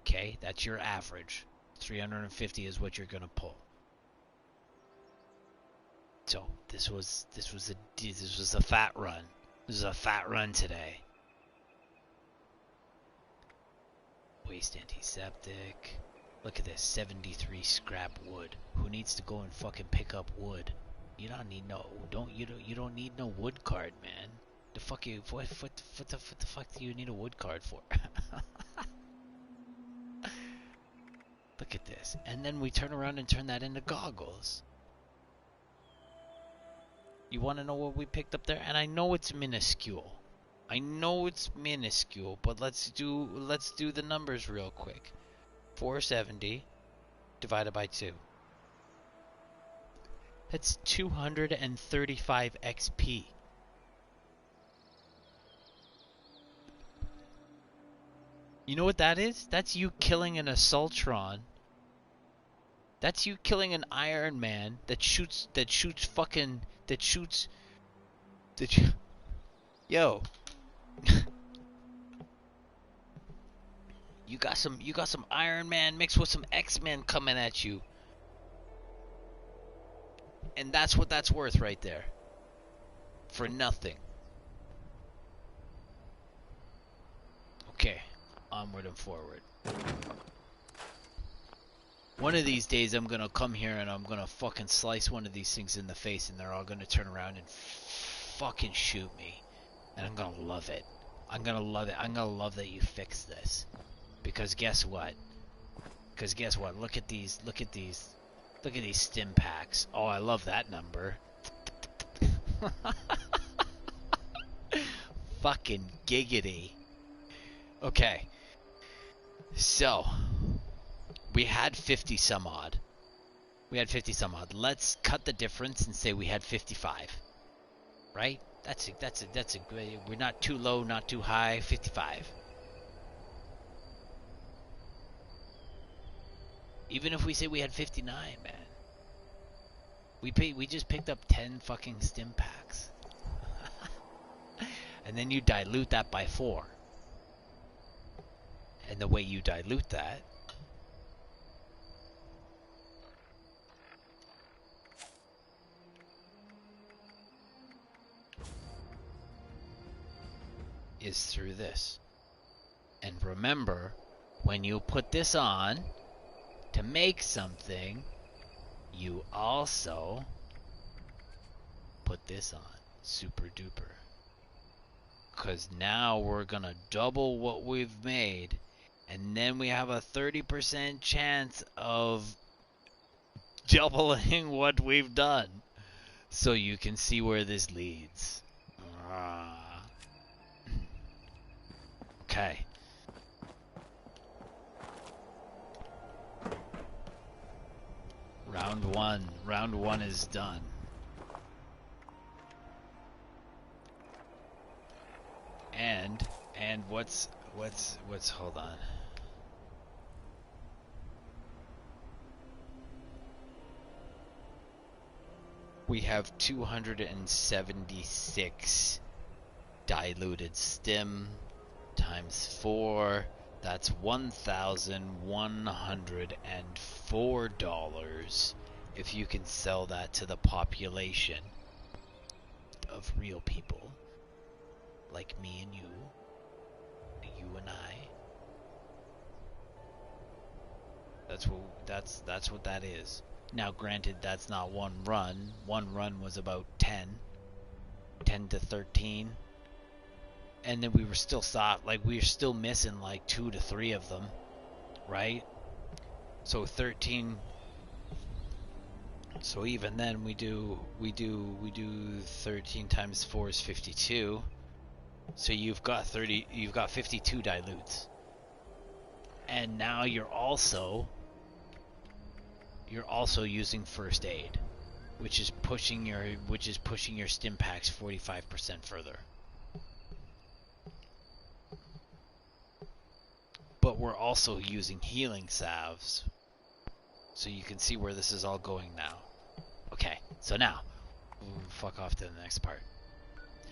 Speaker 1: Okay, that's your average. 350 is what you're going to pull. So this was a fat run. This is a fat run today. Waste antiseptic. Look at this, 73 scrap wood. Who needs to go and fucking pick up wood? You don't need you don't need no wood card, man. The fuck you what the fuck do you need a wood card for? Look at this. And then we turn around and turn that into goggles. You want to know what we picked up there? And I know it's minuscule. But let's do the numbers real quick. 470 divided by 2. That's 235 XP. You know what that is? That's you killing an Assaultron. That's you killing an Iron Man that shoots Yo. You got some Iron Man mixed with some X-Men coming at you. And that's what that's worth right there. For nothing. Okay, onward and forward. One of these days I'm gonna come here and I'm gonna fucking slice one of these things in the face and they're all gonna turn around and fucking shoot me. And I'm gonna love it. I'm gonna love it. I'm gonna love that you fixed this. Because guess what? Look at these stim packs. Oh, I love that number. Fucking giggity. Okay. So, we had 50 some odd. Let's cut the difference and say we had 55. Right? That's a good. We're not too low, not too high. 55. Even if we say we had 59, man. We just picked up 10 fucking stim packs. And then you dilute that by 4. And the way you dilute that is through this. And remember, when you put this on to make something, you also put this on. Super duper. Because now we're gonna double what we've made, and then we have a 30% chance of doubling what we've done. So you can see where this leads. Okay. Round one is done. And what's hold on. We have 276 diluted stim times 4. That's $1,104 if you can sell that to the population of real people like me and you and I. That's what that is. Now, granted, that's not one run. One run was about 10 to 13, and then we were still we were still missing like 2 to 3 of them, right? So 13. So even then, we do 13 times 4 is 52. So you've got 52 dilutes, and now you're also using first aid, which is pushing your stim packs 45% further. But we're also using healing salves, so you can see where this is all going now. Okay, so now we'll fuck off to the next part.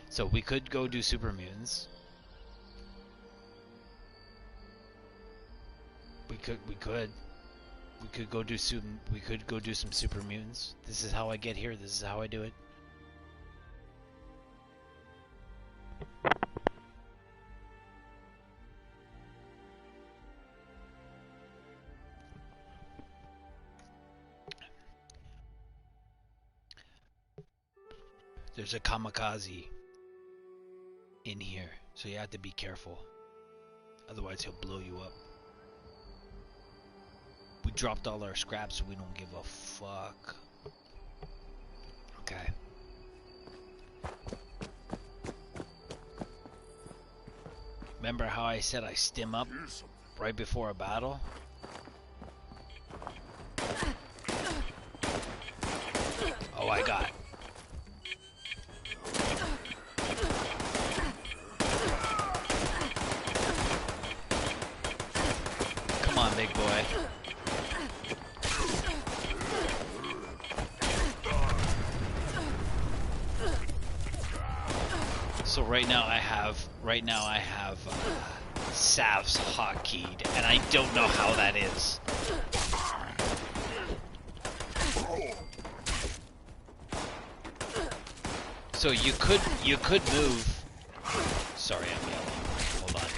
Speaker 1: So we could go do super mutants. We could go do some super mutants. This is how I get here. This is how I do it. There's a kamikaze in here, so you have to be careful. Otherwise he'll blow you up. We dropped all our scraps, so we don't give a fuck. Okay. Remember how I said I stim up right before a battle? Oh, I got it. Come on, big boy. So right now I have salves hotkeyed, and I don't know how that is. So you could move. Sorry, I'm yelling. Hold on.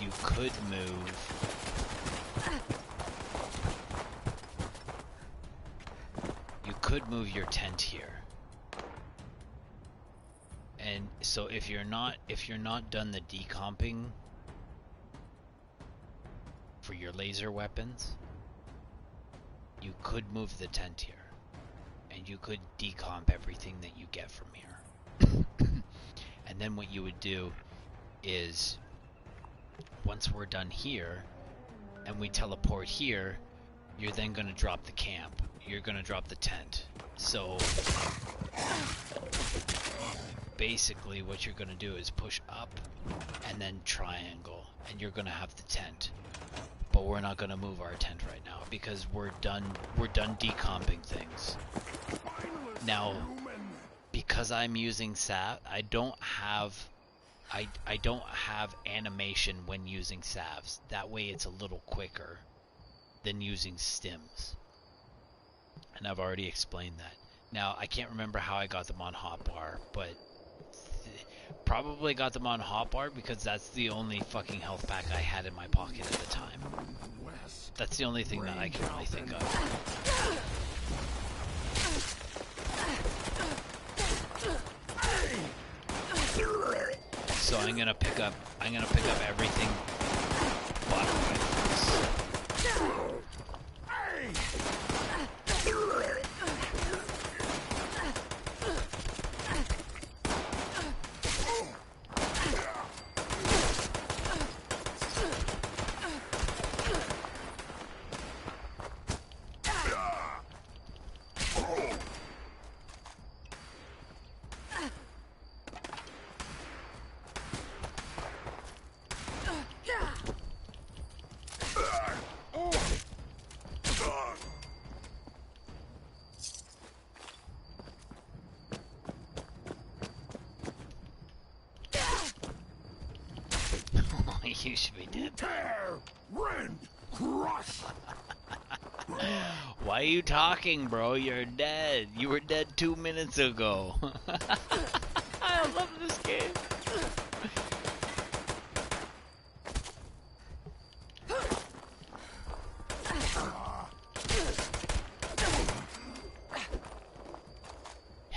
Speaker 1: You could move. You could move your tent here. And so if you're not done the decomping for your laser weapons, you could move the tent here, and you could decomp everything that you get from here. And then what you would do is, once we're done here and we teleport here, you're then going to drop the camp. You're going to drop the tent. So basically what you're going to do is push up and then triangle, and you're going to have the tent. But we're not going to move our tent right now because we're done decomping things. Now, because I'm using SAV, I don't have animation when using salves. That way it's a little quicker than using stims. And I've already explained that. Now, I can't remember how I got them on hotbar, but probably got them on hotbar because that's the only fucking health pack I had in my pocket at the time. That's the only thing that I can really think of. So I'm gonna pick up everything but rifles. You should be dead.
Speaker 4: Tear, rend, crush.
Speaker 1: Why are you talking, bro? You're dead. You were dead 2 minutes ago. I love this game.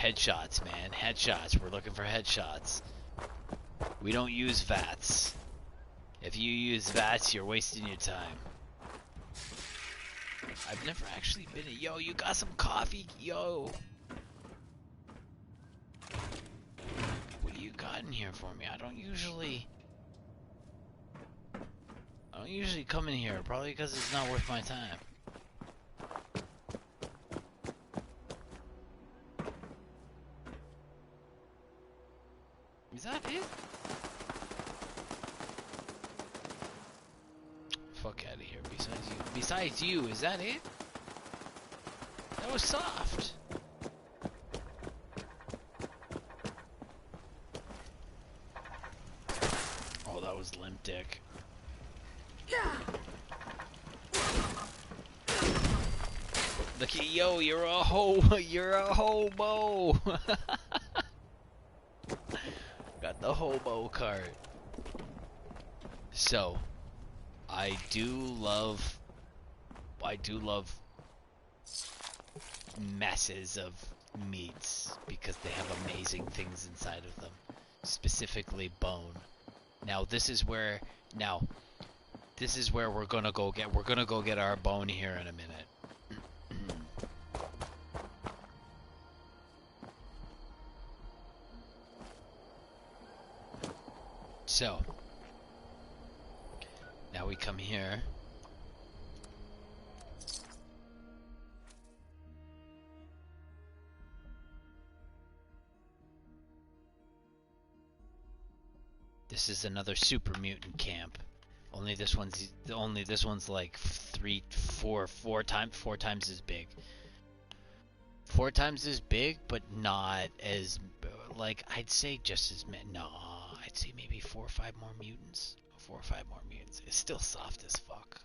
Speaker 1: headshots, man. Headshots. We're looking for headshots. We don't use VATS. If you use VATS, you're wasting your time. I've never actually been in... Yo, you got some coffee? Yo. What do you got in here for me? I don't usually come in here, probably because it's not worth my time. Is that it? Fuck out of here. Besides you, is that it? That was soft. Oh, that was limp dick. Look at yo, you're a hobo. Got the hobo card. So, I do love messes of meats because they have amazing things inside of them, specifically bone. Now this is where we're gonna go get our bone here in a minute. So now we come here. This is another super mutant camp. Only this one's like four times as big. 4 times as big, but not as like I'd say just as many. No, I'd say maybe 4 or 5 more mutants. 4 or 5 more mutants. It's still soft as fuck.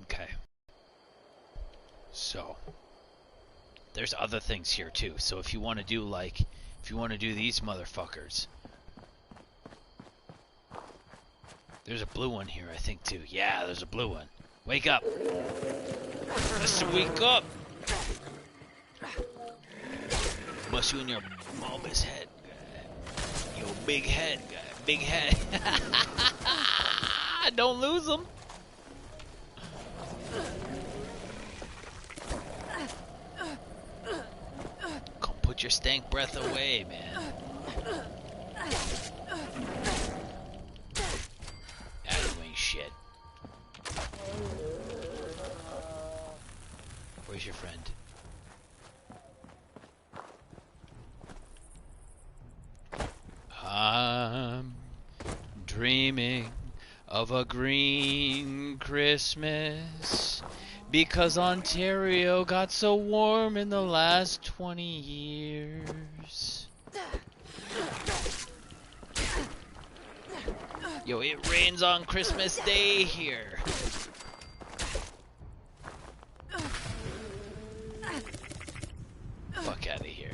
Speaker 1: Okay. So there's other things here too. So if you want to do these motherfuckers, there's a blue one here, I think too. Yeah, there's a blue one. Wake up! Let's wake up! Bust you in your bulbous head, guy. Yo, big head, guy. Big head. Don't lose them. Come put your stank breath away, man. Ah, you ain't shit. Where's your friend? I'm dreaming of a green Christmas because Ontario got so warm in the last 20 years. Yo, it rains on Christmas Day here. Fuck out of here.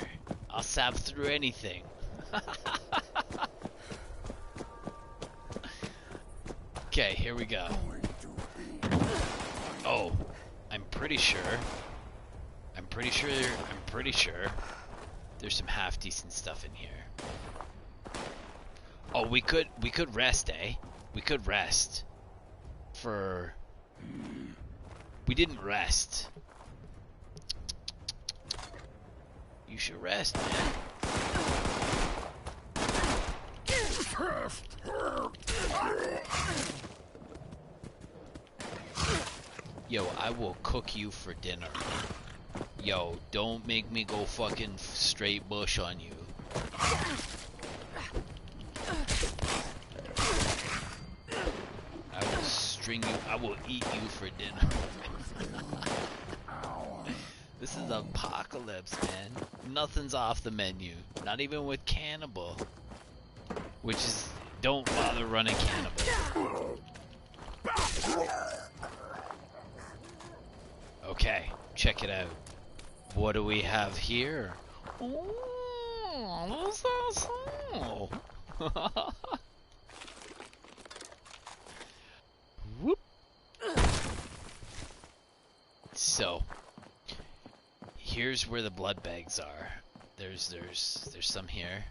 Speaker 1: I'll sap through anything. Okay, here we go. Oh, I'm pretty sure there's some half decent stuff in here. Oh, we could rest, eh? We could rest. We didn't rest. You should rest, man. Yo, I will cook you for dinner. Yo, don't make me go fucking straight bush on you. I will string you, I will eat you for dinner. This is apocalypse, man. Nothing's off the menu. Not even with cannibal. Which is, don't bother running cannibal. Okay, check it out. What do we have here? Oh, what's that? Whoop. so here's where the blood bags are. There's some here.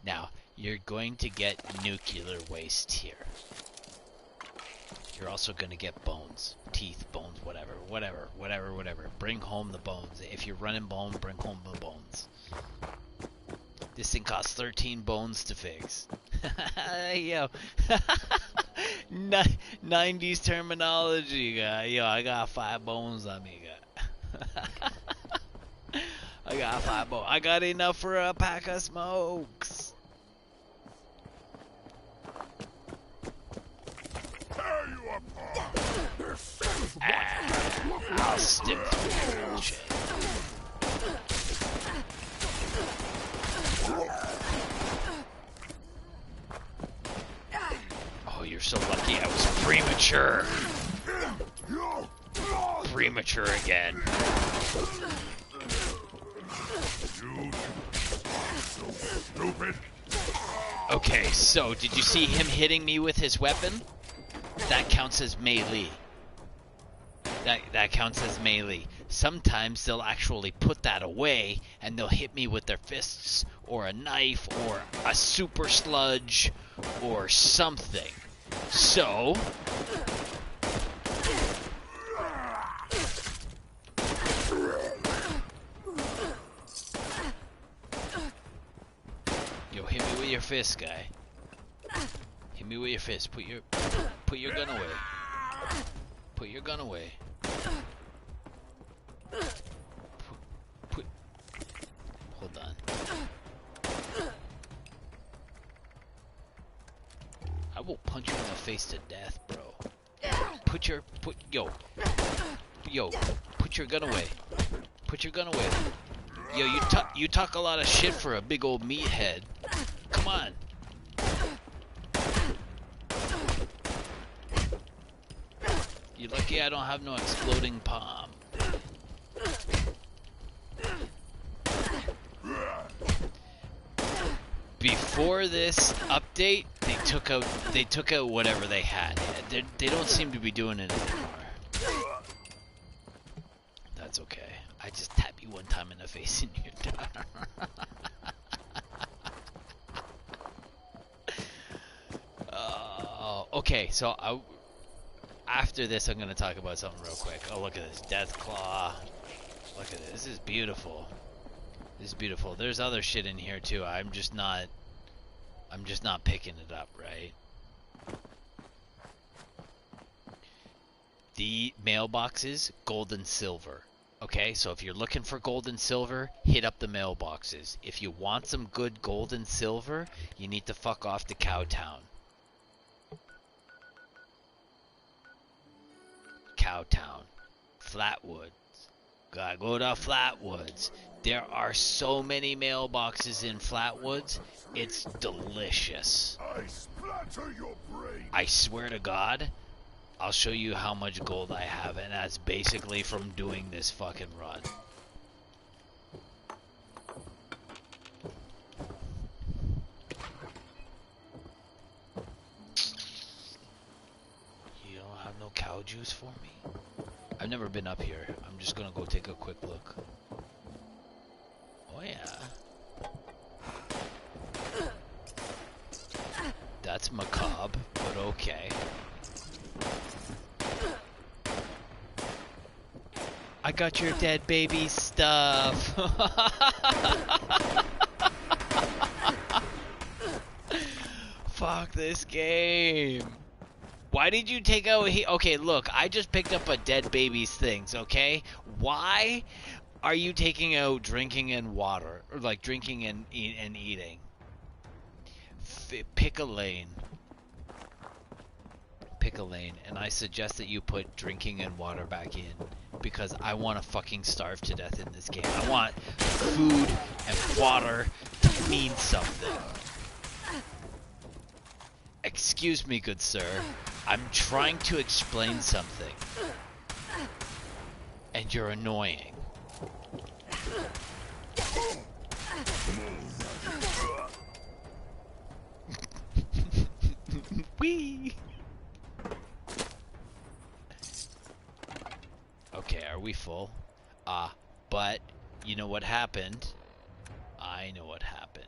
Speaker 1: Now, you're going to get nuclear waste here. You're also going to get bones, teeth, bones, whatever. Bring home the bones. If you're running bone, bring home the bones. This thing costs 13 bones to fix. Yo. 90s terminology, guy. Yo, I got 5 bones on me, guy. I got 5 bones. I got enough for a pack of smokes.
Speaker 4: Tear you apart.
Speaker 1: I'll stick through your bullshit. Oh, you're so lucky I was premature. Premature again.
Speaker 4: You so stupid.
Speaker 1: Okay, so did you see him hitting me with his weapon? That counts as melee. That counts as melee. Sometimes they'll actually put that away and they'll hit me with their fists or a knife or a super sludge or something. So yo, hit me with your fist, guy. Hit me with your fist. Put your gun away. Put your gun away. Hold on. I will punch you in the face to death, bro. Put your gun away. Put your gun away. Yo, you talk a lot of shit for a big old meathead. Come on. You're lucky I don't have no exploding palm. Before this update, they took out whatever they had. They don't seem to be doing it anymore. That's okay. I just tap you one time in the face and you're done. Okay, so after this, I'm gonna talk about something real quick. Oh, look at this Death Claw. Look at this. This is beautiful. This is beautiful. There's other shit in here too. I'm just not picking it up, right? The mailboxes, gold and silver. Okay, so if you're looking for gold and silver, hit up the mailboxes. If you want some good gold and silver, you need to fuck off to Cowtown. Cowtown. Flatwoods. Gotta go to Flatwoods. There are so many mailboxes in Flatwoods. It's delicious.
Speaker 4: I splatter your brain.
Speaker 1: I swear to God, I'll show you how much gold I have, and that's basically from doing this fucking run. You don't have no cow juice for me? I've never been up here. I'm just gonna go take a quick look. Oh yeah. That's macabre, but okay. I got your dead baby stuff. Fuck this game. Why did you take out okay, look, I just picked up a dead baby's things, okay? Why are you taking out drinking and water? Or like drinking and eating? Pick a lane. Pick a lane, and I suggest that you put drinking and water back in, because I want to fucking starve to death in this game. I want food and water to mean something. Excuse me, good sir. I'm trying to explain something, and you're annoying. Wee. Okay, we full? But you know what happened? I know what happened.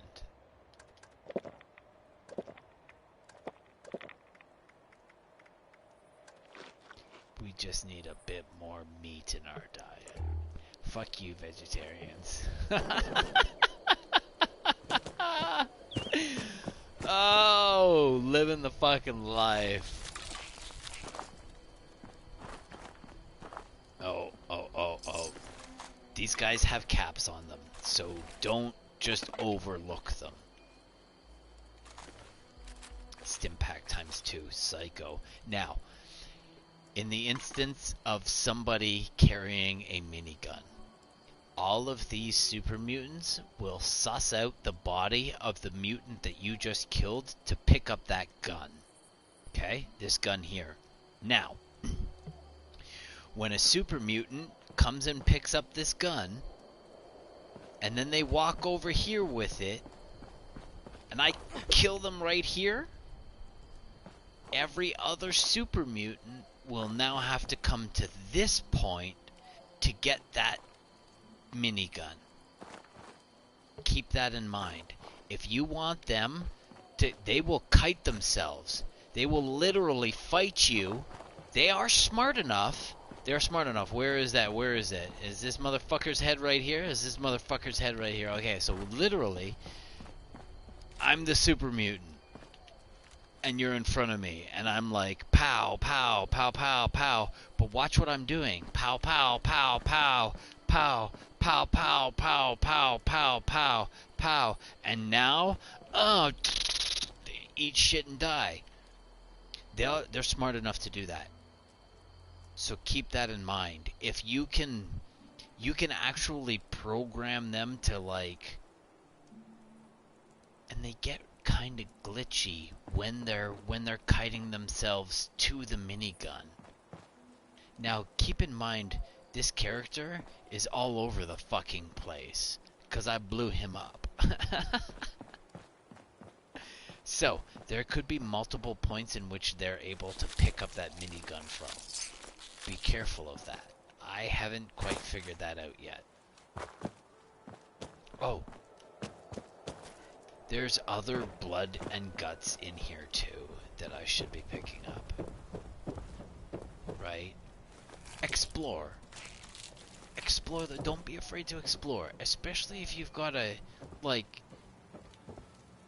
Speaker 1: We just need a bit more meat in our diet. Fuck you, vegetarians. Oh, living the fucking life. Oh. These guys have caps on them, so don't just overlook them. Stimpack times 2, psycho. Now, in the instance of somebody carrying a minigun, all of these super mutants will suss out the body of the mutant that you just killed to pick up that gun. Okay? This gun here. Now, when a super mutant comes and picks up this gun, and then they walk over here with it, and I kill them right here, every other super mutant will now have to come to this point to get that minigun. Keep that in mind. If you want them to, they will kite themselves. They will literally fight you. They are smart enough. They're smart enough. Where is that? Where is it? Is this motherfucker's head right here? Is this motherfucker's head right here? Okay, so literally, I'm the super mutant. And you're in front of me. And I'm like, pow, pow, pow, pow, pow. But watch what I'm doing. Pow, pow, pow, pow, pow, pow, pow, pow, pow, pow, pow, pow. And now, eat shit and die. They're smart enough to do that. So keep that in mind. If you can actually program them to like, and they get kind of glitchy when they're kiting themselves to the minigun. Now keep in mind, this character is all over the fucking place because I blew him up. So there could be multiple points in which they're able to pick up that minigun from. Be careful of that. I haven't quite figured that out yet. Oh. There's other blood and guts in here too that I should be picking up. Right? Explore. Explore. Don't be afraid to explore. Especially if you've got a, like,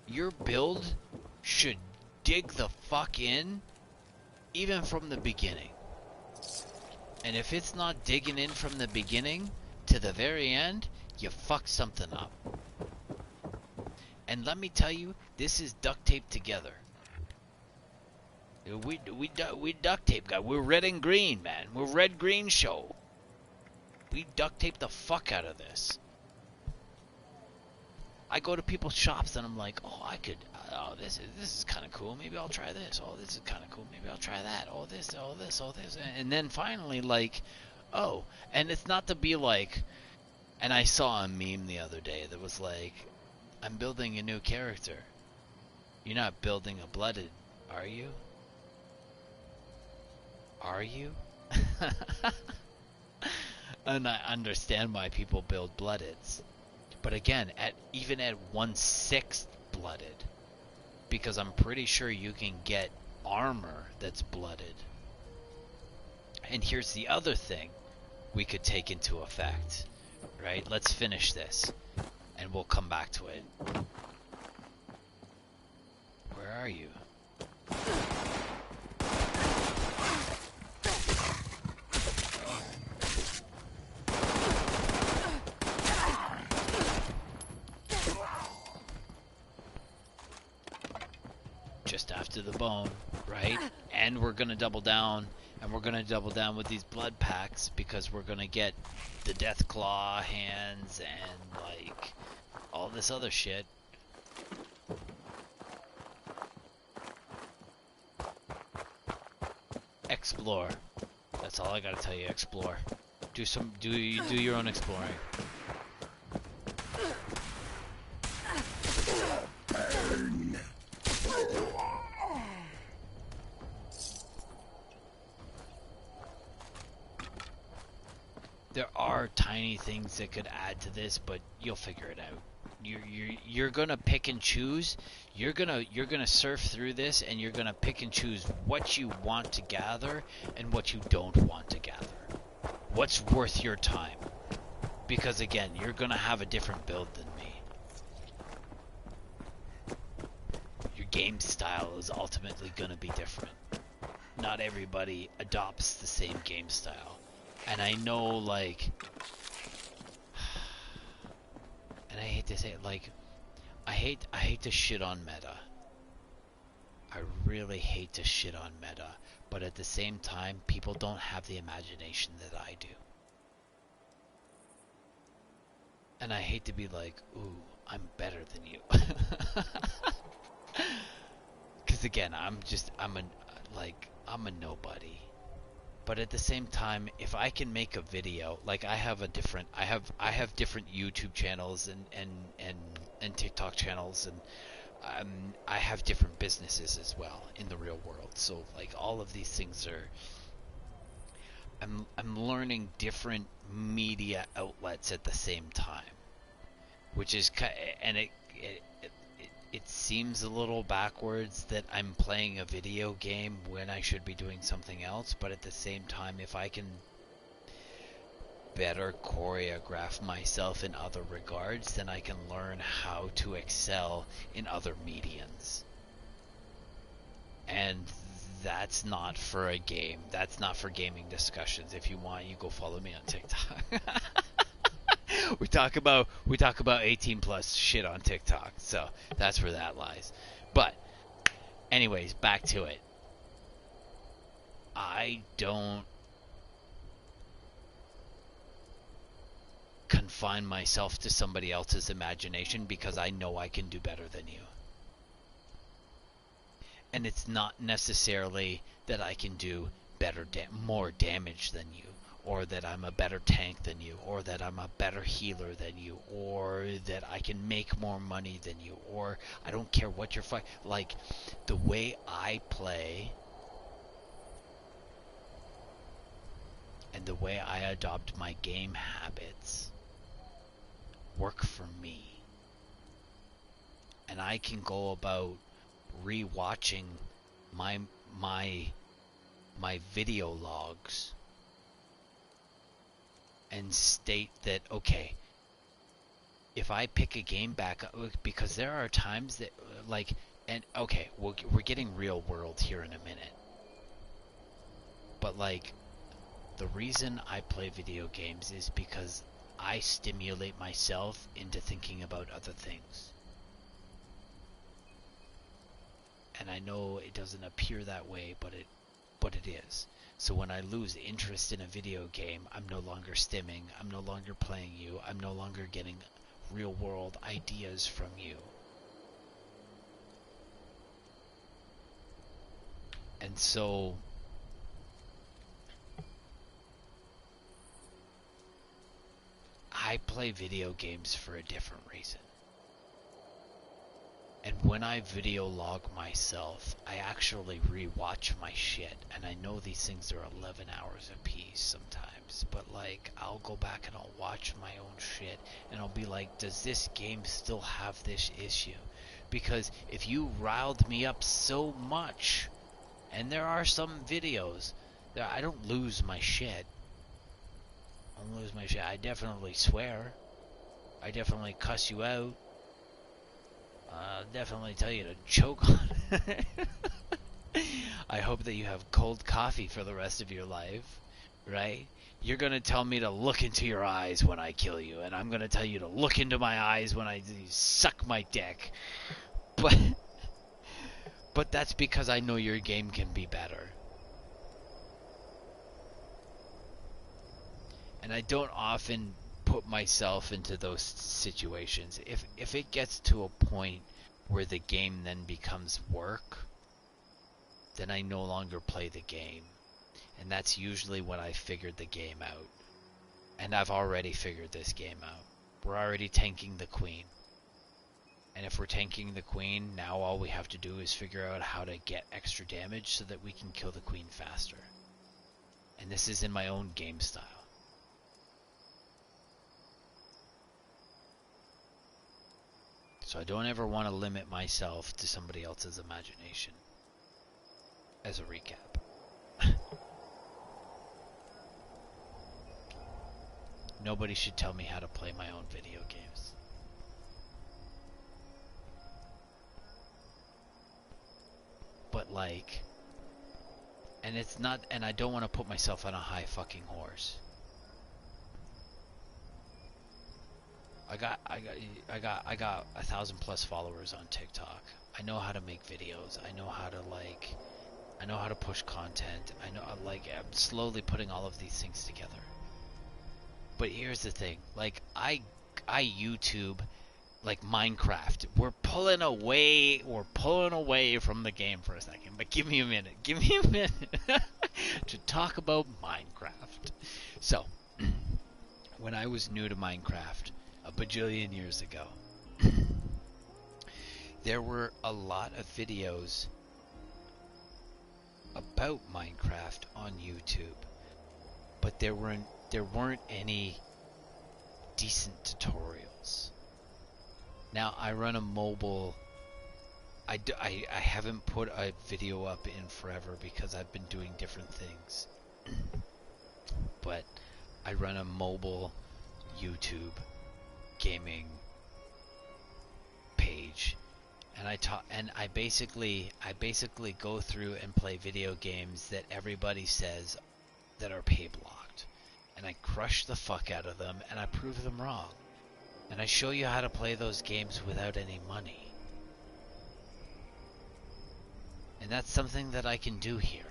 Speaker 1: your build should dig the fuck in even from the beginning. And if it's not digging in from the beginning to the very end, you fucked something up. And let me tell you, this is duct taped together. We duct tape, guy. We're red and green, man. We're red-green show. We duct tape the fuck out of this. I go to people's shops and I'm like, oh, this is kind of cool. Maybe I'll try this. Oh, this is kind of cool. Maybe I'll try that. Oh, this. And then finally, like, oh, and it's not to be like, and I saw a meme the other day that was like, I'm building a new character. You're not building a blooded, are you? Are you? And I understand why people build bloodeds. But again, even at 1/6 blooded, because I'm pretty sure you can get armor that's blooded. And here's the other thing we could take into effect, right? Let's finish this, and we'll come back to it. Where are you? Just after the bone, right? And we're gonna double down, and we're gonna double down with these blood packs because we're gonna get the death claw hands and like all this other shit. Explore. That's all I gotta tell you. Explore. Do your own exploring. there are tiny things that could add to this, but you'll figure it out. You're gonna pick and choose. You're gonna surf through this, and you're gonna pick and choose what you want to gather and what you don't want to gather. What's worth your time? Because again, you're gonna have a different build than me. Your game style is ultimately gonna be different. Not everybody adopts the same game style. And I know, like, and I hate to say it, like, I hate to shit on meta. I really hate to shit on meta, but at the same time, people don't have the imagination that I do. And I hate to be like, ooh, I'm better than you. Because again, I'm a nobody. But at the same time, if I can make a video, like I have different YouTube channels and TikTok channels, and I have different businesses as well in the real world. So like all of these things are, I'm learning different media outlets at the same time, which is, and it seems a little backwards that I'm playing a video game when I should be doing something else, but at the same time, if I can better choreograph myself in other regards, then I can learn how to excel in other mediums. And that's not for a game. That's not for gaming discussions. If you want, you go follow me on TikTok. We talk about 18 plus shit on TikTok, so that's where that lies. But anyways, back to it. I don't confine myself to somebody else's imagination because I know I can do better than you. And it's not necessarily that I can do more damage than you, or that I'm a better tank than you, or that I'm a better healer than you, or that I can make more money than you, or I don't care what you're like, the way I play and the way I adopt my game habits work for me. And I can go about re-watching my video logs and state that, okay, if I pick a game back up, because there are times that, like, and okay, we're getting real world here in a minute, but like, the reason I play video games is because I stimulate myself into thinking about other things. And I know it doesn't appear that way, but it is. So when I lose interest in a video game, I'm no longer stimming, I'm no longer playing you, I'm no longer getting real world ideas from you. And so I play video games for a different reason. And when I video log myself, I actually re-watch my shit. And I know these things are 11 hours a piece sometimes, but like, I'll go back and I'll watch my own shit, and I'll be like, does this game still have this issue? Because if you riled me up so much, and there are some videos that I don't lose my shit. I definitely swear. I definitely cuss you out. I'll definitely tell you to choke on it. I hope that you have cold coffee for the rest of your life, right? You're going to tell me to look into your eyes when I kill you, and I'm going to tell you to look into my eyes when I suck my dick. But that's because I know your game can be better. And I don't often put myself into those situations. If it gets to a point where the game then becomes work, then I no longer play the game. And that's usually when I figured the game out. And I've already figured this game out. We're already tanking the queen. And if we're tanking the queen, now all we have to do is figure out how to get extra damage so that we can kill the queen faster. And this is in my own game style. So I don't ever want to limit myself to somebody else's imagination. As a recap. Nobody should tell me how to play my own video games. But like, and it's not, and I don't want to put myself on a high fucking horse. I got 1,000+ followers on TikTok. I know how to make videos. I know how to push content. I'm slowly putting all of these things together. But here's the thing, like I YouTube like Minecraft. We're pulling away from the game for a second, but give me a minute to talk about Minecraft. So, when I was new to Minecraft a bajillion years ago, there were a lot of videos about Minecraft on YouTube, but there weren't any decent tutorials. Now I run a mobile. I haven't put a video up in forever because I've been doing different things. But I run a mobile YouTube gaming page, and I basically go through and play video games that everybody says that are pay blocked, and I crush the fuck out of them, and I prove them wrong, and I show you how to play those games without any money. And that's something that I can do here.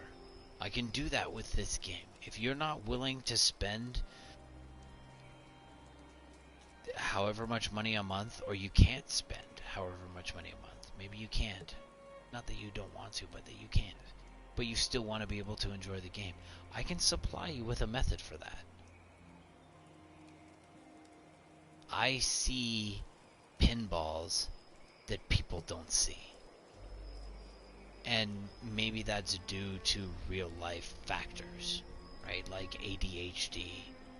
Speaker 1: I can do that with this game. If you're not willing to spend however much money a month, or you can't spend however much money a month, maybe you can't, not that you don't want to, but that you can't, but you still want to be able to enjoy the game, I can supply you with a method for that. I see pinballs that people don't see. And maybe that's due to real life factors, right? Like ADHD,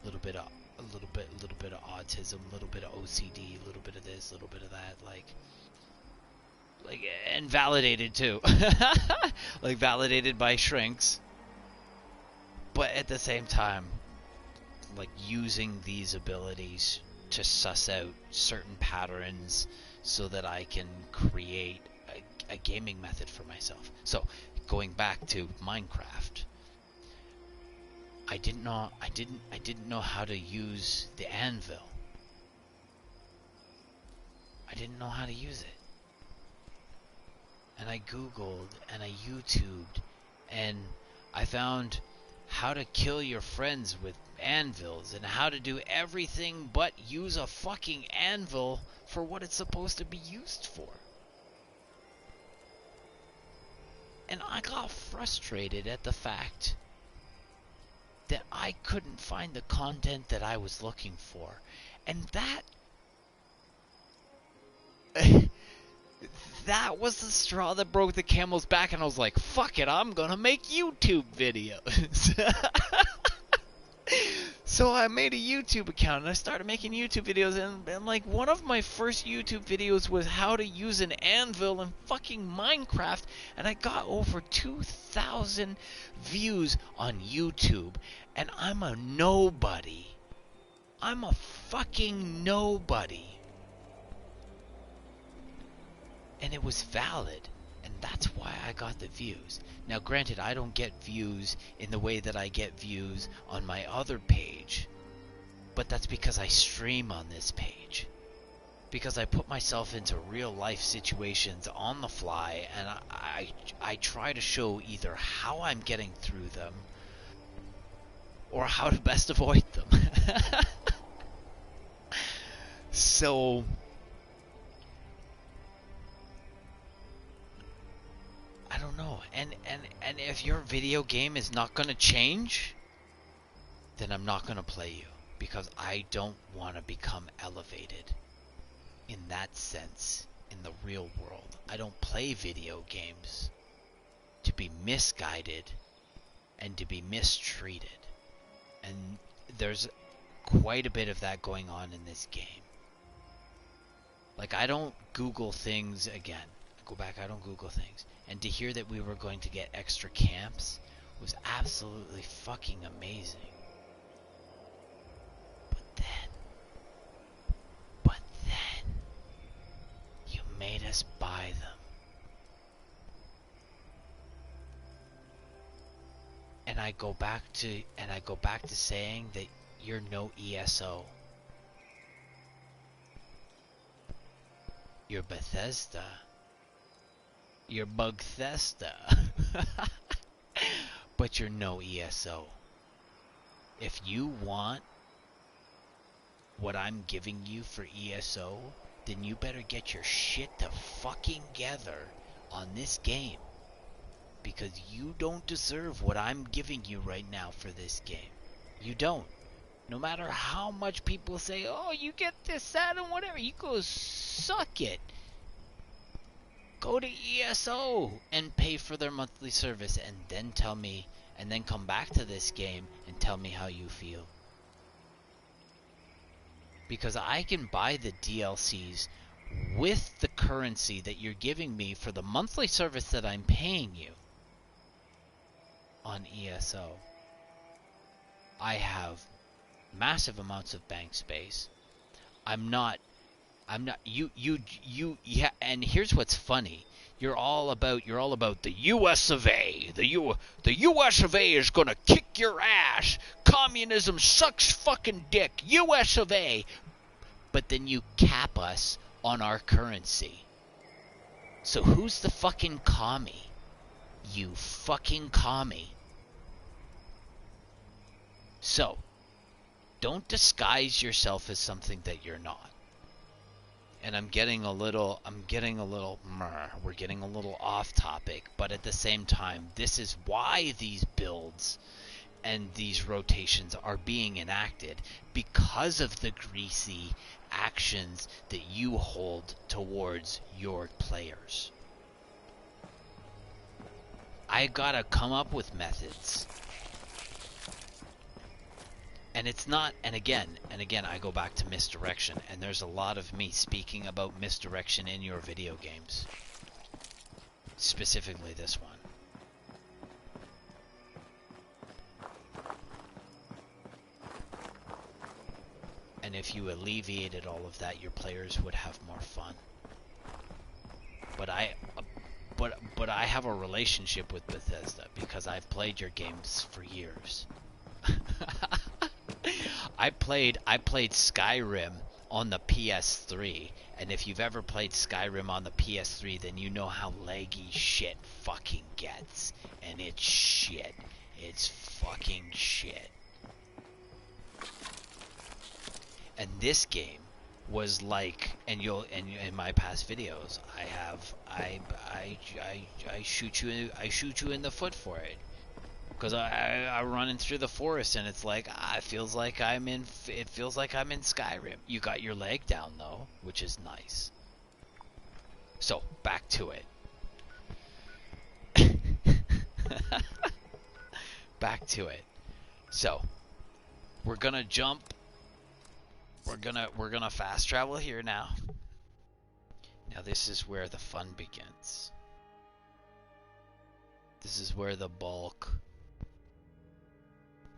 Speaker 1: a little bit of autism, a little bit of OCD, a little bit of this, a little bit of that, like and validated too. Like validated by shrinks. But at the same time, like using these abilities to suss out certain patterns so that I can create a gaming method for myself. So, going back to Minecraft, I didn't know how to use the anvil. I didn't know how to use it. And I Googled and I YouTubed and I found how to kill your friends with anvils and how to do everything but use a fucking anvil for what it's supposed to be used for. And I got frustrated at the fact that I couldn't find the content that I was looking for. And that was the straw that broke the camel's back, and I was like, fuck it, I'm gonna make YouTube videos. So I made a YouTube account, and I started making YouTube videos, and like, one of my first YouTube videos was how to use an anvil in fucking Minecraft, and I got over 2,000 views on YouTube, and I'm a nobody. I'm a fucking nobody. And it was valid, and that's why I got the views. Now granted, I don't get views in the way that I get views on my other page, but that's because I stream on this page. Because I put myself into real life situations on the fly, and I try to show either how I'm getting through them, or how to best avoid them. So I don't know, and if your video game is not going to change, then I'm not going to play you, because I don't want to become elevated in that sense in the real world. I don't play video games to be misguided and to be mistreated, and there's quite a bit of that going on in this game. Like, I don't Google things again. I go back, I don't Google things. And to hear that we were going to get extra camps was absolutely fucking amazing. But then, you made us buy them. And I go back to saying that you're no ESO. You're Bethesda. You're Bugthesda. But you're no ESO. If you want what I'm giving you for ESO, then you better get your shit to fucking together on this game. Because you don't deserve what I'm giving you right now for this game. You don't. No matter how much people say, oh, you get this, that, and whatever, you go suck it. Go to ESO and pay for their monthly service and then tell me, and then come back to this game and tell me how you feel. Because I can buy the DLCs with the currency that you're giving me for the monthly service that I'm paying you on ESO. I have massive amounts of bank space. I'm not yeah, and here's what's funny. You're all about the US of A. The US of A is gonna kick your ass. Communism sucks fucking dick. US of A. But then you cap us on our currency. So who's the fucking commie? You fucking commie. So, don't disguise yourself as something that you're not. And we're getting a little off topic, but at the same time, this is why these builds and these rotations are being enacted, because of the greasy actions that you hold towards your players. I gotta come up with methods. And it's not, and again, I go back to misdirection, and there's a lot of me speaking about misdirection in your video games. Specifically this one. And if you alleviated all of that, your players would have more fun. But I have a relationship with Bethesda because I've played your games for years. I played Skyrim on the PS3, and if you've ever played Skyrim on the PS3, then you know how laggy shit fucking gets. And it's shit. It's fucking shit. And this game was like, and in my past videos, I shoot you in the foot for it. Because I'm running through the forest and it's like, it feels like I'm in Skyrim. You got your leg down though, which is nice. So, back to it. Back to it. So, we're gonna jump. We're gonna fast travel here now. Now this is where the fun begins. This is where the bulk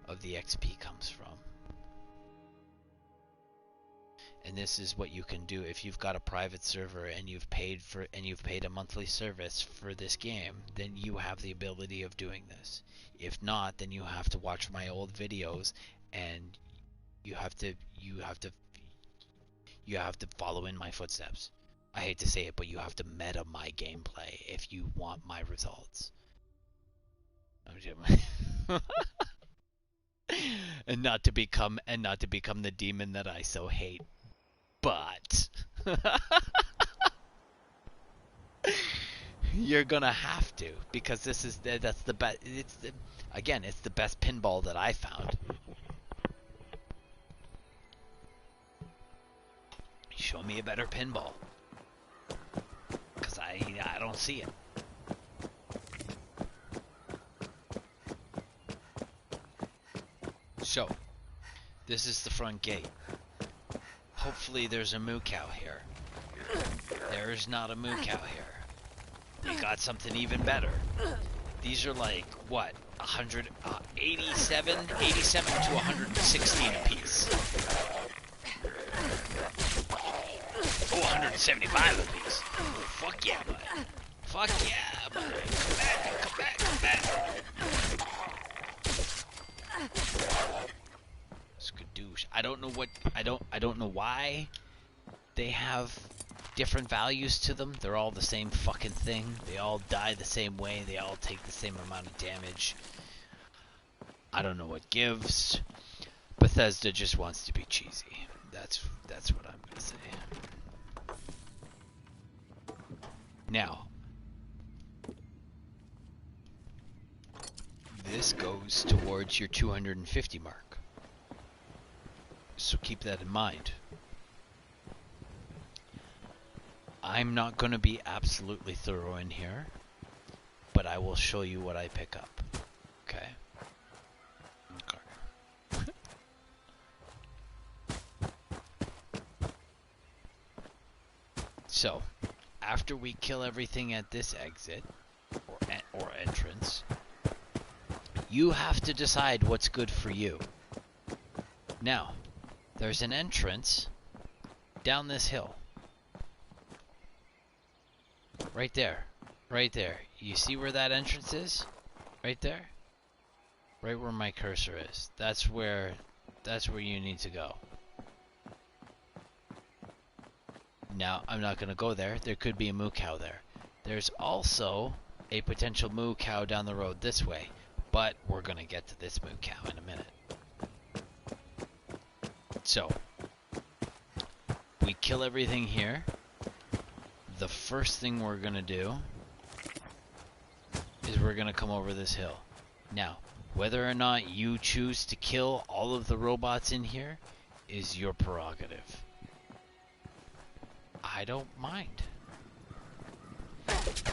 Speaker 1: of the XP comes from. And this is what you can do if you've got a private server and you've paid a monthly service for this game, then you have the ability of doing this. If not, then you have to watch my old videos and you have to follow in my footsteps. I hate to say it, but you have to meta my gameplay if you want my results. and not to become the demon that I so hate. But you're gonna have to, because that's the best. It's the best pinball that I found. Show me a better pinball, because I don't see it. So, this is the front gate. Hopefully there's a moo cow here. There's not a moo cow here. We got something even better. These are like, what, 87 to 116 apiece. Oh, 175 apiece. Oh, fuck yeah, bud. Fuck yeah, bud. Come back, come back, come back. Skadoosh. I don't know what, I don't know why they have different values to them. They're all the same fucking thing. They all die the same way. They all take the same amount of damage. I don't know what gives. Bethesda just wants to be cheesy. That's what I'm gonna say. Now, this goes towards your 250 mark. So keep that in mind. I'm not going to be absolutely thorough in here, but I will show you what I pick up. Okay? Okay. So, after we kill everything at this exit, or entrance, you have to decide what's good for you. Now, there's an entrance down this hill. Right there. Right there. You see where that entrance is? Right there? Right where my cursor is. That's where you need to go. Now, I'm not going to go there. There could be a moo cow there. There's also a potential moo cow down the road this way. But we're going to get to this moo cow in a minute. So, we kill everything here. The first thing we're going to do is we're going to come over this hill. Now, whether or not you choose to kill all of the robots in here is your prerogative. I don't mind.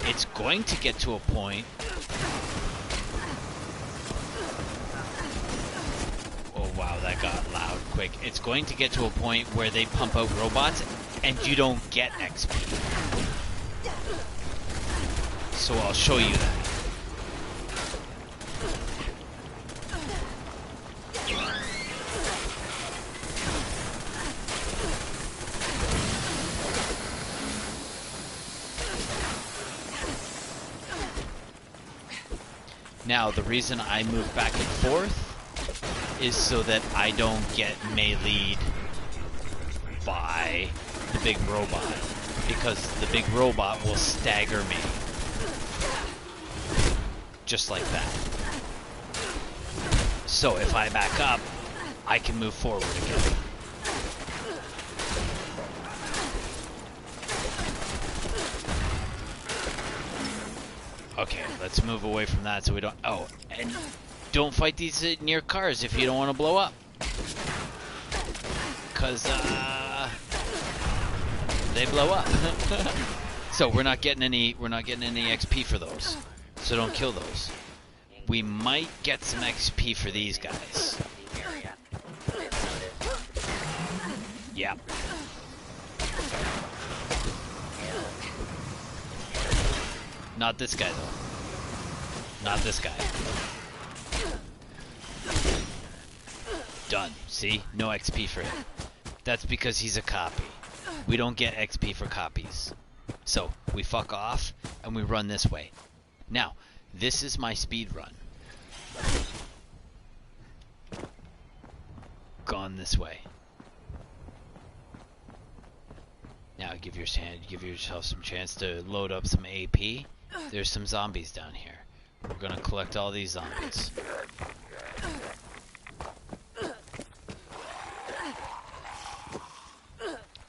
Speaker 1: It's going to get to a point... Oh wow, that got loud quick. It's going to get to a point where they pump out robots and you don't get XP. So I'll show you that. Now, the reason I move back and forth is so that I don't get meleeed by the big robot, because the big robot will stagger me. Just like that. So if I back up, I can move forward again. Okay, let's move away from that so we don't... Oh, and don't fight these near cars if you don't want to blow up. Because, they blow up. So we're not getting any XP for those. So don't kill those. We might get some XP for these guys. Yeah. Not this guy though. Not this guy. Done. See? No XP for him. That's because he's a copy. We don't get XP for copies. So, we fuck off, and we run this way. Now, this is my speed run. Gone this way. Now, give yourself some chance to load up some AP. There's some zombies down here. We're gonna collect all these zombies.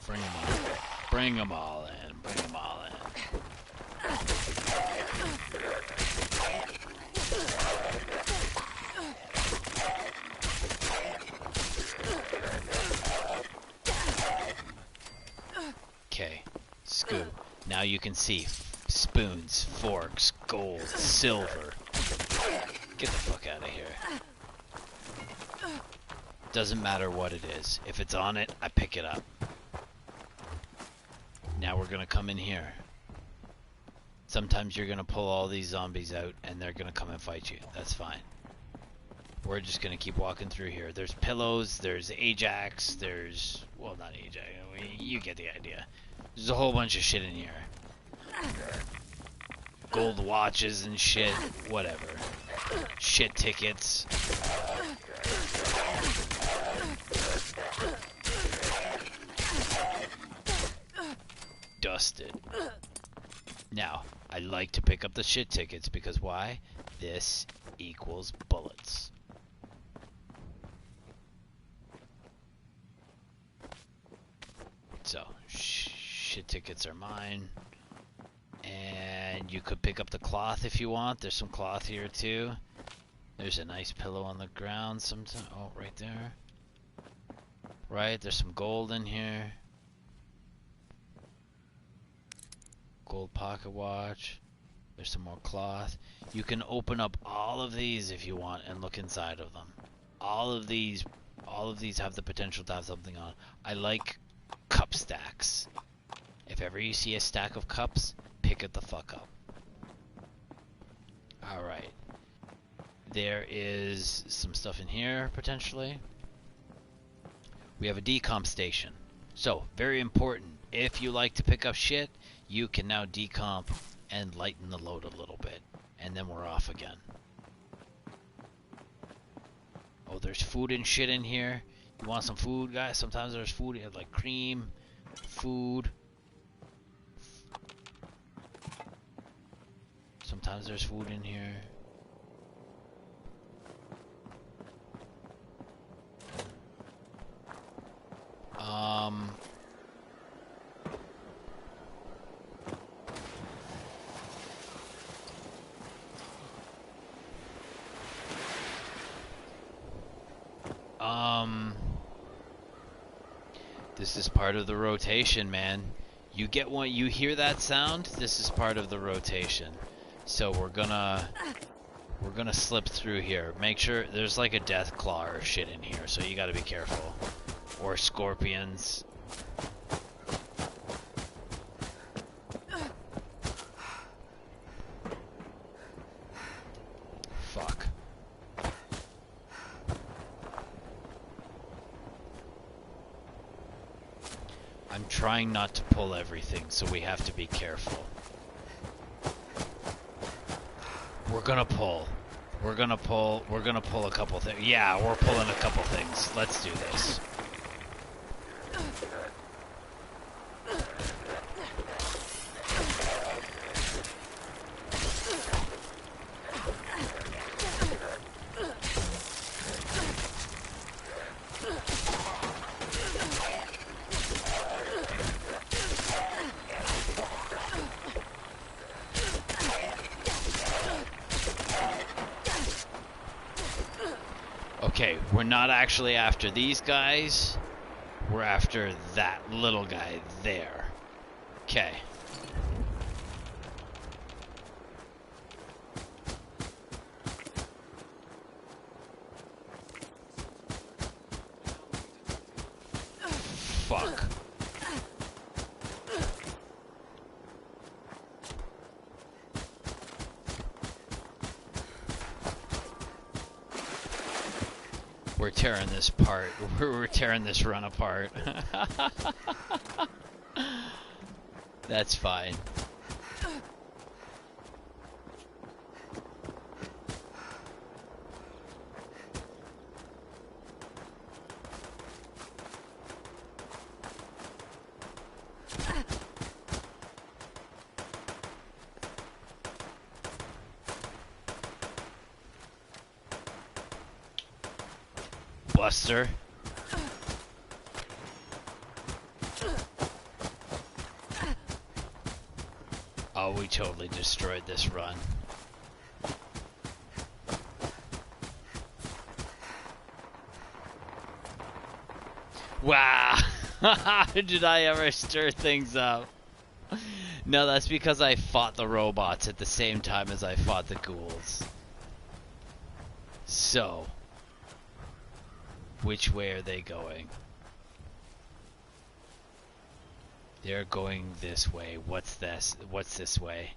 Speaker 1: Bring them all. Bring them all in. Bring them all in. Okay. Scoo. Now you can see spoons, forks, gold, silver. Get the fuck out of here. Doesn't matter what it is. If it's on it, I pick it up. Now we're gonna come in here. Sometimes you're gonna pull all these zombies out and they're gonna come and fight you. That's fine. We're just gonna keep walking through here. There's pillows, there's Ajax, there's... well, not Ajax, you get the idea. There's a whole bunch of shit in here. Gold watches and shit, whatever. Shit tickets. Dusted. Now, I like to pick up the shit tickets because why? This equals bullets. So, shit tickets are mine. And you could pick up the cloth if you want. There's some cloth here too. There's a nice pillow on the ground sometime. Oh, right there. Right, there's some gold in here. Gold pocket watch. There's some more cloth. You can open up all of these if you want and look inside of them. All of these have the potential to have something on. I like cup stacks. If ever you see a stack of cups, pick it the fuck up. Alright. There is some stuff in here, potentially. We have a decomp station. So, very important. If you like to pick up shit, you can now decomp and lighten the load a little bit. And then we're off again. Oh, there's food and shit in here. You want some food, guys? Sometimes there's food, like cream, food. Sometimes there's food in here. This is part of the rotation, man. You get one, you hear that sound? This is part of the rotation. So we're gonna slip through here. Make sure there's like a death claw or shit in here, so you gotta be careful. Or scorpions. Fuck. I'm trying not to pull everything, so we have to be careful. We're gonna pull. We're gonna pull a couple things. Yeah, we're pulling a couple things. Let's do this. Okay, we're not actually after these guys. We're after that little guy there. Okay. Fuck. We're tearing this apart. We're tearing this run apart. That's fine. Buster. Oh, we totally destroyed this run. Wow! Did I ever stir things up? No, that's because I fought the robots at the same time as I fought the ghouls. So, which way are they going? They're going this way. What's this? What's this way?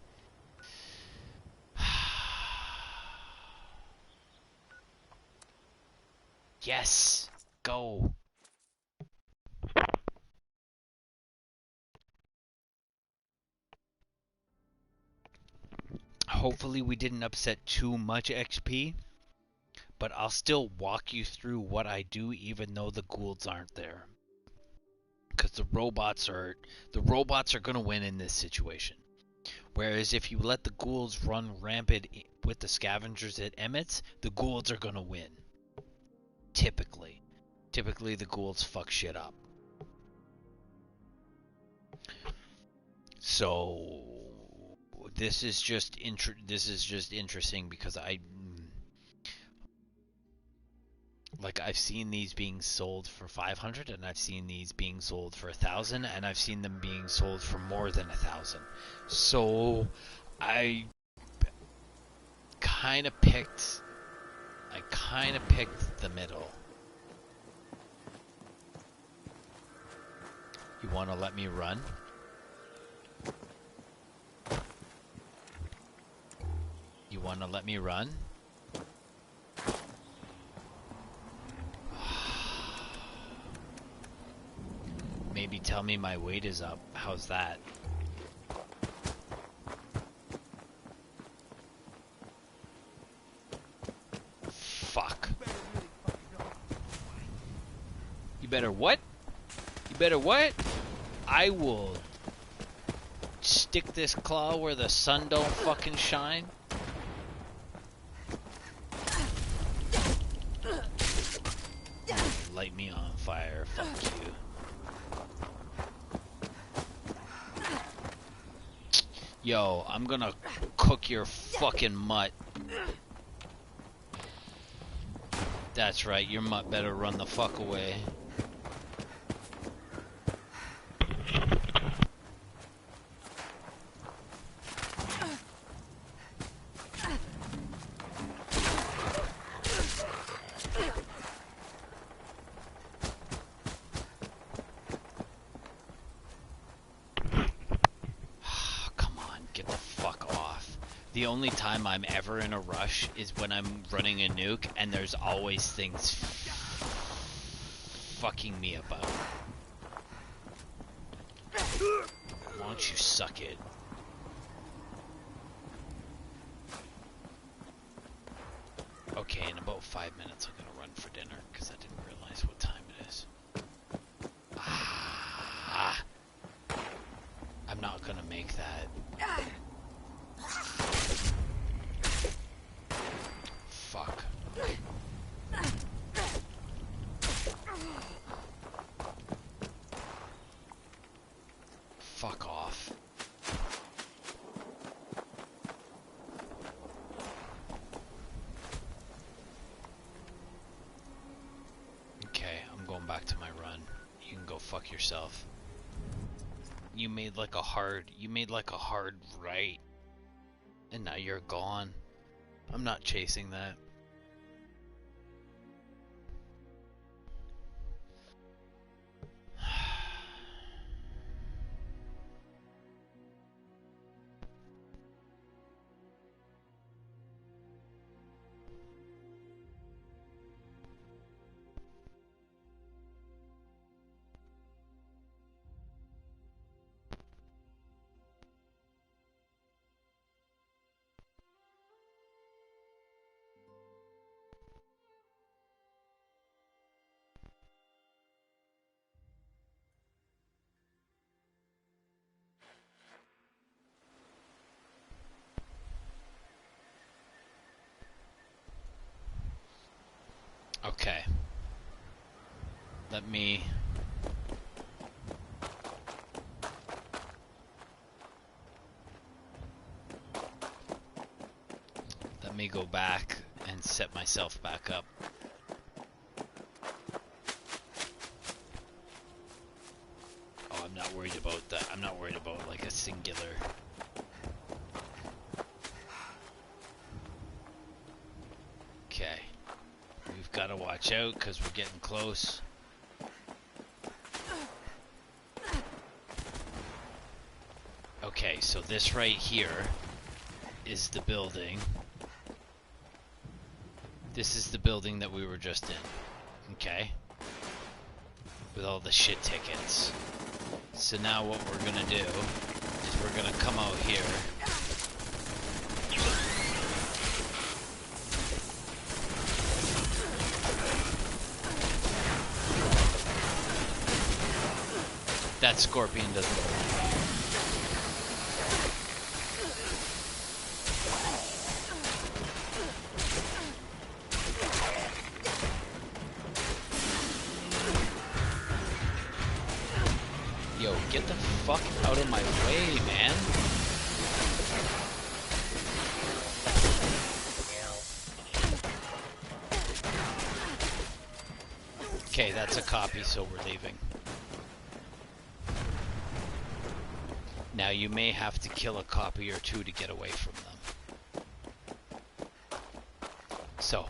Speaker 1: Yes! Go! Hopefully we didn't upset too much XP, but I'll still walk you through what I do even though the Goulds aren't there. Because the robots are gonna win in this situation. Whereas if you let the Goulds run rampant with the scavengers at Emmett's, the Goulds are gonna win. Typically. Typically the Goulds fuck shit up. So this is just interesting because I've seen these being sold for 500, and I've seen these being sold for 1,000, and I've seen them being sold for more than 1,000. So I kind of picked the middle. You want to let me run? You want to let me run? Maybe tell me my weight is up. How's that? Fuck. You better what? You better what? I will stick this claw where the sun don't fucking shine. Light me on fire, fuck you. Yo, I'm gonna cook your fucking mutt. That's right, your mutt better run the fuck away. The only time I'm ever in a rush is when I'm running a nuke and there's always things fucking me about. Why don't you suck it? Okay, in about 5 minutes I'm gonna run for dinner because I didn't realize what time it is. I'm not gonna make that. Fuck. Fuck off. Okay, I'm going back to my run. You can go fuck yourself. You made like a hard right. And now you're gone. I'm not chasing that. Okay. Let me go back and set myself back up. Oh, I'm not worried about that. I'm not worried about like a singular. Okay. We've got to watch out because we're getting close. Okay, so this right here is the building. This is the building that we were just in. Okay? With all the shit tickets. So now what we're gonna do is we're gonna come out here. That scorpion doesn't belong here. Yo, get the fuck out of my way, man. Okay, that's a copy, so we're leaving. Now you may have to kill a copy or two to get away from them. So,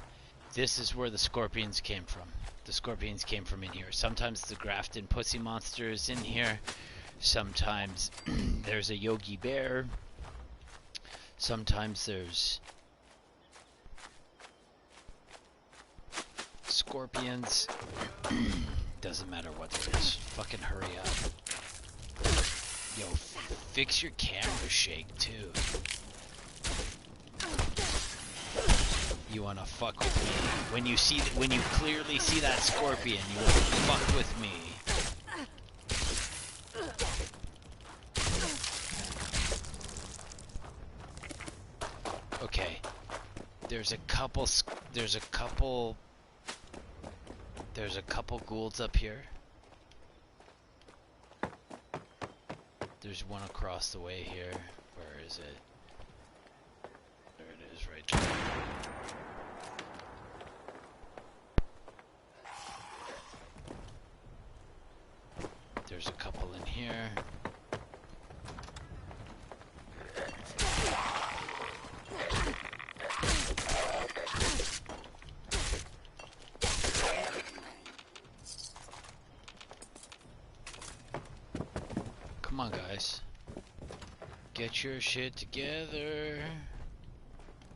Speaker 1: this is where the scorpions came from. The scorpions came from in here. Sometimes the Grafton Pussy Monster is in here. Sometimes there's a Yogi Bear. Sometimes there's scorpions. Doesn't matter what there is. Fucking hurry up. Yo, fix your camera shake too. You wanna fuck with me? When you clearly see that scorpion, you wanna fuck with me. Okay. There's a couple ghouls up here. There's one across the way here. Where is it? There it is, right there. There's a couple in here. Come on, guys. Get your shit together.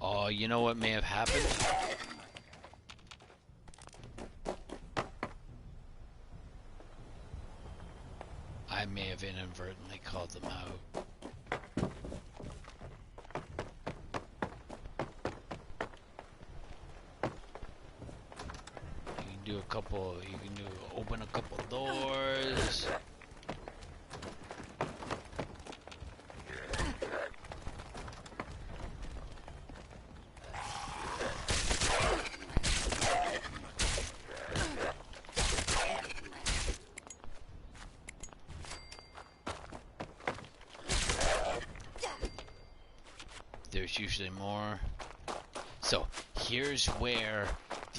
Speaker 1: Oh, you know what may have happened? I may have inadvertently called them out. You can open a couple doors. There's usually more. So, here's where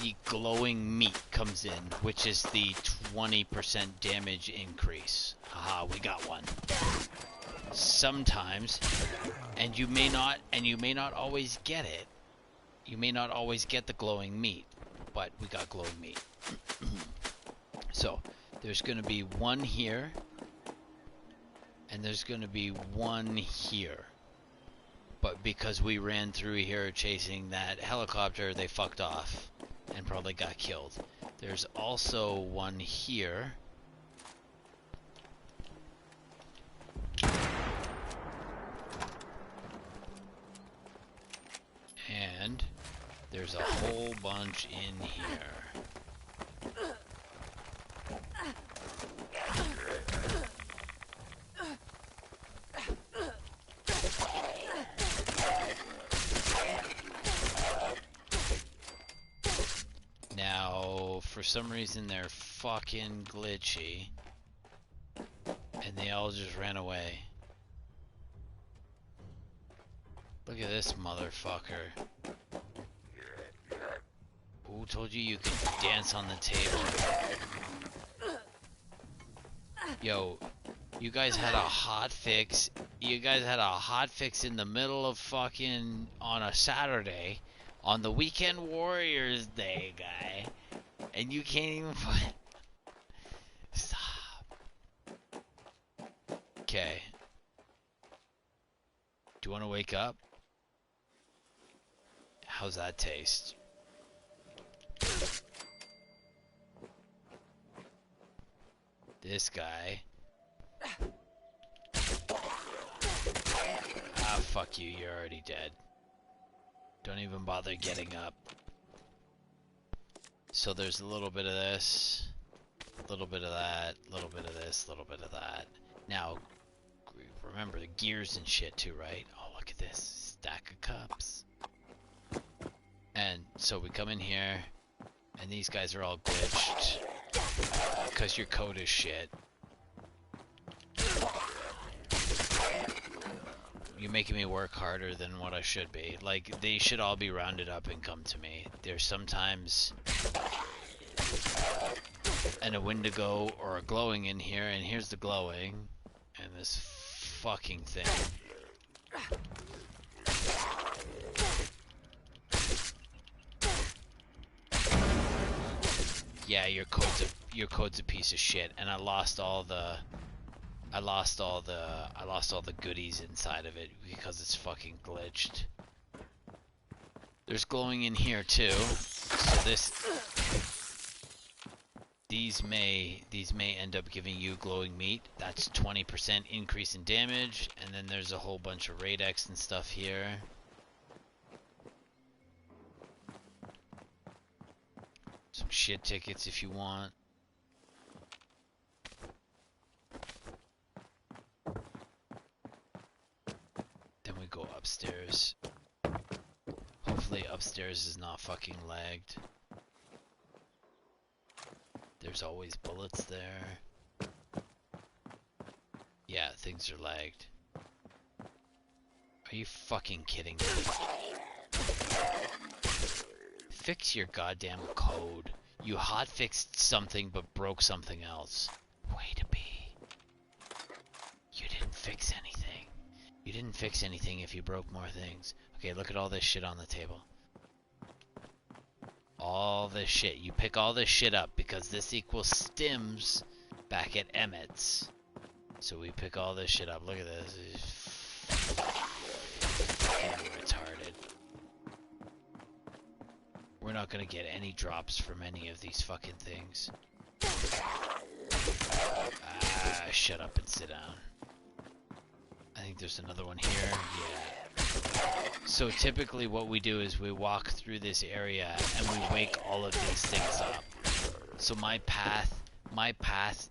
Speaker 1: the glowing meat comes in, which is the 20% damage increase. Haha, we got one. Sometimes, and you may not always get it. You may not always get the glowing meat, but we got glowing meat. So, there's going to be one here, and there's going to be one here. But because we ran through here chasing that helicopter, they fucked off and probably got killed. There's also one here. And there's a whole bunch in here. Now, for some reason, they're fucking glitchy. And they all just ran away. Look at this motherfucker. Who told you could dance on the table? Yo, you guys had a hot fix. You guys had a hot fix in the middle of fucking on a Saturday. On the Weekend Warriors Day, guy. And you can't even put... Stop. Okay. wake up. How's that taste? This guy. Ah, fuck you. You're already dead. Don't even bother getting up. So there's a little bit of this, a little bit of that, a little bit of this, a little bit of that. Now, remember the gears and shit too, right? Oh, look at this stack of cups. And so we come in here, and these guys are all glitched because your code is shit. You're making me work harder than what I should be. Like, they should all be rounded up and come to me. There's sometimes a Wendigo or a glowing in here, and here's the glowing, and this fucking thing. Yeah, your code's a piece of shit, and I lost all the goodies inside of it because it's fucking glitched. There's glowing in here too. So these may end up giving you glowing meat. That's 20% increase in damage, and then there's a whole bunch of Radex and stuff here. Some shit tickets if you want. Then we go upstairs. Hopefully upstairs is not fucking lagged. There's always bullets there. Yeah, things are lagged. Are you fucking kidding me? Fix your goddamn code. You hotfixed something but broke something else. Way to be. You didn't fix anything. You didn't fix anything if you broke more things. Okay, look at all this shit on the table. All this shit. You pick all this shit up because this equals stims back at Emmett's. So we pick all this shit up. Look at this. It's fucking retarded. We're not gonna get any drops from any of these fucking things. Ah, shut up and sit down. I think there's another one here. Yeah. So typically what we do is we walk through this area and we wake all of these things up. So my path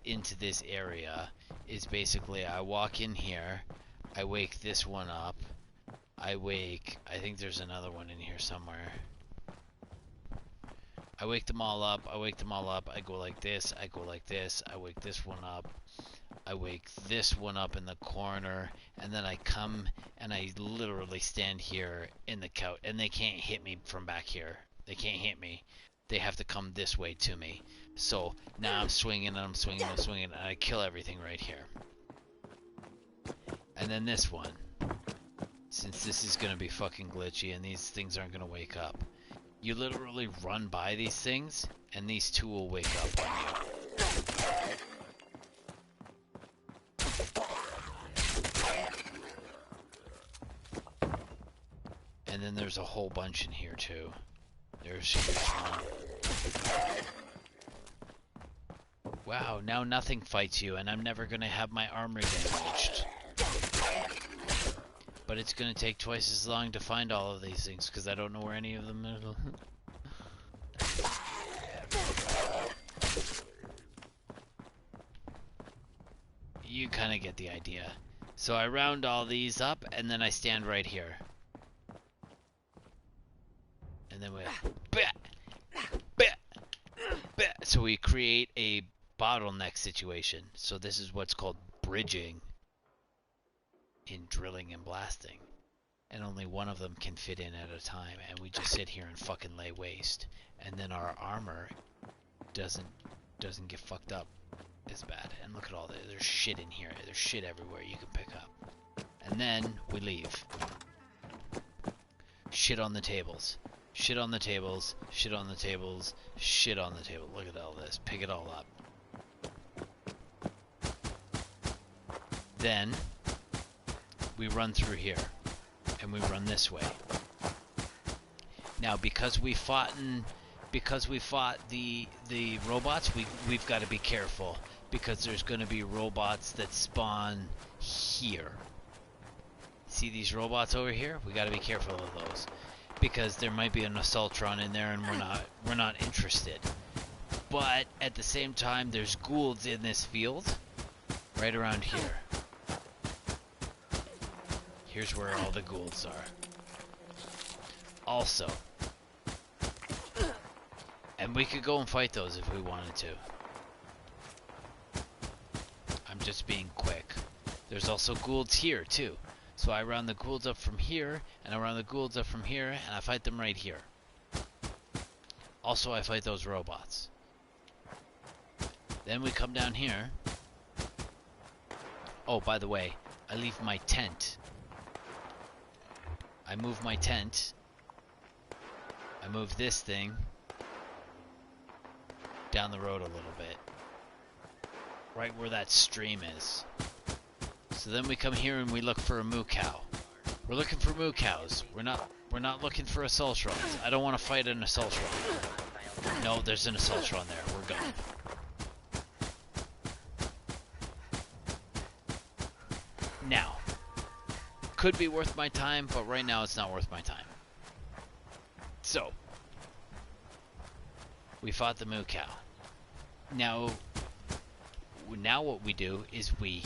Speaker 1: into this area is basically I walk in here, I wake this one up, I think there's another one in here somewhere. I wake them all up, I go like this, I go like this, I wake this one up, I wake this one up in the corner, and then I come and I literally stand here in the couch, and they can't hit me from back here. They can't hit me. They have to come this way to me. So now I'm swinging and I'm swinging and I'm swinging, and I kill everything right here. And then this one, since this is going to be fucking glitchy and these things aren't going to wake up, you literally run by these things, and these two will wake up on you. And then there's a whole bunch in here too. There's one. Wow, now nothing fights you, and I'm never gonna have my armor damaged. But it's gonna take twice as long to find all of these things, because I don't know where any of them are. You kinda get the idea. So I round all these up, and then I stand right here. And then we so we create a bottleneck situation. So this is what's called bridging in drilling and blasting. And only one of them can fit in at a time, and we just sit here and fucking lay waste. And then our armor doesn't get fucked up as bad. And look at all this. There's shit in here. There's shit everywhere you can pick up. And then we leave. Shit on the tables. Shit on the tables, shit on the tables, shit on the table. Look at all this. Pick it all up. Then we run through here. and we run this way. Now, because we fought the robots, we've got to be careful, because there's going to be robots that spawn here. See these robots over here? We got to be careful of those, because there might be an Assaultron in there, and we're not interested. But at the same time, there's Goulds in this field, right around here. Here's where all the Goulds are. Also, and we could go and fight those if we wanted to. I'm just being quick. There's also Goulds here too. So I round the Goulds up from here, and I round the Goulds up from here, and I fight them right here. Also, I fight those robots. Then we come down here. Oh, by the way, I leave my tent. I move my tent. I move this thing down the road a little bit. Right where that stream is. So then we come here and we look for a moo cow. We're looking for moo cows. We're not looking for Assaultrons. I don't want to fight an Assaultron. No, there's an Assaultron there. We're gone. Now, could be worth my time, but right now it's not worth my time. So, we fought the moo cow. Now what we do is we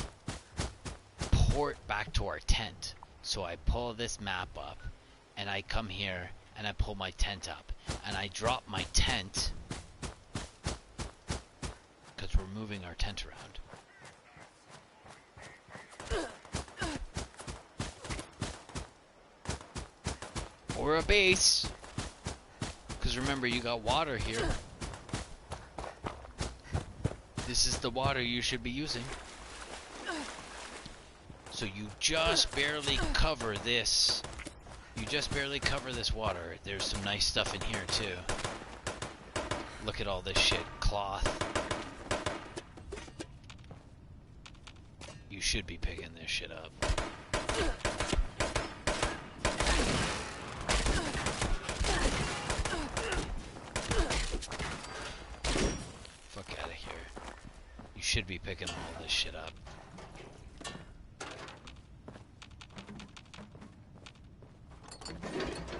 Speaker 1: port back to our tent. So I pull this map up, and I come here, and I pull my tent up, and I drop my tent, because we're moving our tent around. Or a base, because remember, you got water here. This is the water you should be using. So you just barely cover this. You just barely cover this water. There's some nice stuff in here too. Look at all this shit. Cloth. You should be picking this shit up. Fuck out of here. You should be picking all this shit up.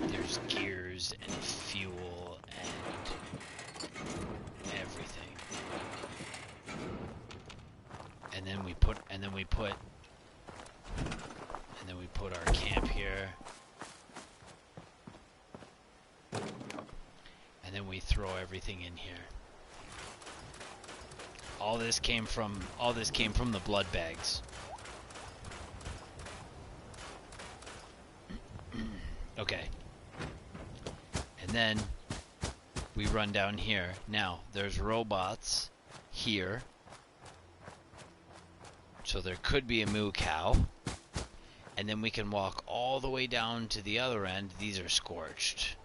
Speaker 1: There's gears and fuel and everything. And then we put our camp here. And then we throw everything in here. All this came from the blood bags. Okay. And then we run down here. Now, there's robots here. So there could be a moo cow. And then we can walk all the way down to the other end. These are scorched.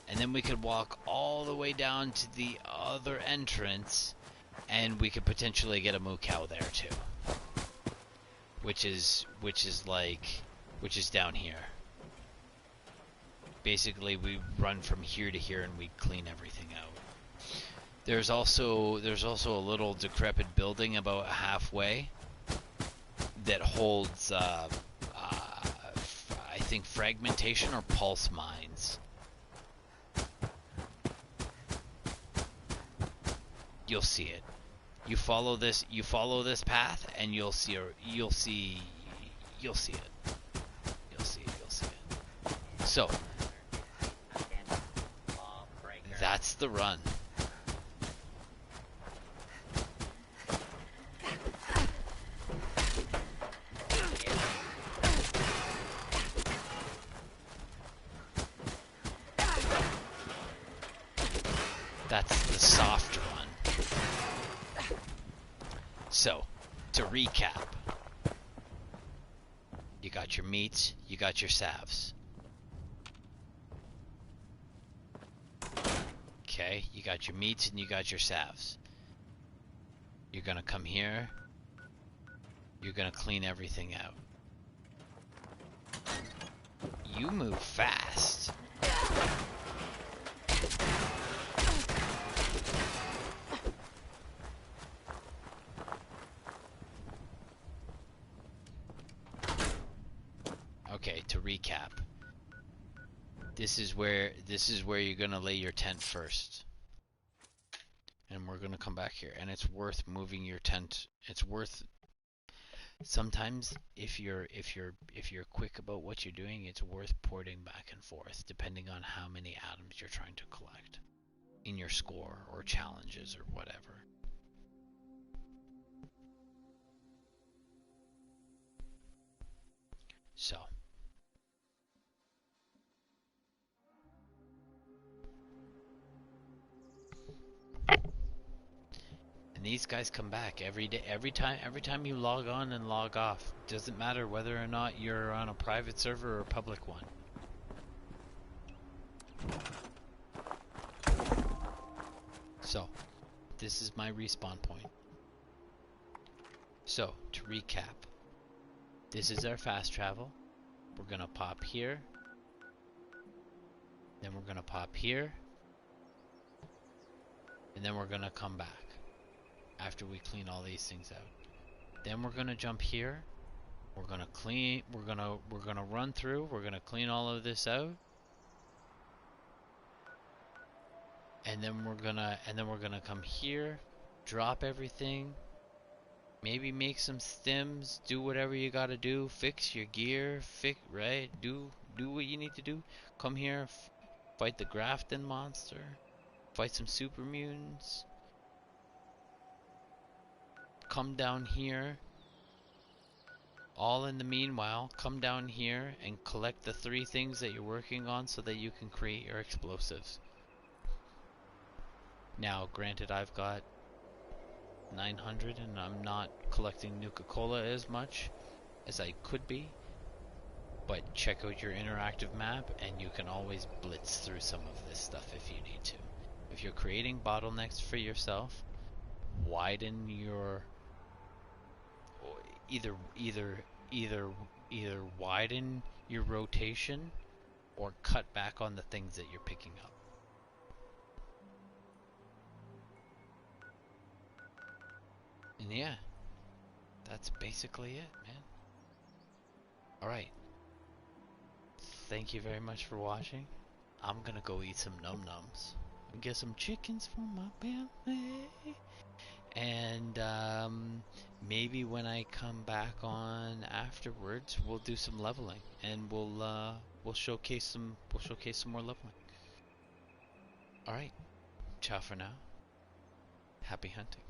Speaker 1: And then we could walk all the way down to the other entrance, and we could potentially get a moo cow there too. Which is down here. Basically, we run from here to here and we clean everything out. There's also a little decrepit building about halfway that holds I think fragmentation or pulse mines. You'll see it. You follow this path and you'll see it. So that's the run. That's the soft run. So, to recap, you got your meats, you got your salves. Okay, you got your meats and you got your salves. You're gonna come here. You're gonna clean everything out. You move fast. Okay, to recap. This is where you're gonna lay your tent first. And we're gonna come back here. And it's worth moving your tent. It's worth sometimes if you're quick about what you're doing, it's worth porting back and forth depending on how many atoms you're trying to collect in your score or challenges or whatever. So and these guys come back every day, every time you log on and log off. Doesn't matter whether or not you're on a private server or a public one. So, this is my respawn point. So, to recap, this is our fast travel. We're gonna pop here. Then we're gonna pop here. And then we're gonna come back after we clean all these things out. Then we're gonna jump here. We're gonna clean, we're gonna run through, we're gonna clean all of this out. And then we're gonna come here, drop everything, maybe make some stims, do whatever you gotta do, fix your gear, right? Do what you need to do. Come here, fight the Grafton monster, fight some super mutants. Come down here. All in the meanwhile, come down here and collect the 3 things that you're working on so that you can create your explosives. Now, granted, I've got 900 and I'm not collecting Nuka-Cola as much as I could be, but check out your interactive map and you can always blitz through some of this stuff if you need to. If you're creating bottlenecks for yourself, widen your either widen your rotation or cut back on the things that you're picking up. And yeah, that's basically it, man. Alright. Thank you very much for watching. I'm gonna go eat some num-nums and get some chickens for my belly. And maybe when I come back on afterwards, we'll do some leveling, and we'll showcase some more leveling. All right, ciao for now. Happy hunting.